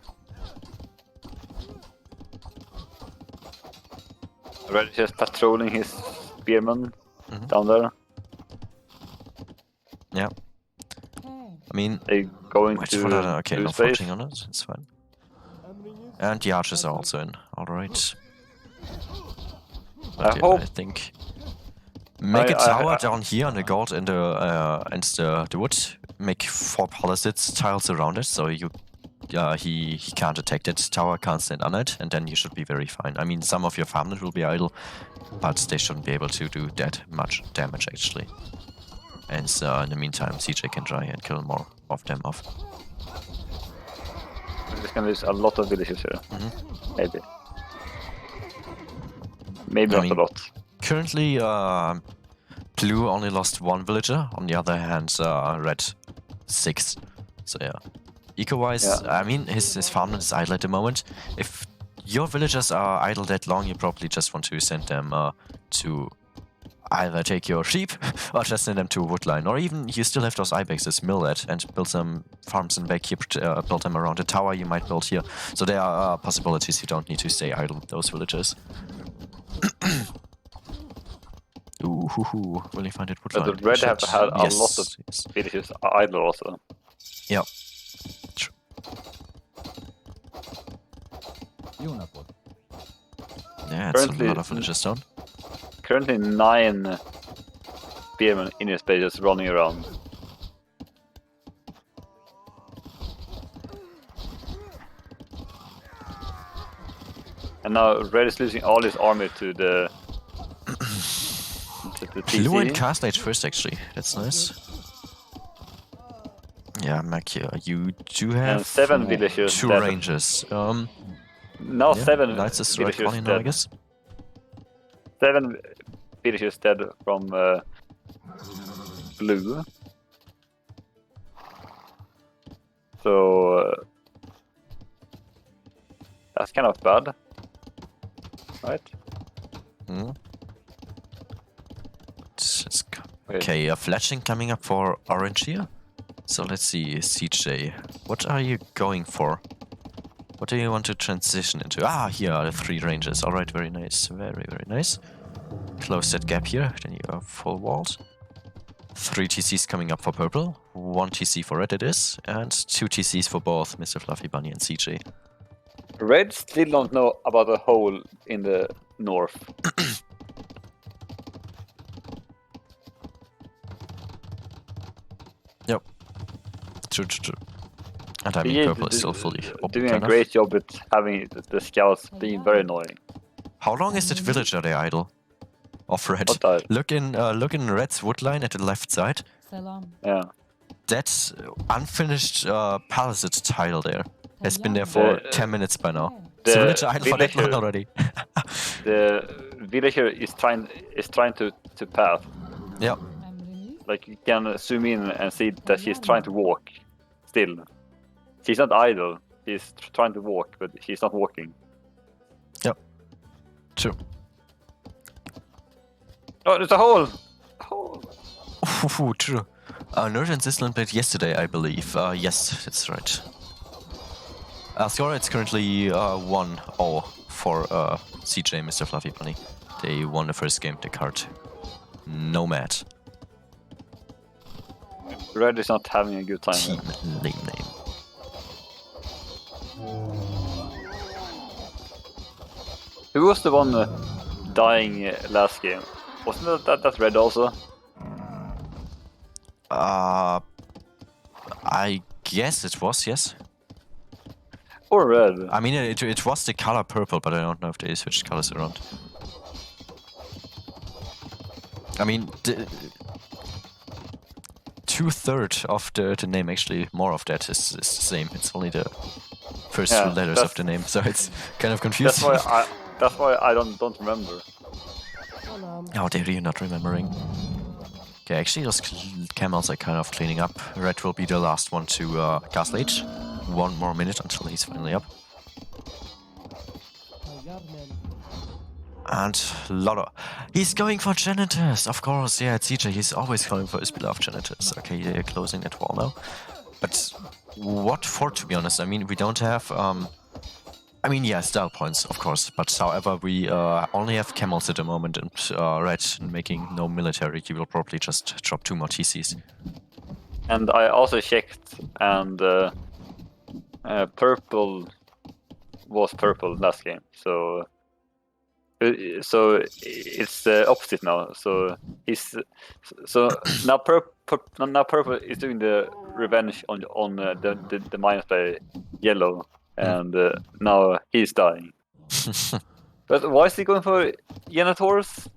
Red is just patrolling his spearmen down there. Yeah. I mean, They going wait to for that. Okay, blue no space. forging on it. It's fine. And the archers are also in. Alright. I hope. I think. Make a tower down here on the gold and the wood. Make 4 palisades tiles around it, so he can't attack that tower, can't stand on it, and then you should be very fine. I mean, some of your farmers will be idle, but they shouldn't be able to do that much damage actually. And in the meantime, CJ can try and kill more of them off. We're just gonna lose a lot of villages here. Maybe. Maybe I not mean, a lot. Currently, blue only lost 1 villager. On the other hand, red 6. So yeah. Eco-wise, I mean, his farmland is idle at the moment. If your villagers are idle that long, you probably just want to send them to either take your sheep or just send them to a woodline. Or even you still have those ibexes, mill that and build some farms in back here, build them around the tower you might build here. So there are possibilities, you don't need to stay idle with those villagers. Ooh, Will you find it But woodline? the red have Shit. had a Yes, lot of yes. villages idle also. Yeah. Yeah, it's Currently- a lot of villages done. Currently 9 spearmen in his spaces running around. And now Red is losing all his army to the Clue and TC. Castle Age first, actually. That's nice. Yeah, Mac, you do have 7 villagers 2 dead. ranges. Now Yeah, 7 Knights is the right villagers calling now, I dead. guess. 7 villagers dead from blue. So that's kind of bad, right? Hmm. Okay, fletching coming up for orange here. So let's see, CJ, what are you going for? What do you want to transition into? Ah, here are the 3 ranges. Alright, very nice. Very, very nice. Close that gap here, then you are full walled. 3 TCs coming up for purple. 1 TC for red it is. And 2 TCs for both Mr. Fluffy Bunny and CJ. Red still don't know about a hole in the north. Yep. True. And I mean, He purple is still fully open. doing a kind of. great job with having the scouts being very annoying. How long is that villager they idle? Of red. What the- Look in red's woodline at the left side. Yeah. That unfinished palisade tile there has been there for 10 minutes by now. The So villager idle for that one villager- already. The villager is trying to path. Yep. Like you can zoom in and see that she's trying to walk. Still, she's not idle. She's trying to walk, but she's not walking. True. Oh, there's a hole. Hole. Ooh, true. Northern Sicily played yesterday, I believe. Yes, that's right. Score, it's currently 1-0 for CJ, Mr. Fluffy Bunny. They won the first game, the card. Nomad. Red is not having a good time. Team name. Who was the one dying last game? Wasn't that Red also? I guess it was, yes. Or Red? I mean, it was the color purple, but I don't know if they switched colors around. I mean, 2/3 of the name, actually, more of that is the same. It's only the first 2 letters of the name, so it's kind of confusing. That's why I don't remember. Oh, they're really not remembering. Okay, actually, those camels are kind of cleaning up. Red will be the last one to Castle Age. 1 more minute until he's finally up. And Lotto. He's going for Janitors, of course. Yeah, it's CJ. He's always going for his beloved Janitors. Okay, they're closing that wall now. But what for, to be honest? I mean, we don't have... I mean, yeah, style points, of course. But however, we only have camels at the moment. And Red making no military. He will probably just drop 2 more TCs. And I also checked, and purple was purple last game. So it's the opposite now. So now purple is doing the revenge on the minus by yellow, and now he's dying. But why is he going for Janitors?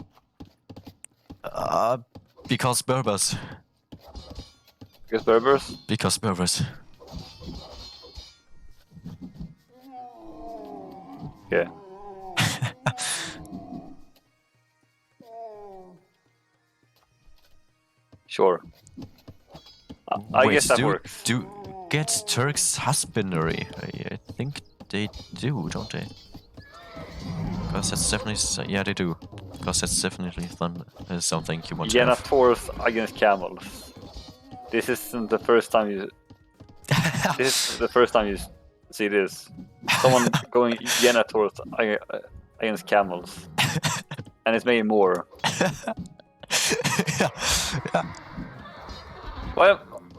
Because Berbers. Because Berbers? Because Berbers. Okay. Sure. I Wait, guess that works. Do get Turk's husbandry? I think they do, don't they? Because that's definitely... Yeah, they do. Because that's definitely something you want to have. Janitors against camels. This isn't the first time you... This is the first time you see this. Someone going Janitors against camels. And it's maybe more. yeah.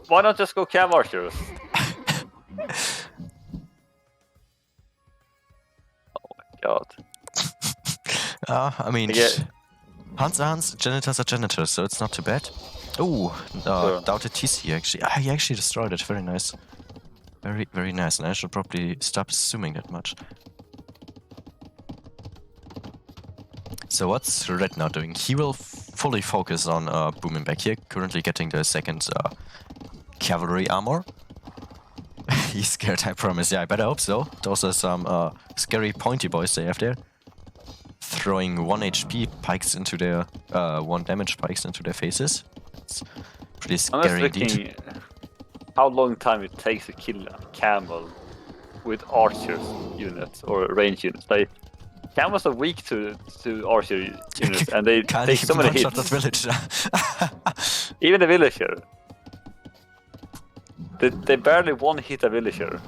Why not just go Cav Archers? Oh my god. I mean, Hans, janitors are janitors, so it's not too bad. Ooh, DauT TC actually. He actually destroyed it. Very nice. Very, very nice. And I should probably stop assuming that much. So what's Red now doing? He will fully focus on booming back here. Currently getting the second cavalry armor. He's scared, I promise. Yeah, I better hope so. Those are some scary pointy boys they have there. Throwing 1 HP pikes into their 1 damage pikes into their faces. It's pretty scary indeed. How long time it takes to kill a camel with archers units or range units. Like camels are weak to archer units, and they take so many hits. That villager. Even a villager. They barely one hit a villager.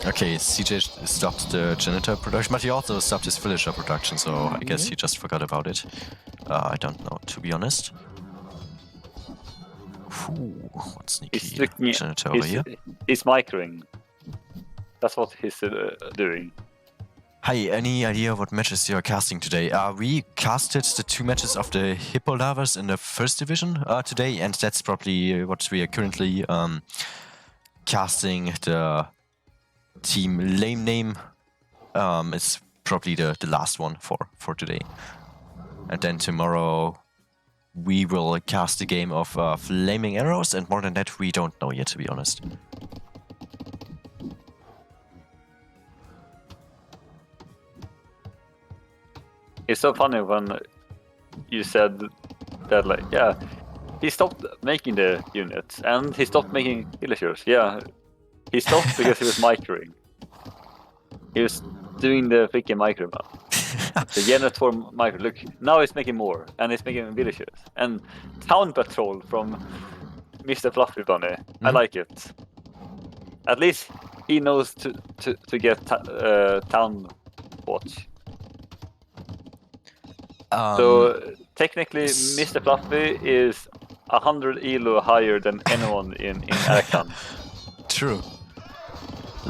Okay, CJ stopped the janitor production, but he also stopped his villager production, so I guess he just forgot about it. I don't know, to be honest. Ooh, what sneaky janitor over here. He's microing. That's what he's doing. Hi, any idea what matches you're casting today? We casted the 2 matches of the Hippo Lavers in the 1st division today, and that's probably what we are currently casting. The team lame name is probably the last one for today. And then tomorrow we will cast a game of Flaming Arrows, and more than that we don't know yet, to be honest. It's so funny when you said that, like, yeah, he stopped making the units and he stopped making villagers. Yeah, he stopped because he was microing. He was doing the freaking micro map. The janitor micro. Look, now he's making more, and he's making villagers. And Town Patrol from Mr. Fluffy Bunny. I like it. At least he knows to get Town Watch. So technically, Mr. Fluffy is 100 elo higher than anyone in Arkhan. True.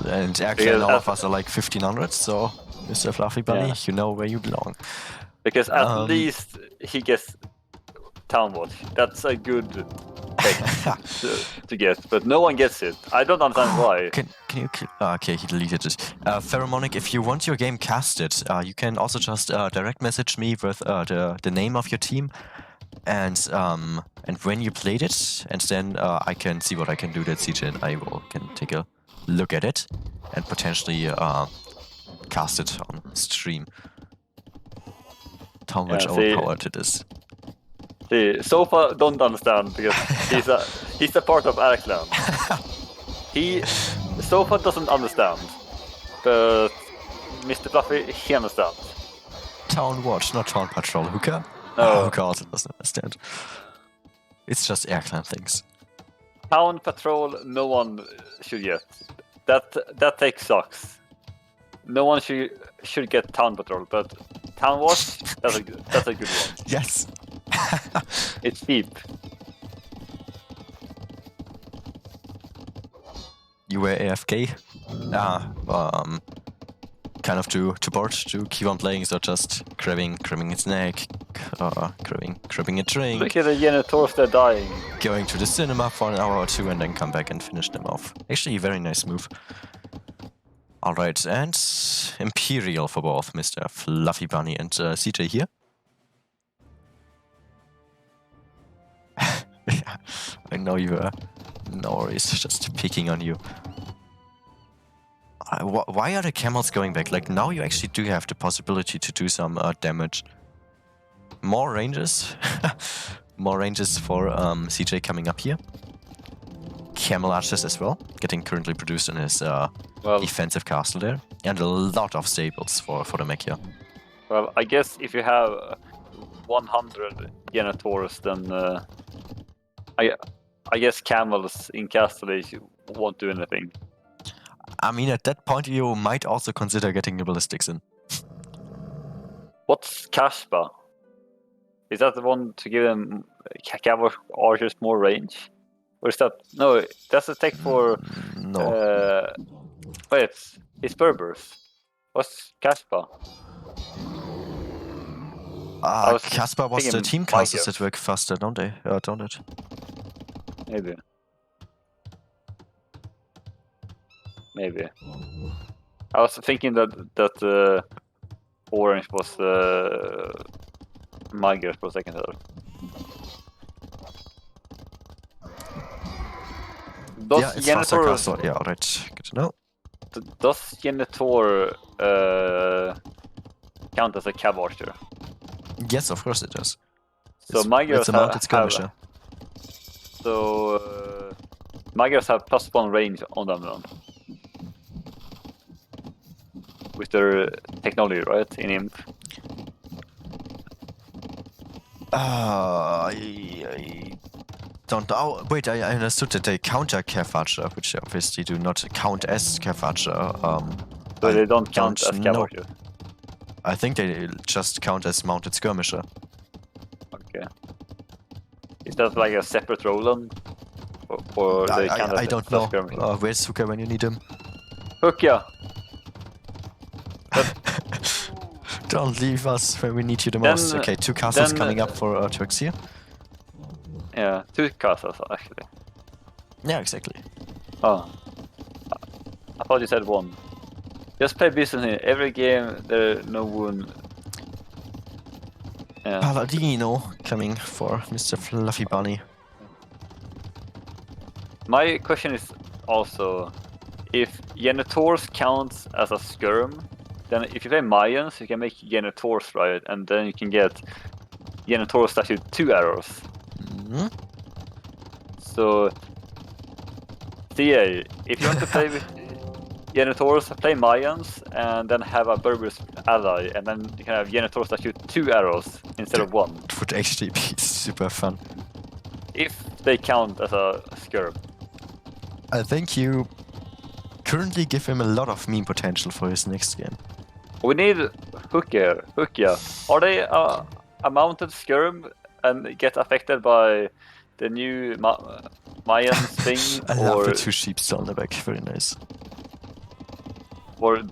And actually, all of us are like 1500, so Mr. Fluffy Bunny, you know where you belong. Because at least he gets Town Watch. That's a good thing to get, but no one gets it. I don't understand why. Can you? Okay, he deleted it. Pheromonic, if you want your game casted, you can also just direct message me with the name of your team, and when you played it, and then I can see what I can do. That CJ and I can take a look at it and potentially cast it on stream. How much overpowered it is. See, Sofa don't understand because he's a part of Arkhan. Sofa doesn't understand, but Mr. Fluffy, he understands. Town Watch, not Town Patrol. Hooker? No. Hooker also doesn't understand. It's just Arkhan things. Town Patrol, no one should get. That take sucks. No one should get Town Patrol, but Town Watch, that's a good one. Yes. It's cheap. You were AFK? Kind of too bored to keep on playing, so just grabbing a snack, grabbing a drink. Look at the janitors, they're dying. Going to the cinema for an hour or 2 and then come back and finish them off. Actually, a very nice move. Alright, and Imperial for both Mr. Fluffy Bunny and CJ here. Yeah, I know you are. No worries, just picking on you. Why are the camels going back? Like, now you actually do have the possibility to do some damage. More ranges. More ranges for CJ coming up here. Camel archers as well, getting currently produced in his defensive castle there. And a lot of stables for the mech here. Well, I guess if you have 100 janitors, then I guess camels in Castle won't do anything. I mean, at that point, you might also consider getting the ballistics in. What's Kaspa? Is that the one to give them cavalry archers more range? Or is that... No, that's a tech for... No. Wait, it's Berbers. What's Kaspa? Casper was the team classes that work faster, don't they? Don't it? Maybe. Maybe. I was thinking that orange was Migrate for a second there. Yeah, it's faster castle. Yeah, alright. Good to know. Does Genitor count as a cav archer? Yes, of course it does. So Migrate it's a mounted skirmisher. So Migrate have +1 range on them then. With their technology, right? In Imp. I don't know. Oh, wait, I understood that they counter Cav Archer, which they obviously do not count as Cav Archer. So they don't count as Cav Archer? I think they just count as mounted skirmisher. Okay. Is that like a separate role then? Or they count as I don't know. skirmisher? Where's Hooker when you need him? Hooker! Don't leave us when we need you the most. Okay, 2 castles coming up for Turks here. Yeah, 2 castles actually. Yeah, exactly. Oh. I thought you said 1. Just play business here. Every game there no one. Yeah. Paladino coming for Mr. Fluffy Bunny. My question is also, if Genitors counts as a skirm, then if you play Mayans, you can make Genitors, right? And then you can get Genitors that shoot 2 arrows. Mm-hmm. So, CA, if you want to play with Genitors, play Mayans, and then have a Berber's ally, and then you can have Genitors that shoot 2 arrows instead of 1. It would actually be super fun. If they count as a skirm. I think you currently give him a lot of meme potential for his next game. We need Hooker. Are they a mounted skirm and get affected by the new Mayan thing? I love the 2 sheep still on the back, very nice. Or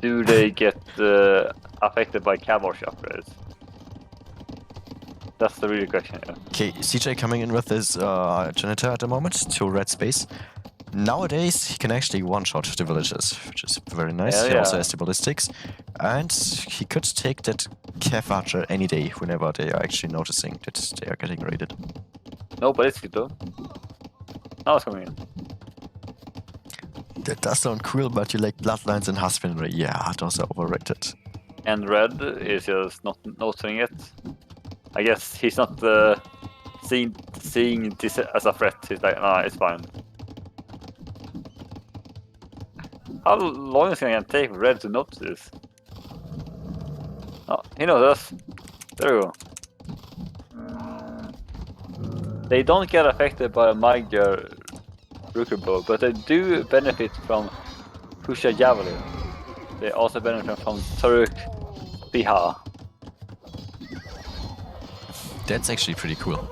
do they get affected by cavalry upgrades? That's the real question, yeah. Okay, CJ coming in with his janitor at the moment to red space. Nowadays, he can actually one-shot the villagers, which is very nice. He also has the ballistics. And he could take that Cav Archer any day, whenever they are actually noticing that they are getting raided. No ballistics though. Now it's coming in. That does sound cool, but you like bloodlines and husbandry. Yeah, those are overrated. And Red is just not noticing it. I guess he's not seeing this as a threat. He's like, nah, it's fine. How long is it going to take Red to notice this? Oh, he knows us. There we go. They don't get affected by a Magyar Rooker Bow, but they do benefit from Pusha Javelin. They also benefit from Turk Biha. That's actually pretty cool.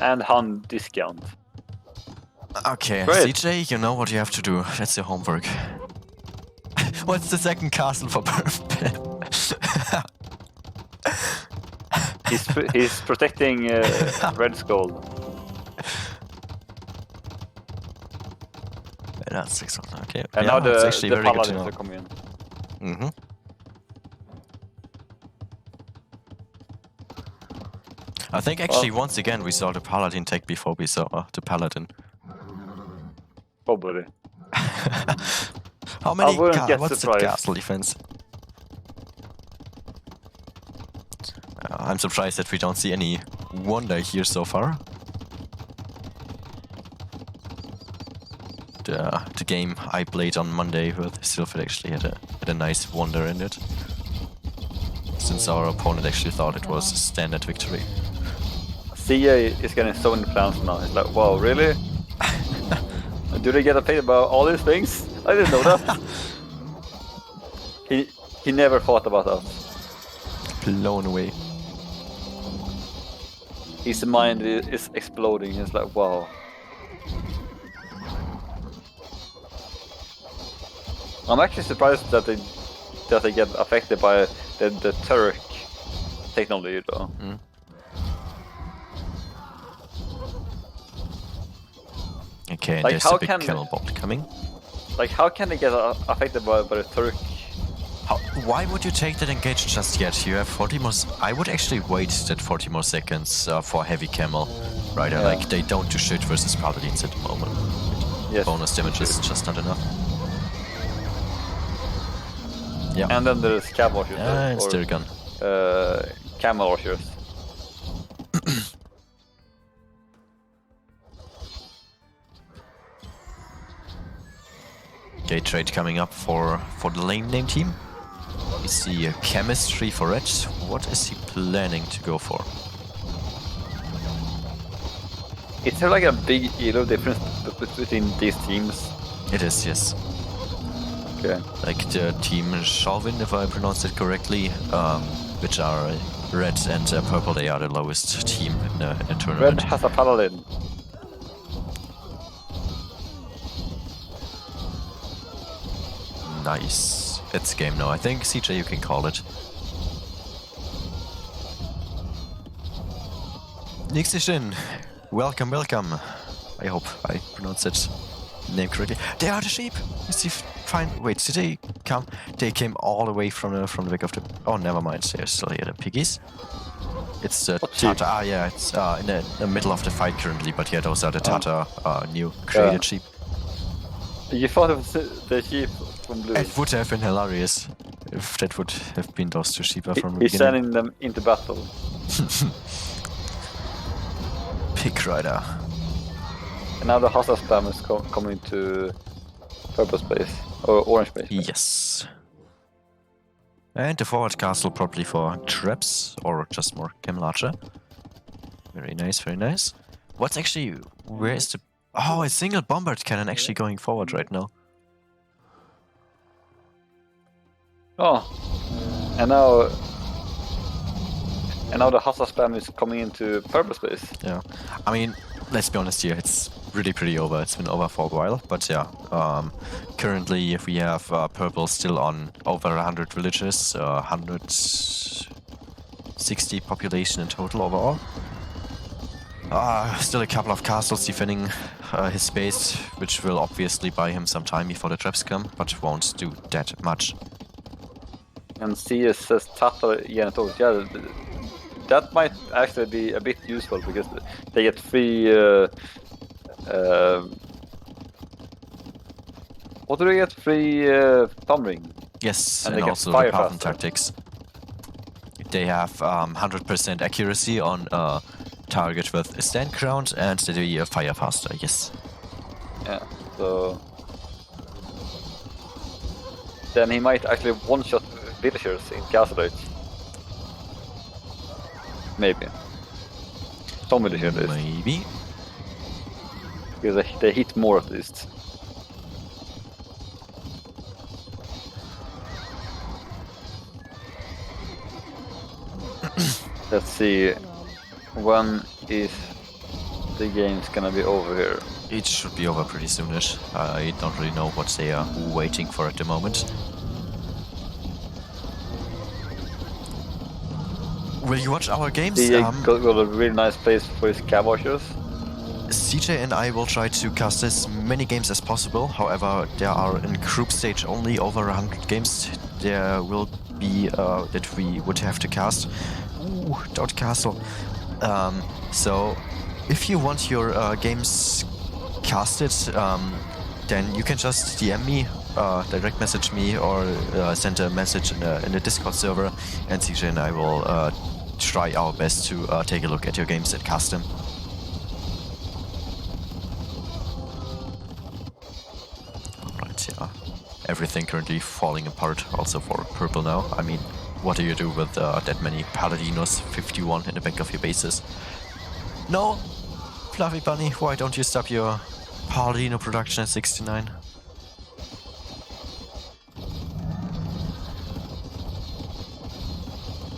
And Han Discount. Okay, Great. CJ, you know what you have to do. That's your homework. What's the second castle for birthday? He's protecting Red Skull. That's excellent. Okay. And yeah, now it's actually the very good to Paladins know. are coming in. Mm-hmm. I think actually once again we saw the Paladin tech before we saw the Paladin. Probably. How many? What's the surprised. castle defense? I'm surprised that we don't see any wonder here so far. The game I played on Monday with Silver actually had a nice wonder in it. Since our opponent actually thought it was a standard victory. CA is getting so many plans now. It's like, wow, really? Do they get paid about all these things? I didn't know that. He never thought about that. Blown away. His mind is exploding. It's like, wow. I'm actually surprised that they get affected by the Turk technology, though. Mm. Okay, and Like, there's how a big can- camel bolt coming. Like, how can they get affected by the Turk? Why would you take that engage just yet? You have 40 more... I would actually wait that 40 more seconds for heavy camel. Right, Yeah. like they don't do shit versus paladins at the moment. Yes. Bonus damage is just not enough. Yeah, And then there's cab washers. and still gun. Camel washers. Gate trade coming up for the lane name team. We see a chemistry for it. What is he planning to go for? Is there like a big elo difference between these teams? It is, yes. Okay. Like the team Chauvin, if I pronounce it correctly, which are red and purple, they are the lowest team in the tournament. Red has a paladin. Nice. It's game now. I think, CJ, you can call it. Nixishin, welcome, welcome. I hope I pronounced it name correctly. They are the sheep. You see, fine. Wait, did they come? They came all the way from the back of the. Oh, never mind. They're still here. The piggies. It's the What sheep? Tata. Ah, yeah. It's in the middle of the fight currently. But yeah, those are the Tata new created sheep. You thought of the sheep from Blue. It would have been hilarious if that would have been those two sheep from the He's beginning. sending them into battle. Pig rider. And now the hostile spam is coming to purple space or orange space. Yes. And the forward castle probably for traps or just more camel archer. Very nice, very nice. What's actually... Where is the... Oh, a single bombard cannon actually going forward right now. Oh, and now the hostile spam is coming into purple space. Yeah. I mean, let's be honest here, it's really pretty over. It's been over for a while, but yeah. Currently we have purple still on over 100 villages, 160 population in total overall. Still a couple of castles defending his space, which will obviously buy him some time before the traps come, but won't do that much. And CS says Tata Janitor. Yeah, that might actually be a bit useful because they get free. What do they get? Free thumb ring. Yes, And and they get also fire the Pavan faster. tactics. They have 100% accuracy on target with a stand ground, and they do fire faster, yes. Yeah. So then he might actually one-shot villagers in Castle Age. Maybe. Some villagers at least. Maybe. Because they hit more at least. Let's see. When is the game's gonna be over here? It should be over pretty soonish. I don't really know what they are waiting for at the moment. Will you watch our games? CJ got a really nice place for his cab washers. CJ and I will try to cast as many games as possible. However, there are in group stage only over 100 games. There will be that we would have to cast. Ooh, DauT Castle. So, if you want your games casted, then you can just DM me, direct message me, or send a message in the Discord server, and CJ and I will try our best to take a look at your games and cast them. Alright, yeah. Everything currently falling apart also for purple now. I mean, what do you do with that many Paladinos? 51 in the back of your bases. No! Fluffy Bunny, why don't you stop your Paladino production at 69?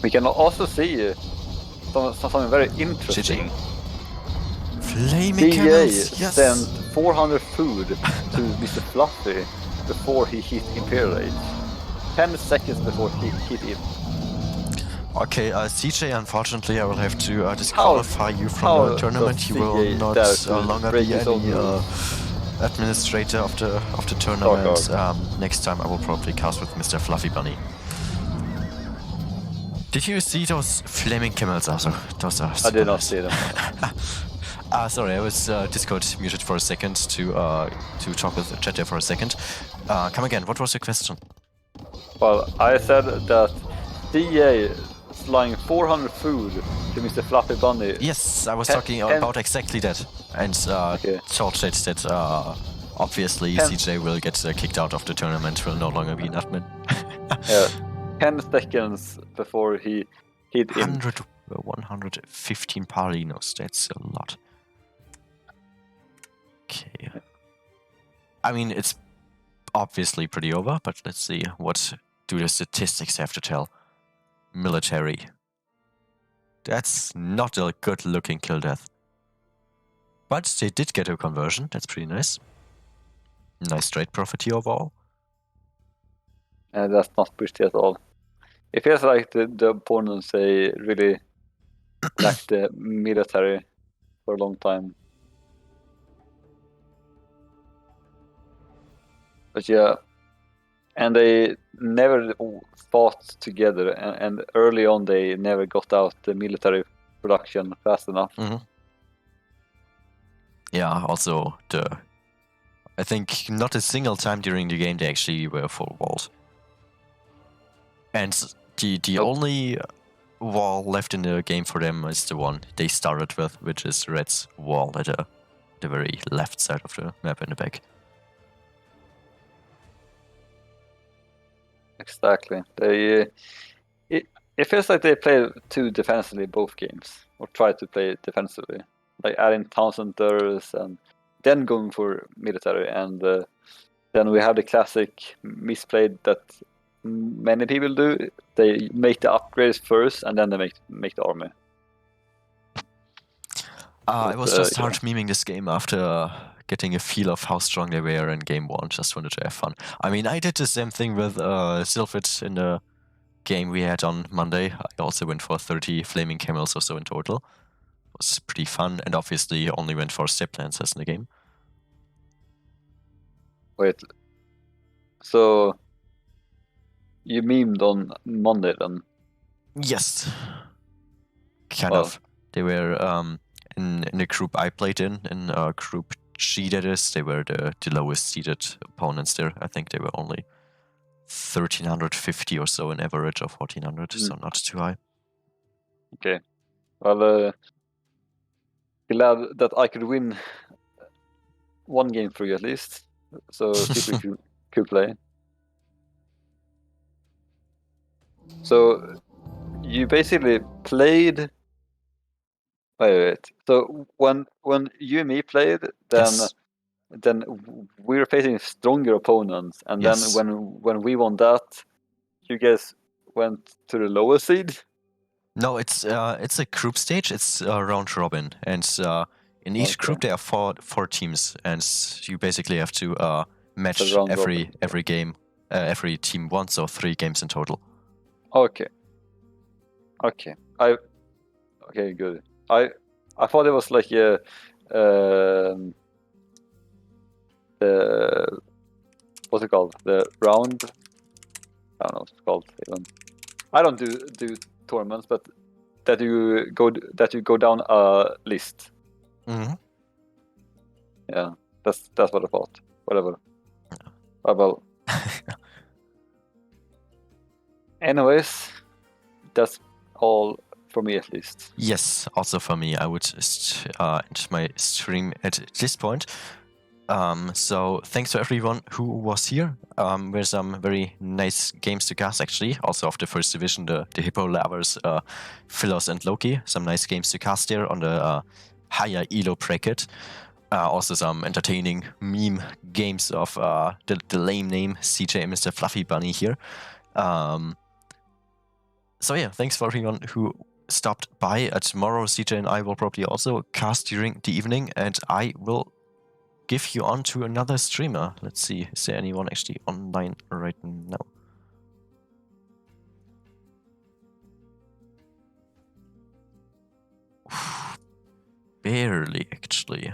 We can also see something very interesting. Flaming DA camels, yes! sent 400 food to Mr. Fluffy before he hit Imperial Age. 10 seconds before he hit him. Okay, CJ, unfortunately I will have to disqualify you from the tournament. You will not longer be any administrator of the tournament. Next time I will probably cast with Mr. Fluffy Bunny. Did you see those flaming camels also? Those are I did not see them. Sorry, I was Discord muted for a second to talk with the chat there for a second. Come again, what was your question? Well, I said that DA flying 400 food to Mr. Fluffy Bunny. Yes, I was talking about exactly that. And told chat that obviously CJ will get kicked out of the tournament, will no longer be an admin. Yeah, 10 seconds before he hit him. 115 Palinos, that's a lot. Okay. I mean, it's obviously pretty over, but let's see, what do the statistics have to tell? Military. That's not a good looking kill death. But they did get a conversion, that's pretty nice. Nice trade profit here overall. That's not pretty at all. It feels like the opponents, they really lacked the military for a long time. But yeah, and they never fought together, and early on they never got out the military production fast enough. Mm-hmm. Yeah, also I think not a single time during the game they actually were full walls. And the only wall left in the game for them is the one they started with, which is Red's wall at the very left side of the map in the back. Exactly. It feels like they played too defensively both games, or tried to play defensively, like adding town centers and then going for military, and then we have the classic misplayed that many people do. They make the upgrades first, and then they make the army. I was just hard memeing this game after getting a feel of how strong they were in game 1. Just wanted to have fun. I mean, I did the same thing with Sylphid in the game we had on Monday. I also went for 30 flaming camels or so in total. It was pretty fun, and obviously only went for step lancers in the game. Wait, so you memed on Monday then? Yes. Kind of. They were in the group I played in group G that is, they were the lowest seeded opponents there. I think they were only 1350 or so in average, or 1400, so not too high. Okay. Well, glad that I could win one game for you at least, so people could play. So you basically played. Wait. So when you and me played, then we were facing stronger opponents, and then when we won that, you guys went to the lower seed. No, it's a group stage. It's round robin, and in each group there are four teams, and you basically have to match every game, every team once, so 3 games in total. Okay. Okay, good. I thought it was like the what's it called? The round. I don't know what it's called even. I don't do tournaments, but that you go down a list. Mm-hmm. Yeah, that's what I thought. Whatever. Well. Anyways, that's all for me at least. Yes, also for me. I would end my stream at this point. So thanks to everyone who was here. There's some very nice games to cast actually. Also of the first division, the Hippo Lavers, Philos and Loki. Some nice games to cast there on the higher elo bracket. Also some entertaining meme games of the lame name CJ and Mr. Fluffy Bunny here. So yeah, thanks for everyone who stopped by. Tomorrow CJ and I will probably also cast during the evening, and I will give you on to another streamer. Let's see, is there anyone actually online right now? Barely, actually.